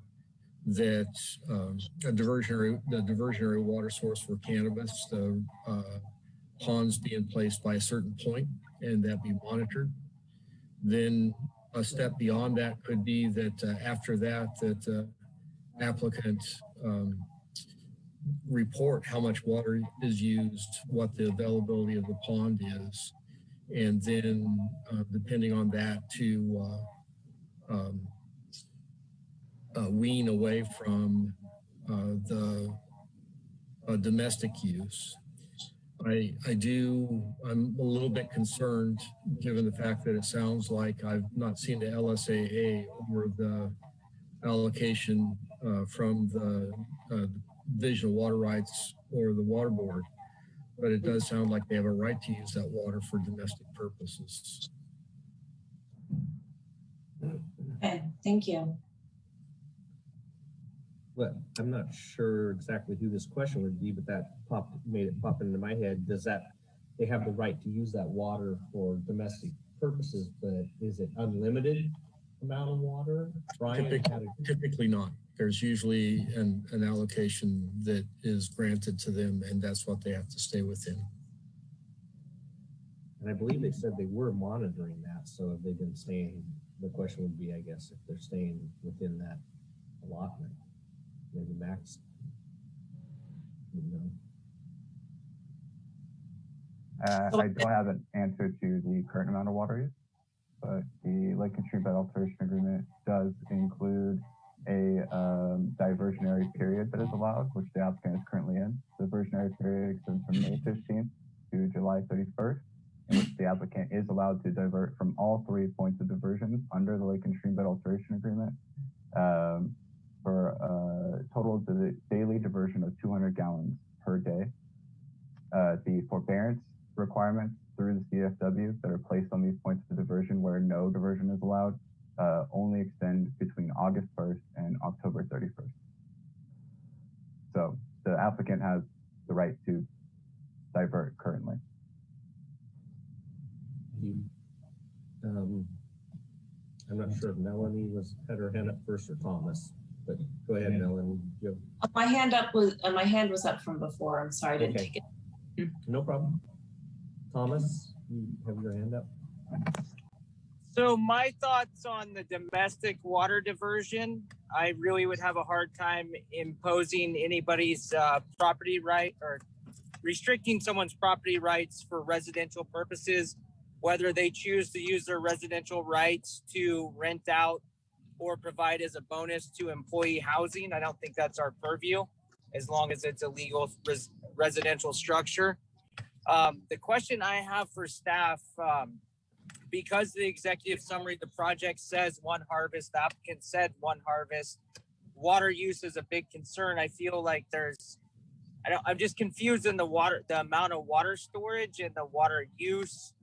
that the diversionary water source for cannabis, the ponds be in place by a certain point and that be monitored. Then a step beyond that could be that after that, that applicant report how much water is used, what the availability of the pond is, and then depending on that to wean away from the domestic use. I'm a little bit concerned given the fact that it sounds like I've not seen the LSAA or the allocation from the Division of Water Rights or the Water Board, but it does sound like they have a right to use that water for domestic purposes. Okay, thank you. Well, I'm not sure exactly who this question would be, but that made it pop into my head. Does that, they have the right to use that water for domestic purposes, but is it unlimited amount of water? Typically not. There's usually an allocation that is granted to them, and that's what they have to stay within. And I believe they said they were monitoring that. So if they've been staying, the question would be, I guess, if they're staying within that allotment, maybe max. I don't have an answer to the current amount of water use, but the Lake and Stream Bed Alteration Agreement does include a diversionary period that is allowed, which the applicant is currently in. The diversionary period extends from May 15th to July 31st, in which the applicant is allowed to divert from all 3 points of diversion under the Lake and Stream Bed Alteration Agreement for a total of the daily diversion of 200 gallons per day. The forbearance requirements through the CFW that are placed on these points of diversion where no diversion is allowed only extend between August 1st and October 31st. So the applicant has the right to divert currently. I'm not sure if Melanie had her hand up first or Thomas, but go ahead, Melanie. My hand was up from before. I'm sorry, I didn't take it. No problem. Thomas, you have your hand up. So my thoughts on the domestic water diversion, I really would have a hard time imposing anybody's property right or restricting someone's property rights for residential purposes, whether they choose to use their residential rights to rent out or provide as a bonus to employee housing. I don't think that's our purview, as long as it's a legal residential structure. The question I have for staff, because the executive summary, the project says one harvest, the applicant said one harvest, water use is a big concern. I feel like I'm just confused in the amount of water storage and the water use,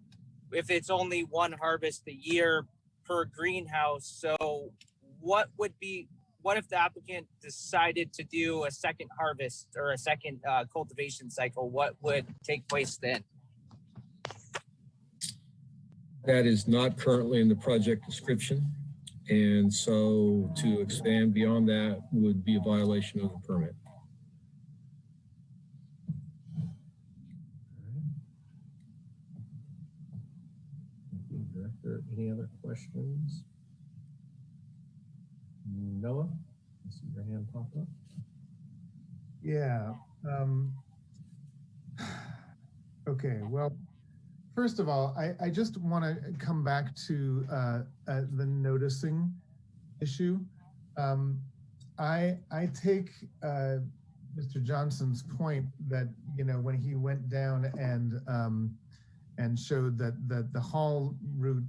if it's only one harvest a year per greenhouse. So what if the applicant decided to do a second harvest or a second cultivation cycle? What would take place then? That is not currently in the project description. And so to expand beyond that would be a violation of the permit. Thank you, Director. Any other questions? Noah, I see your hand pop up. Yeah. Okay, well, first of all, I just want to come back to the noticing issue. I take Mr. Johnson's point that, you know, when he went down and showed that the Hall route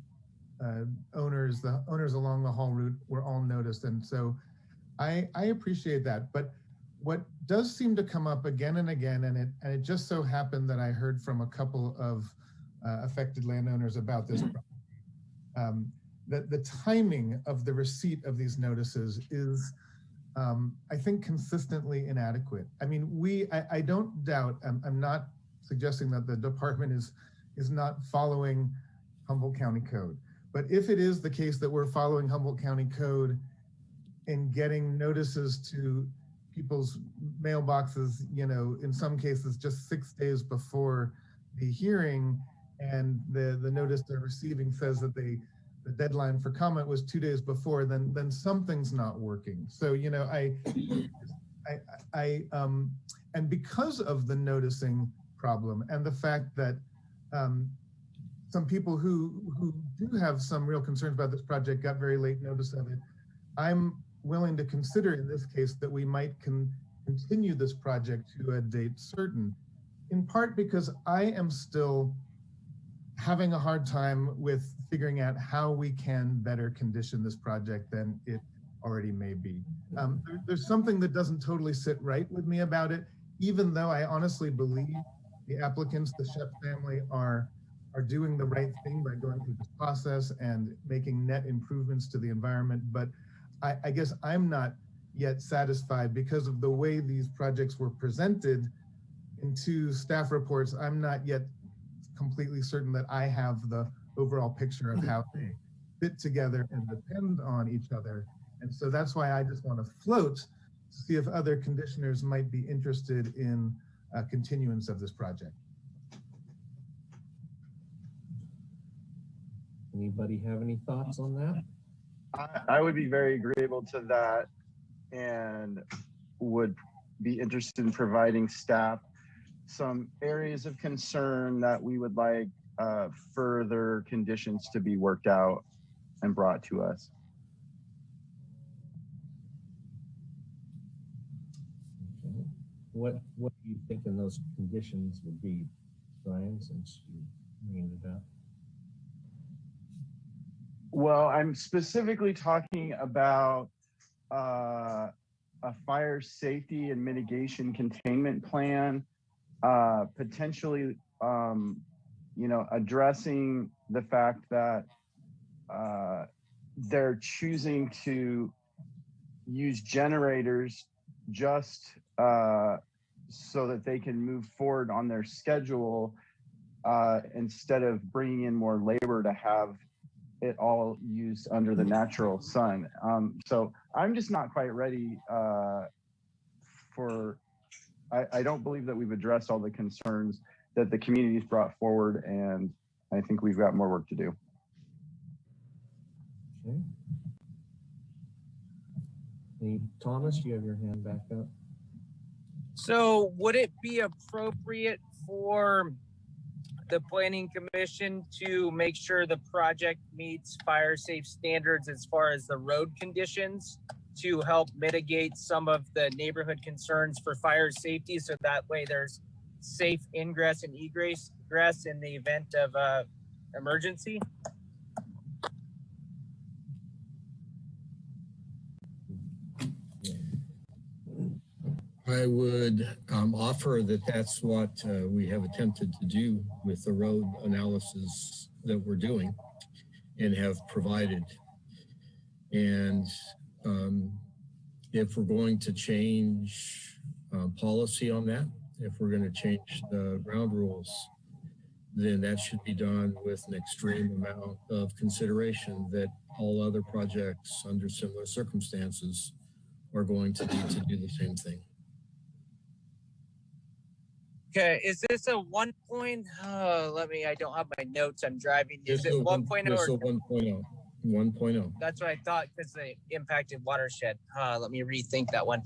owners along the Hall route were all noticed, and so I appreciate that. But what does seem to come up again and again, and it just so happened that I heard from a couple of affected landowners about this, that the timing of the receipt of these notices is, I think, consistently inadequate. I mean, I don't doubt, I'm not suggesting that the department is not following Humboldt County Code. But if it is the case that we're following Humboldt County Code and getting notices to people's mailboxes, you know, in some cases just 6 days before the hearing, and the notice they're receiving says that the deadline for comment was 2 days before, then something's not working. So, you know, and because of the noticing problem and the fact that some people who do have some real concerns about this project got very late notice of it, I'm willing to consider in this case that we might continue this project to a date certain, in part because I am still having a hard time with figuring out how we can better condition this project than it already may be. There's something that doesn't totally sit right with me about it, even though I honestly believe the applicants, the Shep family, are doing the right thing by going through this process and making net improvements to the environment. But I guess I'm not yet satisfied because of the way these projects were presented in two staff reports. I'm not yet completely certain that I have the overall picture of how they fit together and depend on each other. And so that's why I just want to float to see if other conditioners might be interested in continuance of this project. Anybody have any thoughts on that? I would be very agreeable to that and would be interested in providing staff some areas of concern that we would like further conditions to be worked out and brought to us. Okay. What do you think in those conditions would be, Brian, since you bringing it up? Well, I'm specifically talking about a fire safety and mitigation containment plan, potentially, you know, addressing the fact that they're choosing to use generators just so that they can move forward on their schedule instead of bringing in more labor to have it all used under the natural sun. So I'm just not quite ready I don't believe that we've addressed all the concerns that the community's brought forward, and I think we've got more work to do. Okay. Thomas, you have your hand back up. So would it be appropriate for the planning commission to make sure the project meets fire safe standards as far as the road conditions to help mitigate some of the neighborhood concerns for fire safety, so that way there's safe ingress and egress in the event of emergency? I would offer that that's what we have attempted to do with the road analysis that we're doing and have provided. And if we're going to change policy on that, if we're going to change the ground rules, then that should be done with an extreme amount of consideration that all other projects under similar circumstances are going to need to do the same thing. Okay, is this a 1 point? I don't have my notes, I'm driving. Is it 1.0 This or? is 1.0. 1.0. That's what I thought, because the impacted watershed. Let me rethink that one.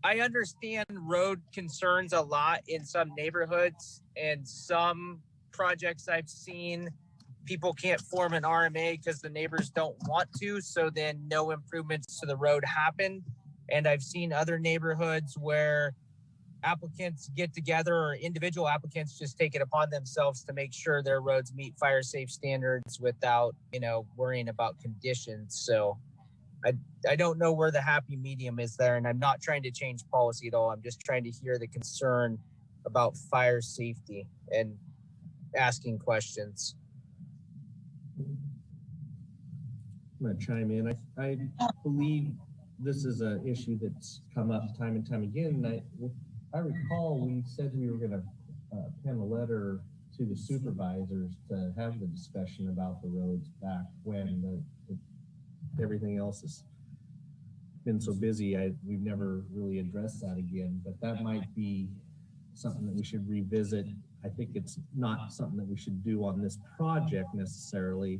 I understand road concerns a lot in some neighborhoods, and some projects I've seen, people can't form an RMA because the neighbors don't want to, so then no improvements to the road happen. And I've seen other neighborhoods where applicants get together, or individual applicants just take it upon themselves to make sure their roads meet fire safe standards without, worrying about conditions. So I don't know where the happy medium is there, and I'm not trying to change policy at all. I'm just trying to hear the concern about fire safety and asking questions. I'm going to chime in. I believe this is an issue that's come up time and time again. If I recall, we said we were going to pen a letter to the supervisors to have the discussion about the roads back when everything else has been so busy. We've never really addressed that again, but that might be something that we should revisit. I think it's not something that we should do on this project necessarily,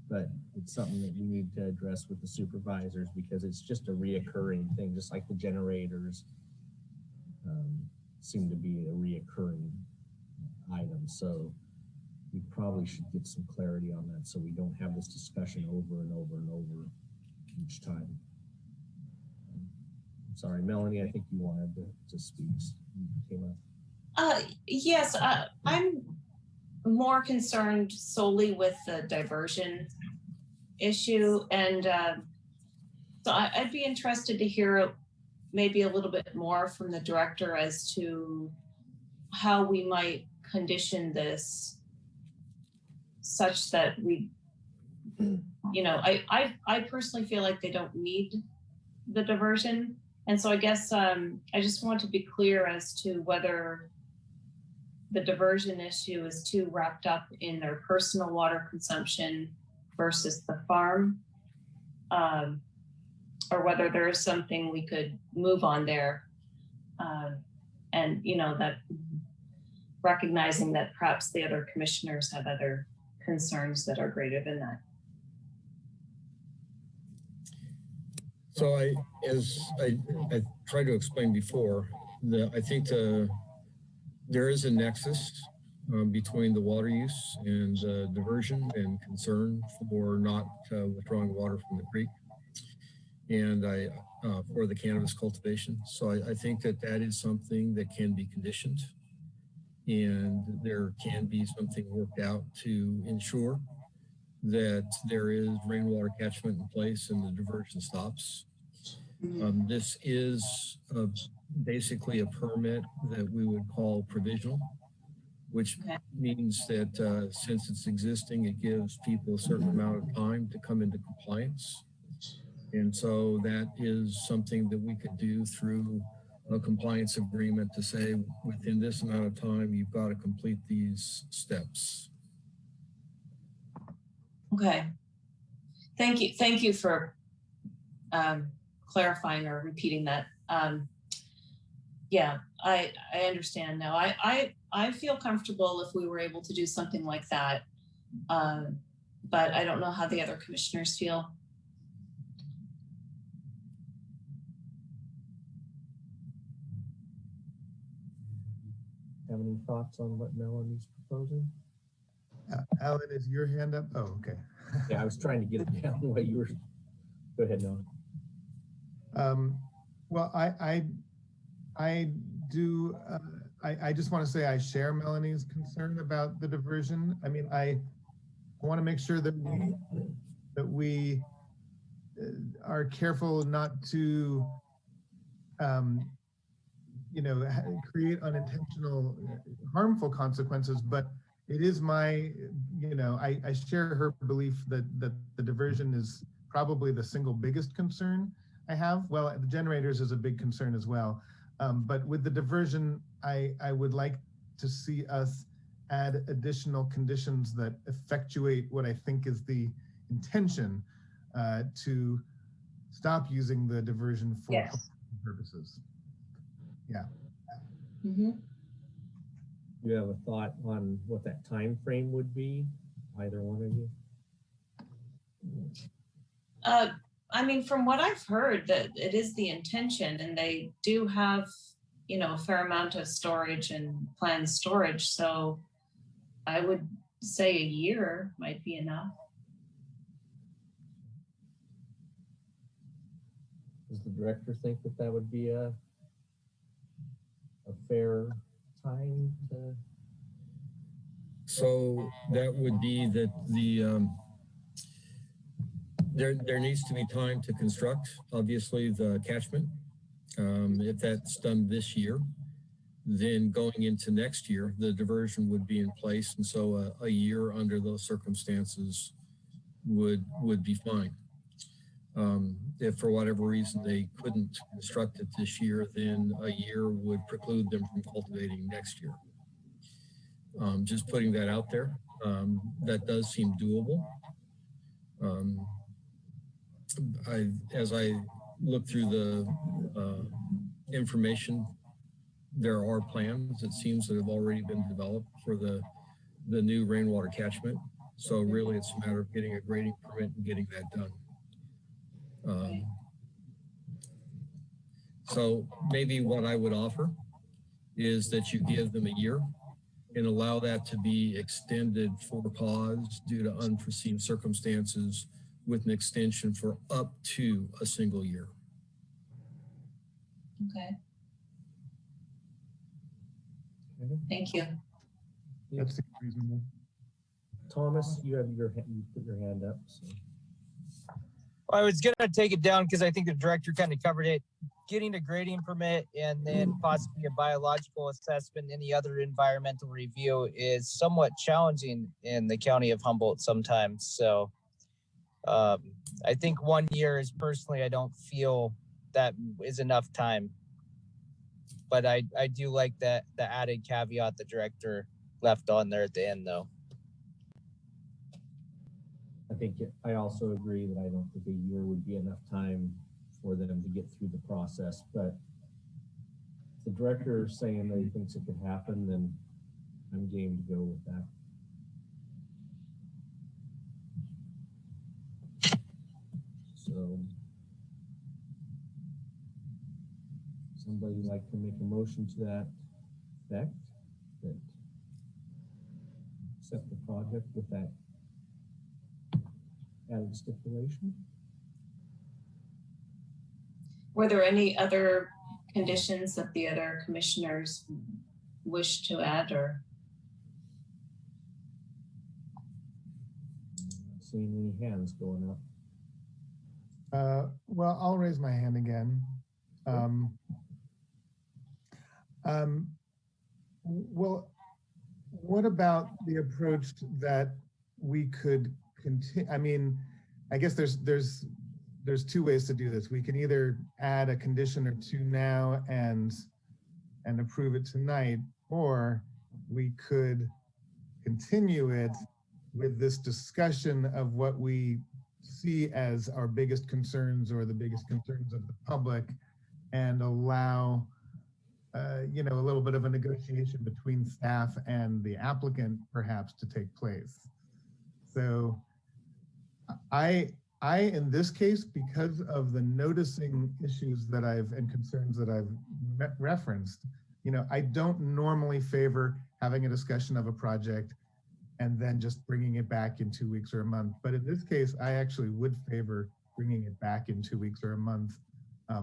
but it's something that we need to address with the supervisors, because it's just a reoccurring thing, just like the generators seem to be a reoccurring item. So we probably should get some clarity on that, so we don't have this discussion over and over and over each time. I'm sorry, Melanie, I think you wanted to speak. You came up. Yes, I'm more concerned solely with the diversion issue, and so I'd be interested to hear maybe a little bit more from the director as to how we might condition this such that we, I personally feel like they don't need the diversion. And so I guess I just want to be clear as to whether the diversion issue is too wrapped up in their personal water consumption versus the farm, or whether there is something we could move on there. And, that recognizing that perhaps the other commissioners have other concerns that are greater than that. So as I tried to explain before, I think there is a nexus between the water use and diversion and concern for not withdrawing water from the creek, and for the cannabis cultivation. So I think that is something that can be conditioned, and there can be something worked out to ensure that there is rainwater catchment in place and the diversion stops. This is basically a permit that we would call provisional, which means that since it's existing, it gives people a certain amount of time to come into compliance. And so that is something that we could do through a compliance agreement to say, within this amount of time, you've got to complete these steps. Okay. Thank you. Thank you for clarifying or repeating that. Yeah, I understand now. I feel comfortable if we were able to do something like that, but I don't know how the other commissioners feel. have any thoughts on what Melanie's proposing? Alan, is your hand up? Oh, okay. Yeah, I was trying to get it down the way you were. Go ahead, Melanie. Well, I do. I just want to say I share Melanie's concern about the diversion. I mean, I want to make sure that we are careful not to, create unintentional harmful consequences. But it is my, I share her belief that the diversion is probably the single biggest concern I have. Well, the generators is a big concern as well. But with the diversion, I would like to see us add additional conditions that effectuate what I think is the intention to stop using the diversion for purposes. Yeah. Mm-hmm. You have a thought on what that time frame would be? Either one of you? I mean, from what I've heard, that it is the intention, and they do have, a fair amount of storage and planned storage. So I would say a year might be enough. Does the director think that that would be a fair time to? So that would be that the there needs to be time to construct, obviously, the catchment. If that's done this year, then going into next year, the diversion would be in place. And so a year under those circumstances would be fine. If for whatever reason they couldn't construct it this year, then a year would preclude them from cultivating next year. Just putting that out there, that does seem doable. As I look through the information, there are plans, it seems, that have already been developed for the new rainwater catchment. So really it's a matter of getting a grading permit and getting that done. So maybe what I would offer is that you give them a year and allow that to be extended for pause due to unforeseen circumstances, with an extension for up to a single year. Okay. Thank you. That's reasonable. Thomas, you put your hand up. So. I was gonna take it down because I think the director kind of covered it. Getting a grading permit and then possibly a biological assessment, any other environmental review is somewhat challenging in the county of Humboldt sometimes. So I think 1 year is personally, I don't feel that is enough time. But I do like that the added caveat the director left on there at the end, though. I also agree that I don't think a year would be enough time for them to get through the process. But if the director is saying that he thinks it could happen, then I'm game to go with that. So, somebody like to make a motion to that effect, that accept the project with that added stipulation? Were there any other conditions that the other commissioners wish to add, or? Not seeing any hands going up. Well, I'll raise my hand again. Well, what about the approach that we could continue? I mean, I guess there's two ways to do this. We can either add a condition or two now and approve it tonight, or we could continue it with this discussion of what we see as our biggest concerns or the biggest concerns of the public, and allow a little bit of a negotiation between staff and the applicant perhaps to take place. So I in this case, because of the noticing issues that and concerns that I've referenced, I don't normally favor having a discussion of a project and then just bringing it back in 2 weeks or a month. But in this case, I actually would favor bringing it back in 2 weeks or a month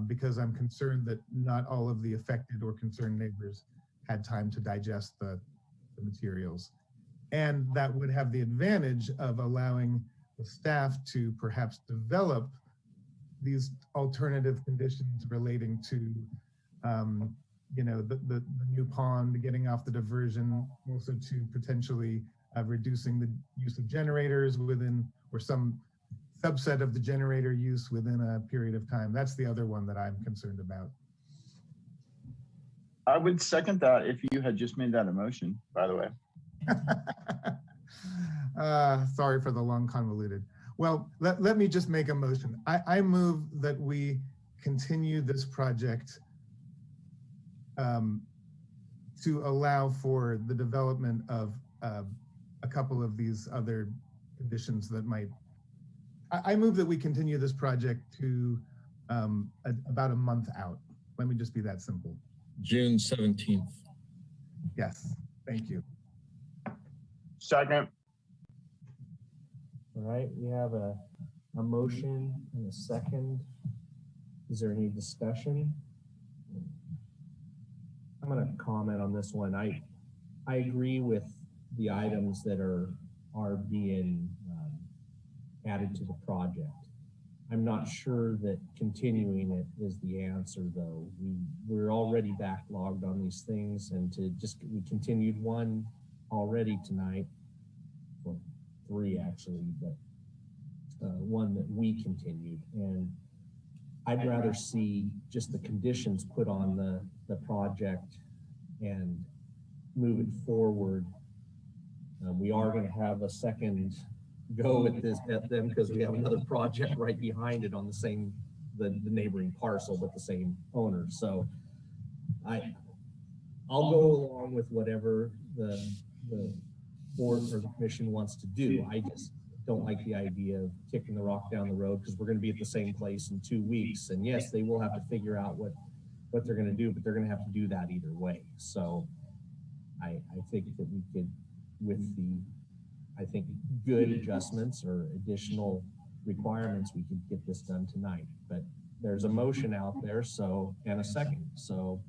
because I'm concerned that not all of the affected or concerned neighbors had time to digest the materials. And that would have the advantage of allowing the staff to perhaps develop these alternative conditions relating to the new pond, getting off the diversion, also to potentially reducing the use of generators within, or some subset of the generator use within a period of time. That's the other one that I'm concerned about. I would second that if you had just made that a motion, by the way. Sorry for the long convoluted. Well, let me just make a motion. I move that we continue this project to allow for the development of a couple of these other conditions that might. I move that we continue this project to about a month out. Let me just be that simple. June 17th. Yes, thank you. Second. All right, we have a motion and a second. Is there any discussion? I'm going to comment on this one. I agree with the items that are being added to the project. I'm not sure that continuing it is the answer, though. We're already backlogged on these things, and we continued one already tonight. Well, 3 actually, but one that we continued. And I'd rather see just the conditions put on the project and move it forward. We are going to have a second go at them because we have another project right behind it on the neighboring parcel with the same owner. So I'll go along with whatever the board or the commission wants to do. I just don't like the idea of kicking the rock down the road because we're going to be at the same place in 2 weeks. And yes, they will have to figure out what they're going to do, but they're going to have to do that either way. So I think that we could, with good adjustments or additional requirements, we could get this done tonight. But there's a motion out there, and a second. So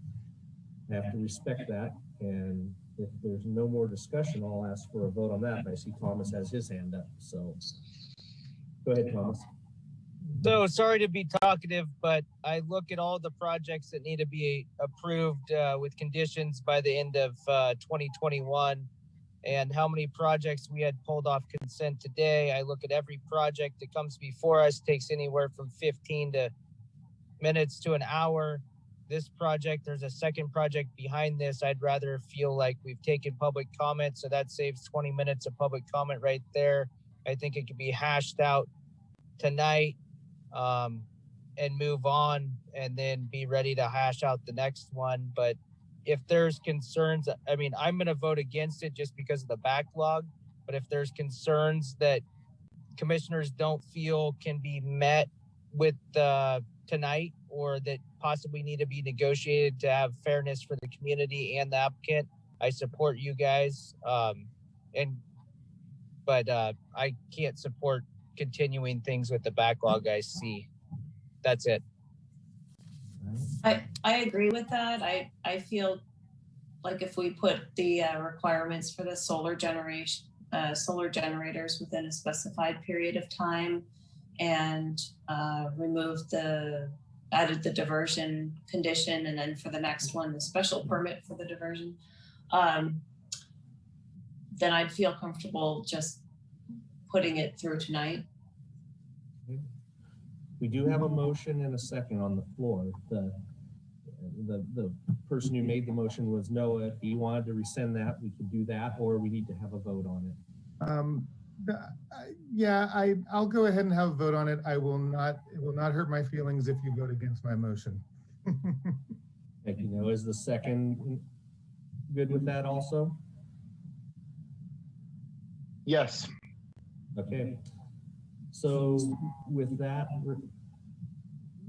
I have to respect that. And if there's no more discussion, I'll ask for a vote on that. But I see Thomas has his hand up. So go ahead, Thomas. So sorry to be talkative, but I look at all the projects that need to be approved with conditions by the end of 2021 and how many projects we had pulled off consent today. I look at every project that comes before us, takes anywhere from 15 minutes to an hour. This project, there's a second project behind this. I'd rather feel like we've taken public comment, so that saves 20 minutes of public comment right there. I think it could be hashed out tonight and move on and then be ready to hash out the next one. But if there's concerns, I mean, I'm going to vote against it just because of the backlog. But if there's concerns that commissioners don't feel can be met with tonight, or that possibly need to be negotiated to have fairness for the community and the applicant, I support you guys. But I can't support continuing things with the backlog I see. That's it. I agree with that. I feel like if we put the requirements for the solar generators within a specified period of time and added the diversion condition, and then for the next one, the special permit for the diversion, then I'd feel comfortable just putting it through tonight. We do have a motion and a second on the floor. The person who made the motion was Noah. If he wanted to rescind that, we could do that, or we need to have a vote on it. Yeah, I'll go ahead and have a vote on it. It will not hurt my feelings if you vote against my motion. Thank you, Noah. Is the second good with that also?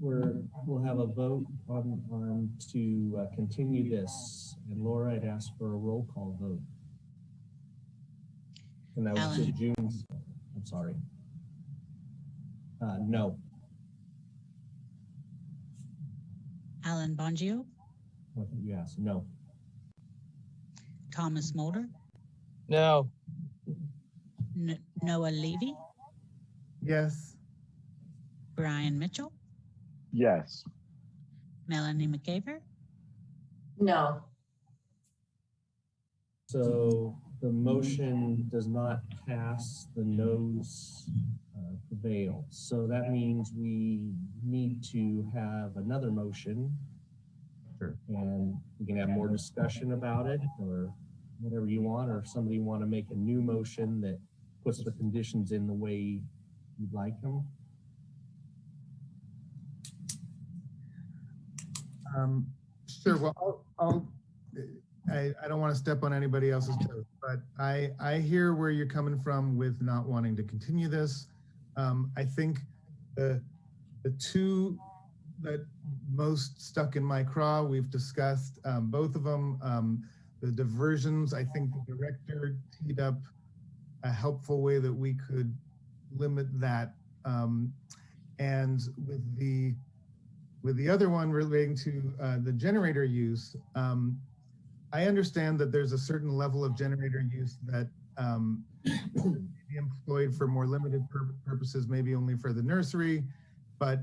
we'll have a vote on to continue this. And Laura, I'd ask for a roll call vote. And that was to June's, I'm sorry. No. Alan Bongio, Yes, no. Thomas Mulder, No. Noah Levy, Yes. Brian Mitchell, Yes. Melanie McCaver, No. So the motion does not pass, the noes prevail. So that means we need to have another motion. Sure. And we can have more discussion about it or whatever you want, or if somebody want to make a new motion that puts the conditions in the way you'd like them. Sure. Well, I don't want to step on anybody else's toes, but I hear where you're coming from with not wanting to continue this. I think the two that most stuck in my craw, we've discussed both of them. The diversions, I think the director teed up a helpful way that we could limit that. And with the other one relating to the generator use, I understand that there's a certain level of generator use that be employed for more limited purposes, maybe only for the nursery, but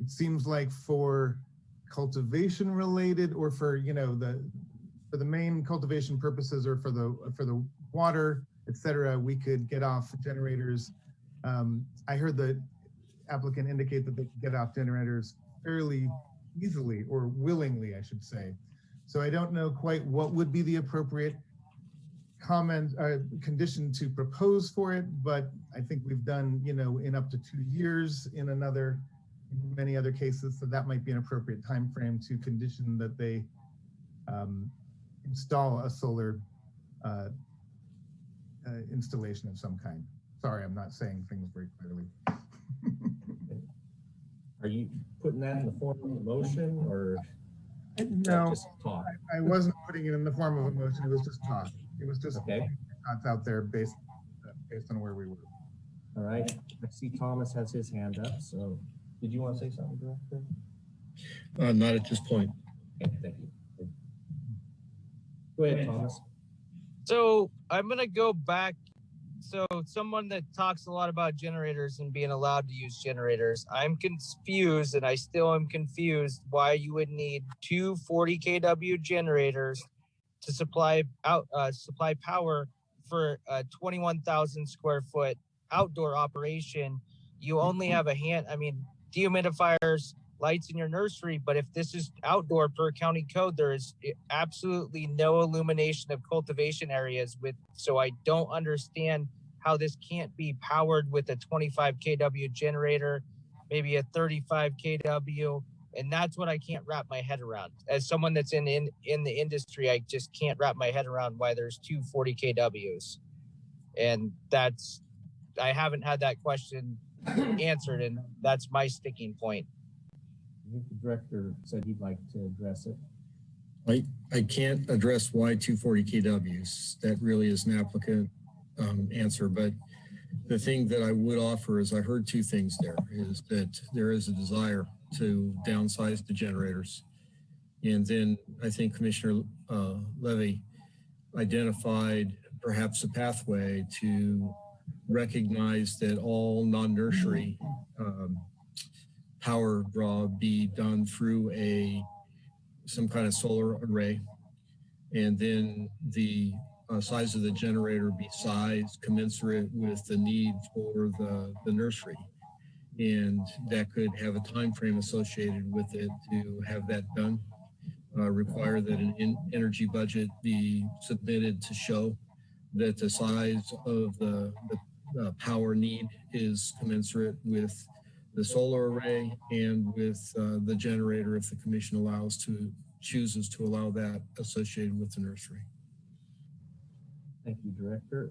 it seems like for cultivation related or for for the main cultivation purposes or for the water, etc., we could get off generators. I heard the applicant indicate that they could get off generators fairly easily or willingly, I should say. So I don't know quite what would be the appropriate condition to propose for it, but I think we've done, in up to 2 years in many other cases, so that might be an appropriate time frame to condition that they install a solar installation of some kind. Sorry, I'm not saying things very clearly. Are you putting that in the form of a motion or no? Just talk? I wasn't putting it in the form of a motion. It was just talk. It was just okay. Thoughts out there based on where we were. All right. I see Thomas has his hand up. So, did you want to say something, Director? Not at this point. Okay, thank you. Go ahead, Thomas. So I'm gonna go back. So someone that talks a lot about generators and being allowed to use generators, I'm confused, and I still am confused why you would need two 40 kW generators to supply power for a 21,000 square foot outdoor operation. You only have dehumidifiers, lights in your nursery, but if this is outdoor per county code, there is absolutely no illumination of cultivation areas so I don't understand how this can't be powered with a 25 kW generator, maybe a 35 kW. And that's what I can't wrap my head around. As someone that's in the industry, I just can't wrap my head around why there's two 40 kWs. And I haven't had that question answered, and that's my sticking point. I think the director said he'd like to address it. I can't address why 240 kWs. That really is an applicant answer. But the thing that I would offer is I heard two things there, is that there is a desire to downsize the generators. And then I think Commissioner Levy identified perhaps a pathway to recognize that all non-nursery power draw be done through some kind of solar array, and then the size of the generator be sized commensurate with the need for the nursery, and that could have a time frame associated with it to have that done. Require that an energy budget be submitted to show that the size of the power need is commensurate with the solar array and with the generator, if the commission chooses to allow that associated with the nursery. Thank you, Director.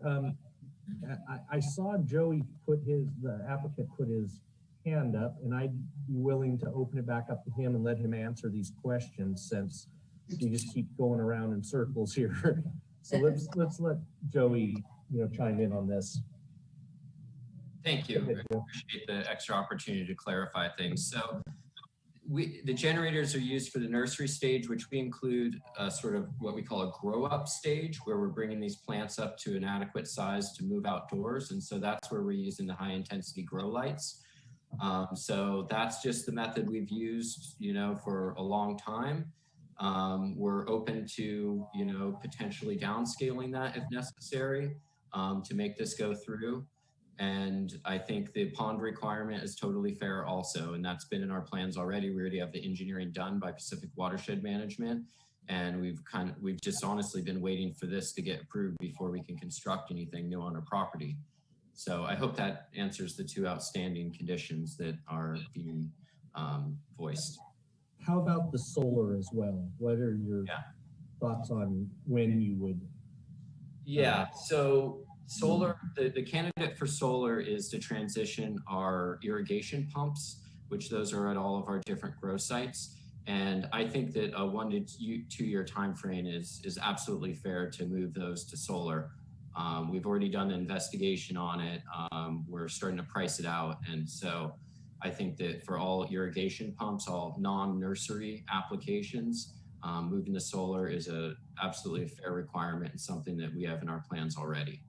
I saw Joey the applicant put his hand up, and I'd be willing to open it back up to him and let him answer these questions since you just keep going around in circles here. So let's let Joey, chime in on this. Thank you. I appreciate the extra opportunity to clarify things. So the generators are used for the nursery stage, which we include sort of what we call a grow up stage, where we're bringing these plants up to an adequate size to move outdoors. And so that's where we're using the high intensity grow lights. So that's just the method we've used, for a long time. We're open to, potentially downscaling that if necessary, to make this go through. And I think the pond requirement is totally fair also. And that's been in our plans already. We already have the engineering done by Pacific Watershed Management. And we've just honestly been waiting for this to get approved before we can construct anything new on our property. So I hope that answers the two outstanding conditions that are being voiced. How about the solar as well? What are your thoughts on when you would? Yeah, so solar, the candidate for solar is to transition our irrigation pumps, which those are at all of our different grow sites. And I think that a 1 to 2 year time frame is absolutely fair to move those to solar. We've already done an investigation on it. We're starting to price it out. And so I think that for all irrigation pumps, all non-nursery applications, moving to solar is absolutely a fair requirement and something that we have in our plans already.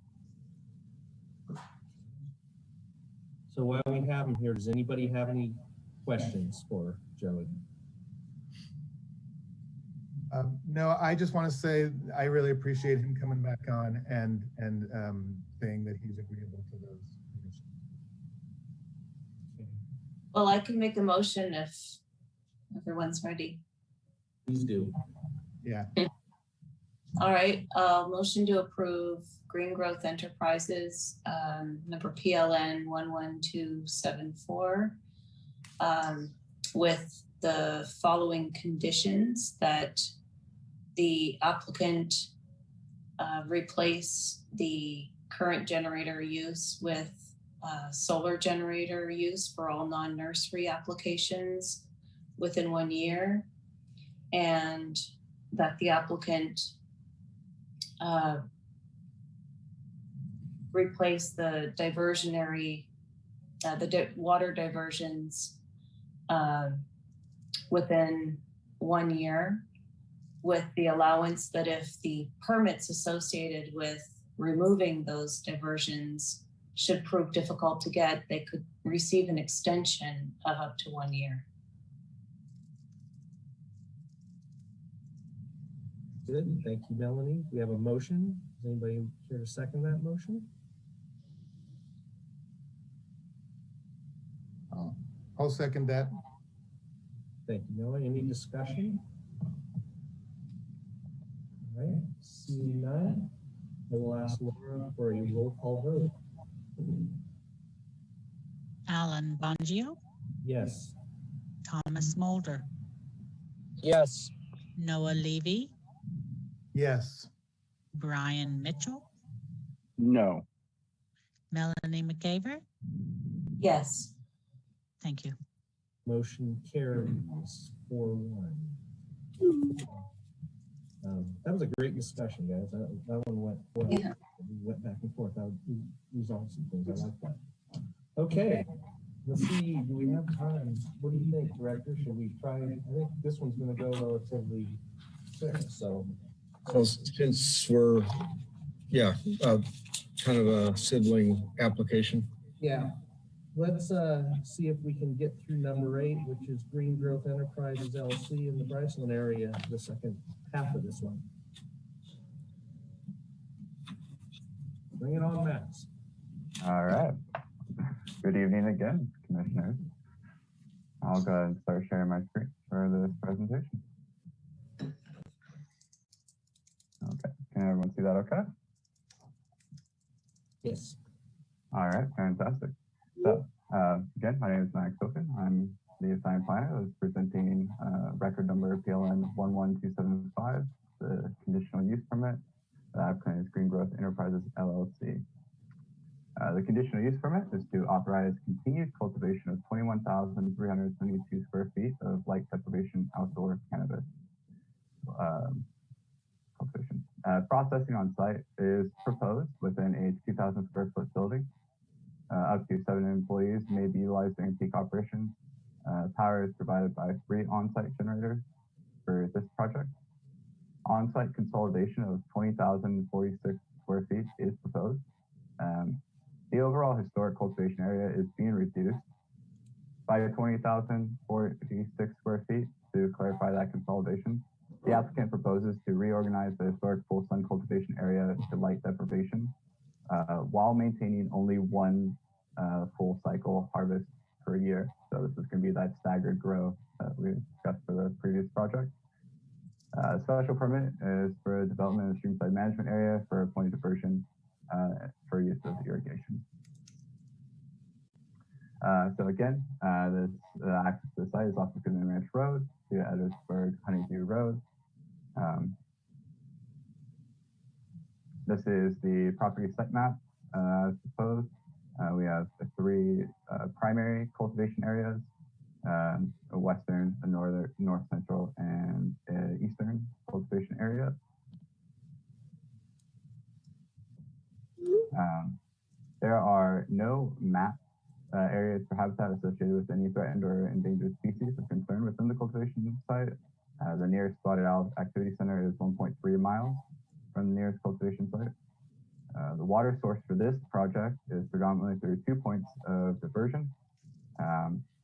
So while we have him here, does anybody have any questions for Joey? No, I just want to say I really appreciate him coming back on and saying that he's agreeable to those conditions. Well, I can make a motion if everyone's ready. Please do. Yeah. All right, motion to approve Green Growth Enterprises, number PLN 11274, with the following conditions: that the applicant replace the current generator use with solar generator use for all non-nursery applications within 1 year, and that the applicant replace the diversionary, water diversions within 1 year, with the allowance that if the permits associated with removing those diversions should prove difficult to get, they could receive an extension of up to 1 year. Good, thank you, Melanie. We have a motion. Does anybody care to second that motion? I'll second that. Thank you, Melanie. Any discussion? All right, seeing none, I will ask Laura for a roll call vote. Alan Bongio, Yes. Thomas Mulder, Yes. Noah Levy, Yes. Brian Mitchell, No. Melanie McCaver. Yes. Thank you. Motion carries 4-1. That was a great discussion, guys. That one went well. Yeah. We went back and forth. We resolved some things. I like that. Okay. Let's see. Do we have time? What do you think, Director? Should we try? I think this one's going to go relatively quick. So since we're, kind of a sibling application. Yeah. Let's see if we can get through number 8, which is Green Growth Enterprises LLC in the Bryceland area, the second half of this one. Bring it on, Max. All right. Good evening again, Commissioners. I'll go ahead and start sharing my screen for this presentation. Okay, can everyone see that okay? Yes. All right, fantastic. So again, my name is Max Token. I'm the assigned planner that's presenting record number PLN 11275, the conditional use permit. The applicant is Green Growth Enterprises LLC. The conditional use permit is to authorize continued cultivation of 21,372 square feet of light deprivation outdoor cannabis cultivation. Processing on site is proposed within a 2,000 square foot building. Up to 7 employees may be utilized during peak operations. Power is provided by 3 on-site generators for this project. On-site consolidation of 20,046 square feet is proposed. The overall historic cultivation area is being reduced by 20,046 square feet. To clarify that consolidation, the applicant proposes to reorganize the historic full sun cultivation area to light deprivation while maintaining only 1 full cycle harvest per year. So this is going to be that staggered grow that we discussed for the previous project. Special permit is for development of streamside management area for a point of diversion for use of irrigation. So again, this access to the site is off of Goodman Ranch Road to Edwardsburg Honeydew Road. This is the property site map as proposed. We have 3 primary cultivation areas, a western, a northern, north central, and eastern cultivation area. There are no mapped areas for habitat associated with any threatened or endangered species of concern within the cultivation site. The nearest spotted owl activity center is 1.3 miles from the nearest cultivation site. The water source for this project is predominantly through 2 points of diversion.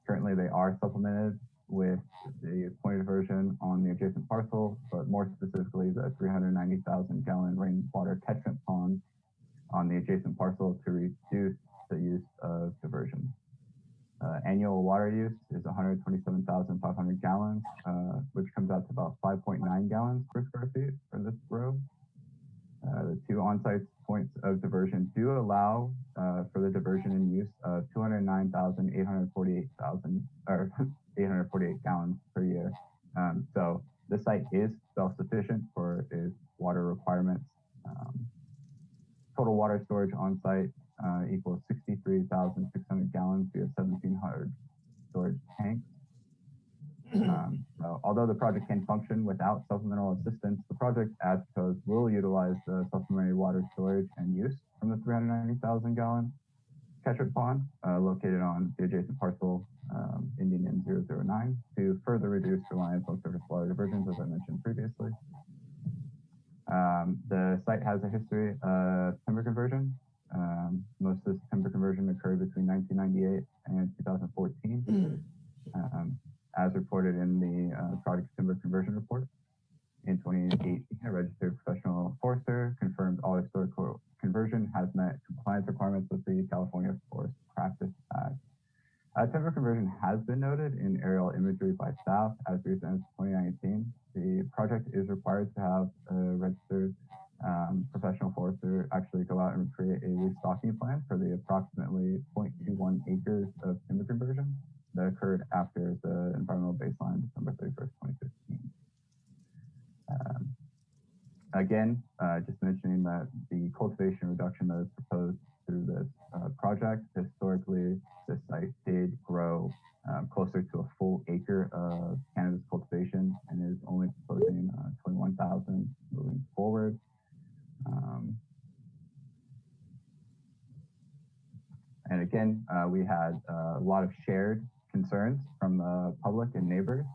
Currently, they are supplemented with the point of diversion on the adjacent parcel, but more specifically, the 390,000 gallon rainwater catchment pond on the adjacent parcel to reduce the use of diversion. Annual water use is 127,500 gallons, which comes out to about 5.9 gallons per square feet for this row. The 2 on-site points of diversion do allow for the diversion and use of 209,848 gallons per year. So the site is self-sufficient for its water requirements. Total water storage on site equals 63,600 gallons via 1,700 storage tanks. So although the project can function without supplemental assistance, the project as proposed will utilize the supplementary water storage and use from the 390,000 gallon catchment pond located on the adjacent parcel ending in 009 to further reduce reliance on surface water diversions, as I mentioned previously. The site has a history of timber conversion. Most of this timber conversion occurred between 1998 and 2014, as reported in the project timber conversion report. In 2018, a registered professional forester confirmed all historical conversion has met compliance requirements with the California Forest Practice Act. Timber conversion has been noted in aerial imagery by staff as recent as 2019. The project is required to have a registered professional forester actually go out and create a restocking plan for the approximately 0.21 acres of timber conversion that occurred after the environmental baseline December 31st, 2015. Again, just mentioning that the cultivation reduction that is proposed through this project, historically, this site did grow closer to a full acre of cannabis cultivation and is only proposing 21,000 moving forward. And again, we had a lot of shared concerns from the public and neighbors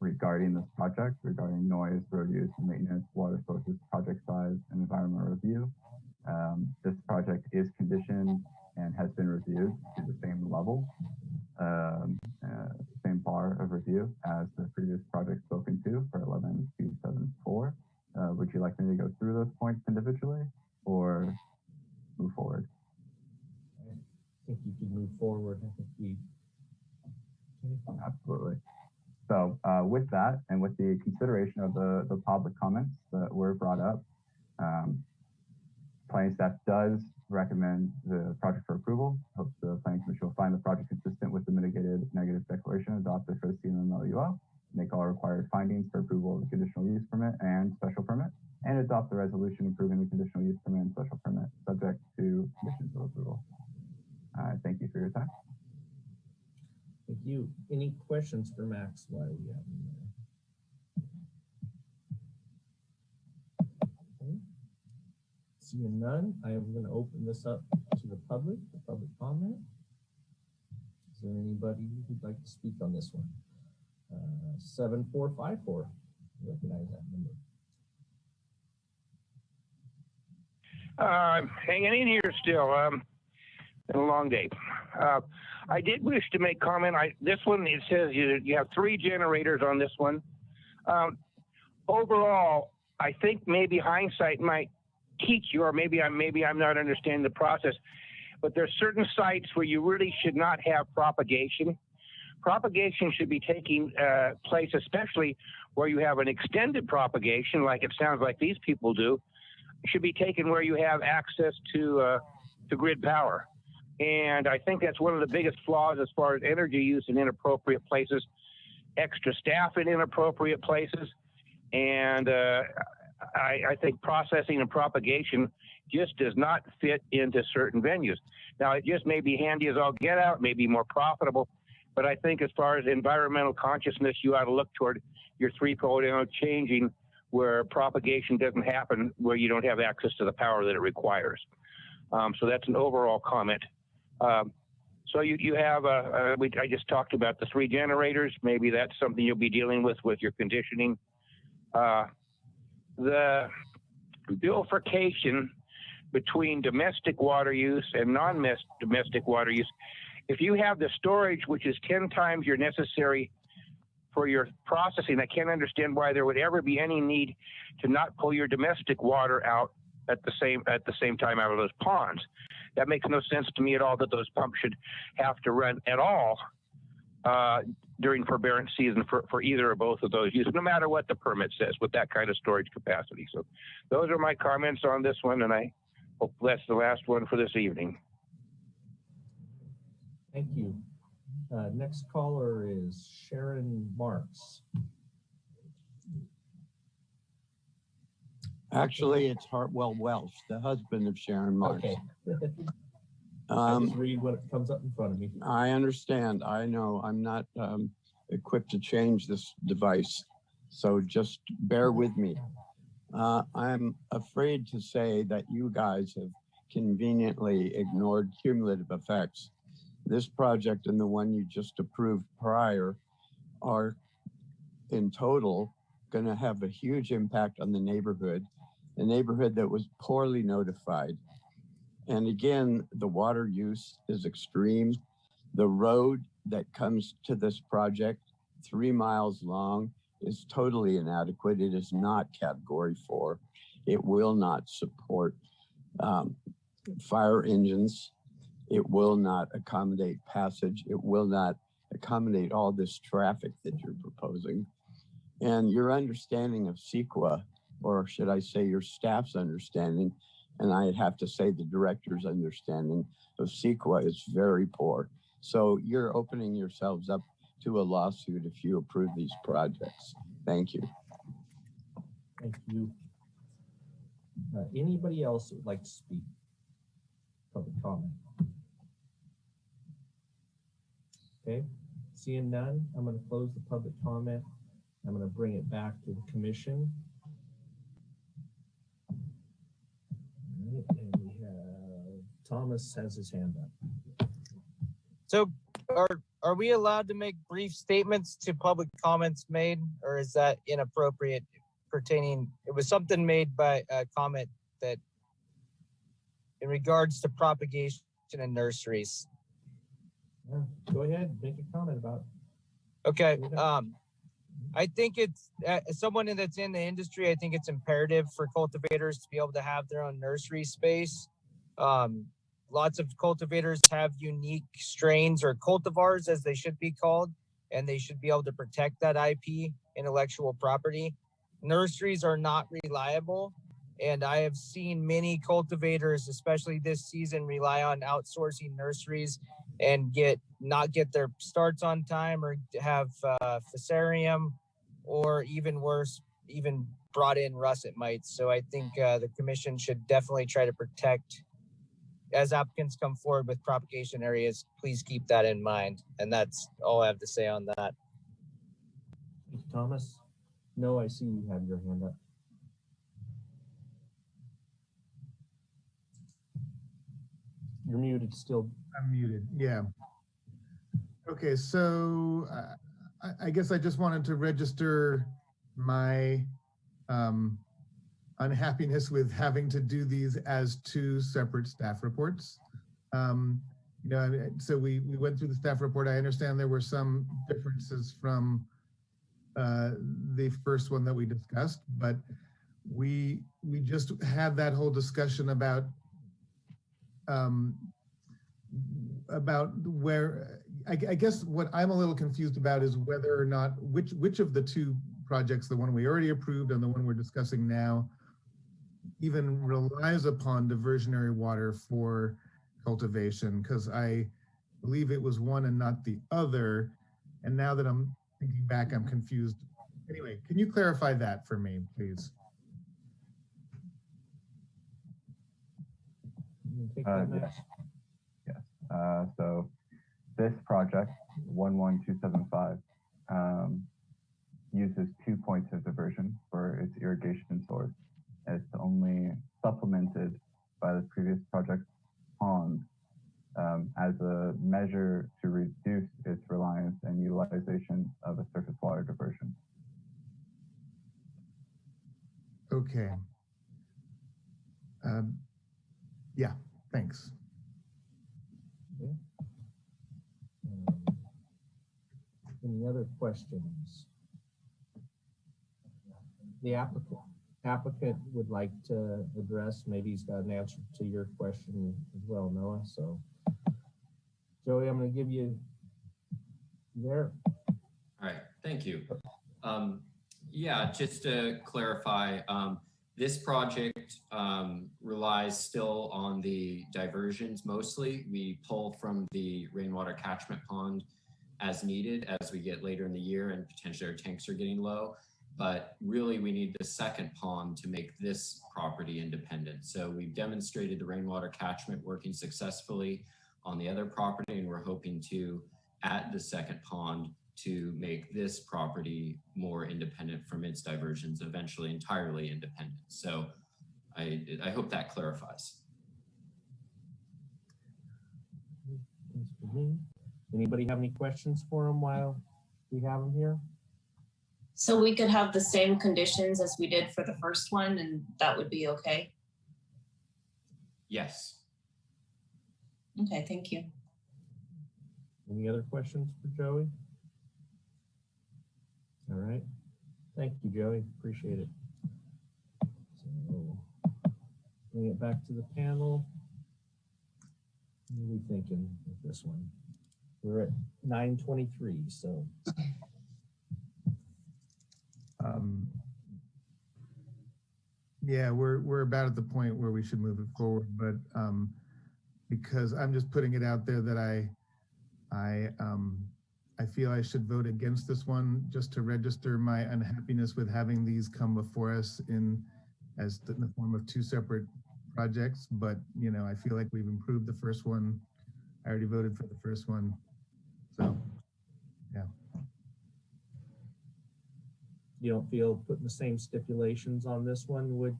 regarding this project, regarding noise, road use, and maintenance, water sources, project size, and environmental review. This project is conditioned and has been reviewed to the same level, same bar of review as the previous project spoken to for 11274. Would you like me to go through those points individually or move forward? I think you could move forward. I think we. Absolutely. So with that, and with the consideration of the public comments that were brought up, planning staff does recommend the project for approval. Hope the planning commission will find the project consistent with the mitigated negative declaration adopted for the CMMLUL, make all required findings for approval of the conditional use permit and special permit, and adopt the resolution approving the conditional use permit and special permit subject to conditions of approval. Thank you for your time. Thank you. Any questions for Max while we have him there? Okay. Seeing none, I am going to open this up to the public comment. Is there anybody who'd like to speak on this one? 7454. Recognize that number. Hanging in here still. Been a long day. I did wish to make comment. This one, it says you have 3 generators on this one. Overall, I think maybe hindsight might teach you, or maybe I'm not understanding the process, but there's certain sites where you really should not have propagation. Propagation should be taking place, especially where you have an extended propagation, like it sounds like these people do. It should be taken where you have access to grid power. And I think that's one of the biggest flaws as far as energy use in inappropriate places, extra staff in inappropriate places. And I think processing and propagation just does not fit into certain venues. Now, it just may be handy as all get out, may be more profitable, but I think as far as environmental consciousness, you ought to look toward your 3.0 changing where propagation doesn't happen, where you don't have access to the power that it requires. So that's an overall comment. So you have, I just talked about the 3 generators. Maybe that's something you'll be dealing with your conditioning. The bifurcation between domestic water use and non-domestic water use, if you have the storage, which is 10 times your necessary for your processing, I can't understand why there would ever be any need to not pull your domestic water out at the same time out of those ponds. That makes no sense to me at all that those pumps should have to run at all during forbearance season for either or both of those uses, no matter what the permit says with that kind of storage capacity. So those are my comments on this one, and I hope that's the last one for this evening. Thank you. Next caller is Sharon Marks. Actually, it's Hartwell Welsh, the husband of Sharon Marks. Okay. I just read what comes up in front of me. I understand. I know I'm not equipped to change this device, so just bear with me. I'm afraid to say that you guys have conveniently ignored cumulative effects. This project and the one you just approved prior are in total going to have a huge impact on the neighborhood, a neighborhood that was poorly notified. And again, the water use is extreme. The road that comes to this project, 3 miles long, is totally inadequate. It is not Category 4. It will not support fire engines. It will not accommodate passage. It will not accommodate all this traffic that you're proposing. And your understanding of CEQA, or should I say your staff's understanding, and I'd have to say the director's understanding of CEQA is very poor. So you're opening yourselves up to a lawsuit if you approve these projects. Thank you. Thank you. Anybody else who would like to speak? Public comment. Okay, seeing none, I'm going to close the public comment. I'm going to bring it back to the commission. All right, and we have Thomas has his hand up. So are we allowed to make brief statements to public comments made, or is that inappropriate pertaining? It was something made by a comment that in regards to propagation in nurseries. Yeah, go ahead, make a comment about it. Okay. I think it's someone that's in the industry. I think it's imperative for cultivators to be able to have their own nursery space. Lots of cultivators have unique strains or cultivars, as they should be called, and they should be able to protect that IP, intellectual property. Nurseries are not reliable, and I have seen many cultivators, especially this season, rely on outsourcing nurseries and not get their starts on time, or have fusarium, or even worse, even brought in russet mites. So I think the commission should definitely try to protect, as applicants come forward with propagation areas, please keep that in mind. And that's all I have to say on that. Thank you, Thomas. No, I see you have your hand up. You're muted still. I'm muted, yeah. Okay, so I guess I just wanted to register my unhappiness with having to do these as two separate staff reports. You know, so we went through the staff report. I understand there were some differences from the first one that we discussed, but we just had that whole discussion about where I guess what I'm a little confused about is whether or not which of the two projects, the one we already approved and the one we're discussing now, even relies upon diversionary water for cultivation, because I believe it was one and not the other. And now that I'm thinking back, I'm confused. Anyway, can you clarify that for me, please? Yes. So this project, 11275, uses 2 points of diversion for its irrigation source. It's only supplemented by the previous project pond as a measure to reduce its reliance and utilization of a surface water diversion. Okay. Yeah, thanks. Okay. Any other questions? The applicant would like to address, maybe he's got an answer to your question as well, Noah. So Joey, I'm going to give you there. All right, thank you. Yeah, just to clarify, this project relies still on the diversions mostly. We pull from the rainwater catchment pond as needed as we get later in the year and potentially our tanks are getting low. But really we need the second pond to make this property independent. So we've demonstrated the rainwater catchment working successfully on the other property, and we're hoping to add the second pond to make this property more independent from its diversions, eventually entirely independent. So I hope that clarifies. Anybody have any questions for him while we have him here? So we could have the same conditions as we did for the first one, and that would be okay? Yes. Okay, thank you. Any other questions for Joey? All right. Thank you, Joey. Appreciate it. So bring it back to the panel. What are we thinking with this one? We're at 9:23, so. Yeah, we're about at the point where we should move it forward, but because I'm just putting it out there that I feel I should vote against this one just to register my unhappiness with having these come before us in the form of two separate projects. But you know, I feel like we've improved the first one. I already voted for the first one, so yeah. You don't feel putting the same stipulations on this one would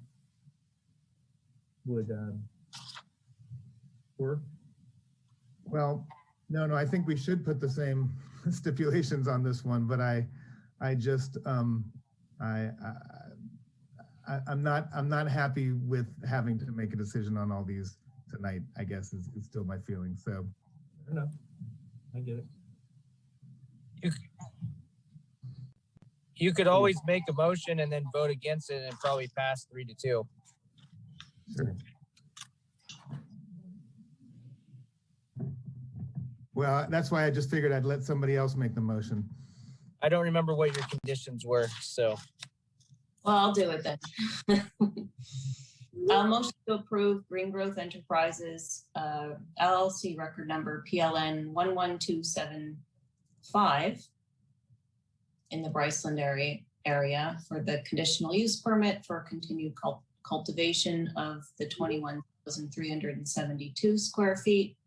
work? Well, no, I think we should put the same stipulations on this one, but I just I'm not happy with having to make a decision on all these tonight, I guess is still my feeling. So fair enough. I get it. You could always make a motion and then vote against it and probably pass 3-2. Sure. Well, that's why I just figured I'd let somebody else make the motion. I don't remember what your conditions were, so. Well, I'll do it then. Motion to approve Green Growth Enterprises, LLC record number PLN 11275 in the Bryceland area for the conditional use permit for continued cultivation of the 21,372 square feet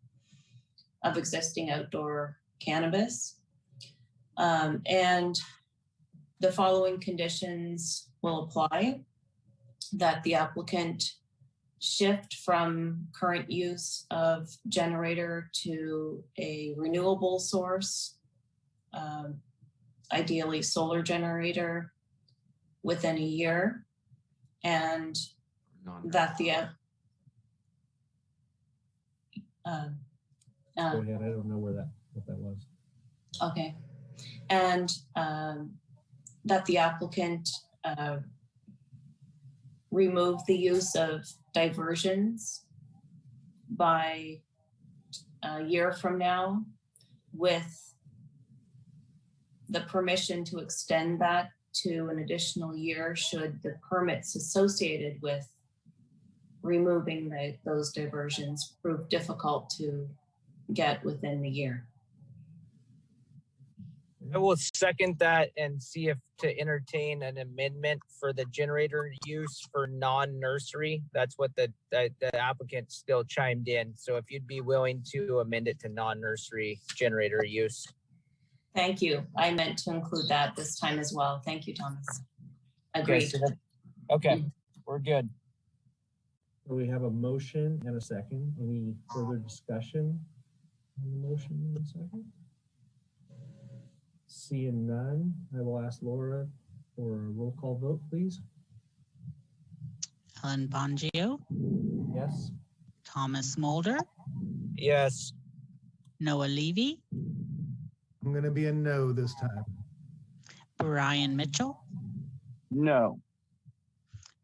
of existing outdoor cannabis. And the following conditions will apply: that the applicant shift from current use of generator to a renewable source, ideally solar generator, within a year, and that the Go ahead. I don't know what that was. Okay, and that the applicant remove the use of diversions by a year from now, with the permission to extend that to an additional year should the permits associated with removing those diversions prove difficult to get within the year. I will second that and see if to entertain an amendment for the generator use for non-nursery. That's what the applicant still chimed in. So if you'd be willing to amend it to non-nursery generator use. Thank you. I meant to include that this time as well. Thank you, Thomas. Agreed. Okay, we're good. So we have a motion and a second. Any further discussion on the motion and the second? Seeing none, I will ask Laura for a roll call vote, please. Ellen Bongio, Yes. Thomas Mulder, Yes. Noah Levy, I'm going to be a no this time. Brian Mitchell, No.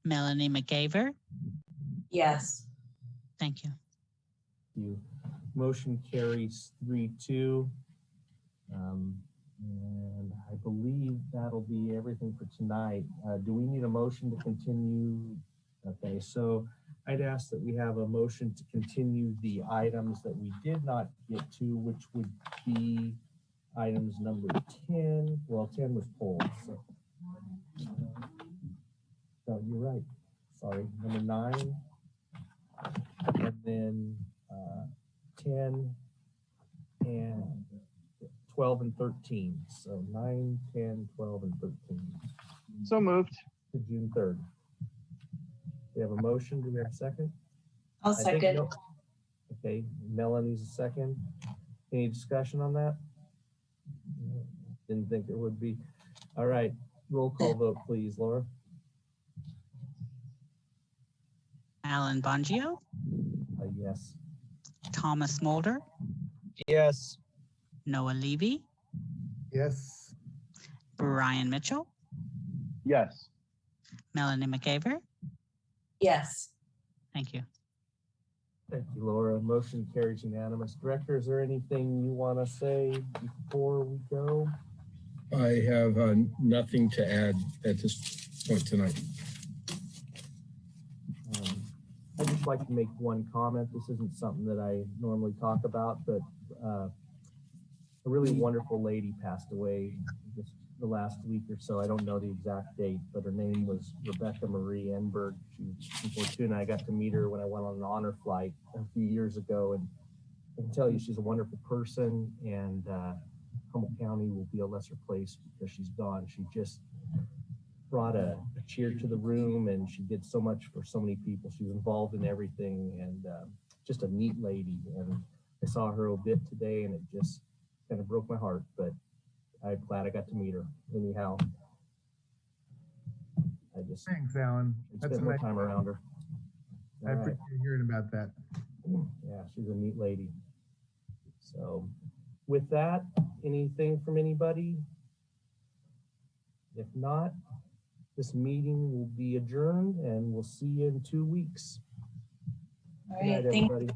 Melanie McGaver. Yes. Thank you. Motion carries 3-2. And I believe that'll be everything for tonight. Do we need a motion to continue? Okay, so I'd ask that we have a motion to continue the items that we did not get to, which would be items number 10. Well, 10 was pulled, so. No, you're right. Sorry, number 9. And then 10 and 12 and 13. So 9, 10, 12, and 13. So moved. To June 3rd. We have a motion. Do we have a second? I'll second. Okay, Melanie's a second. Any discussion on that? Didn't think there would be. All right, roll call vote, please, Laura. Alan Bongio, Yes. Thomas Mulder, Yes. Noah Levy, Yes. Brian Mitchell, Yes. Melanie McGaver. Yes. Thank you. Thank you, Laura. Motion carries unanimous. Director, is there anything you want to say before we go? I have nothing to add at this point tonight. I'd just like to make one comment. This isn't something that I normally talk about, but a really wonderful lady passed away just the last week or so. I don't know the exact date, but her name was Rebecca Marie Enberg. She was and I got to meet her when I went on an honor flight a few years ago, and I can tell you she's a wonderful person, and Humboldt County will be a lesser place because she's gone. She just brought a cheer to the room, and she did so much for so many people. She was involved in everything, and just a neat lady. And I saw her obit today, and it just kind of broke my heart, but I'm glad I got to meet her. Anyhow, Thanks, Alan. Spent more time around her. I appreciate hearing about that. Yeah, she's a neat lady. So with that, anything from anybody? If not, this meeting will be adjourned, and we'll see you in 2 weeks. All Good right. night, everybody.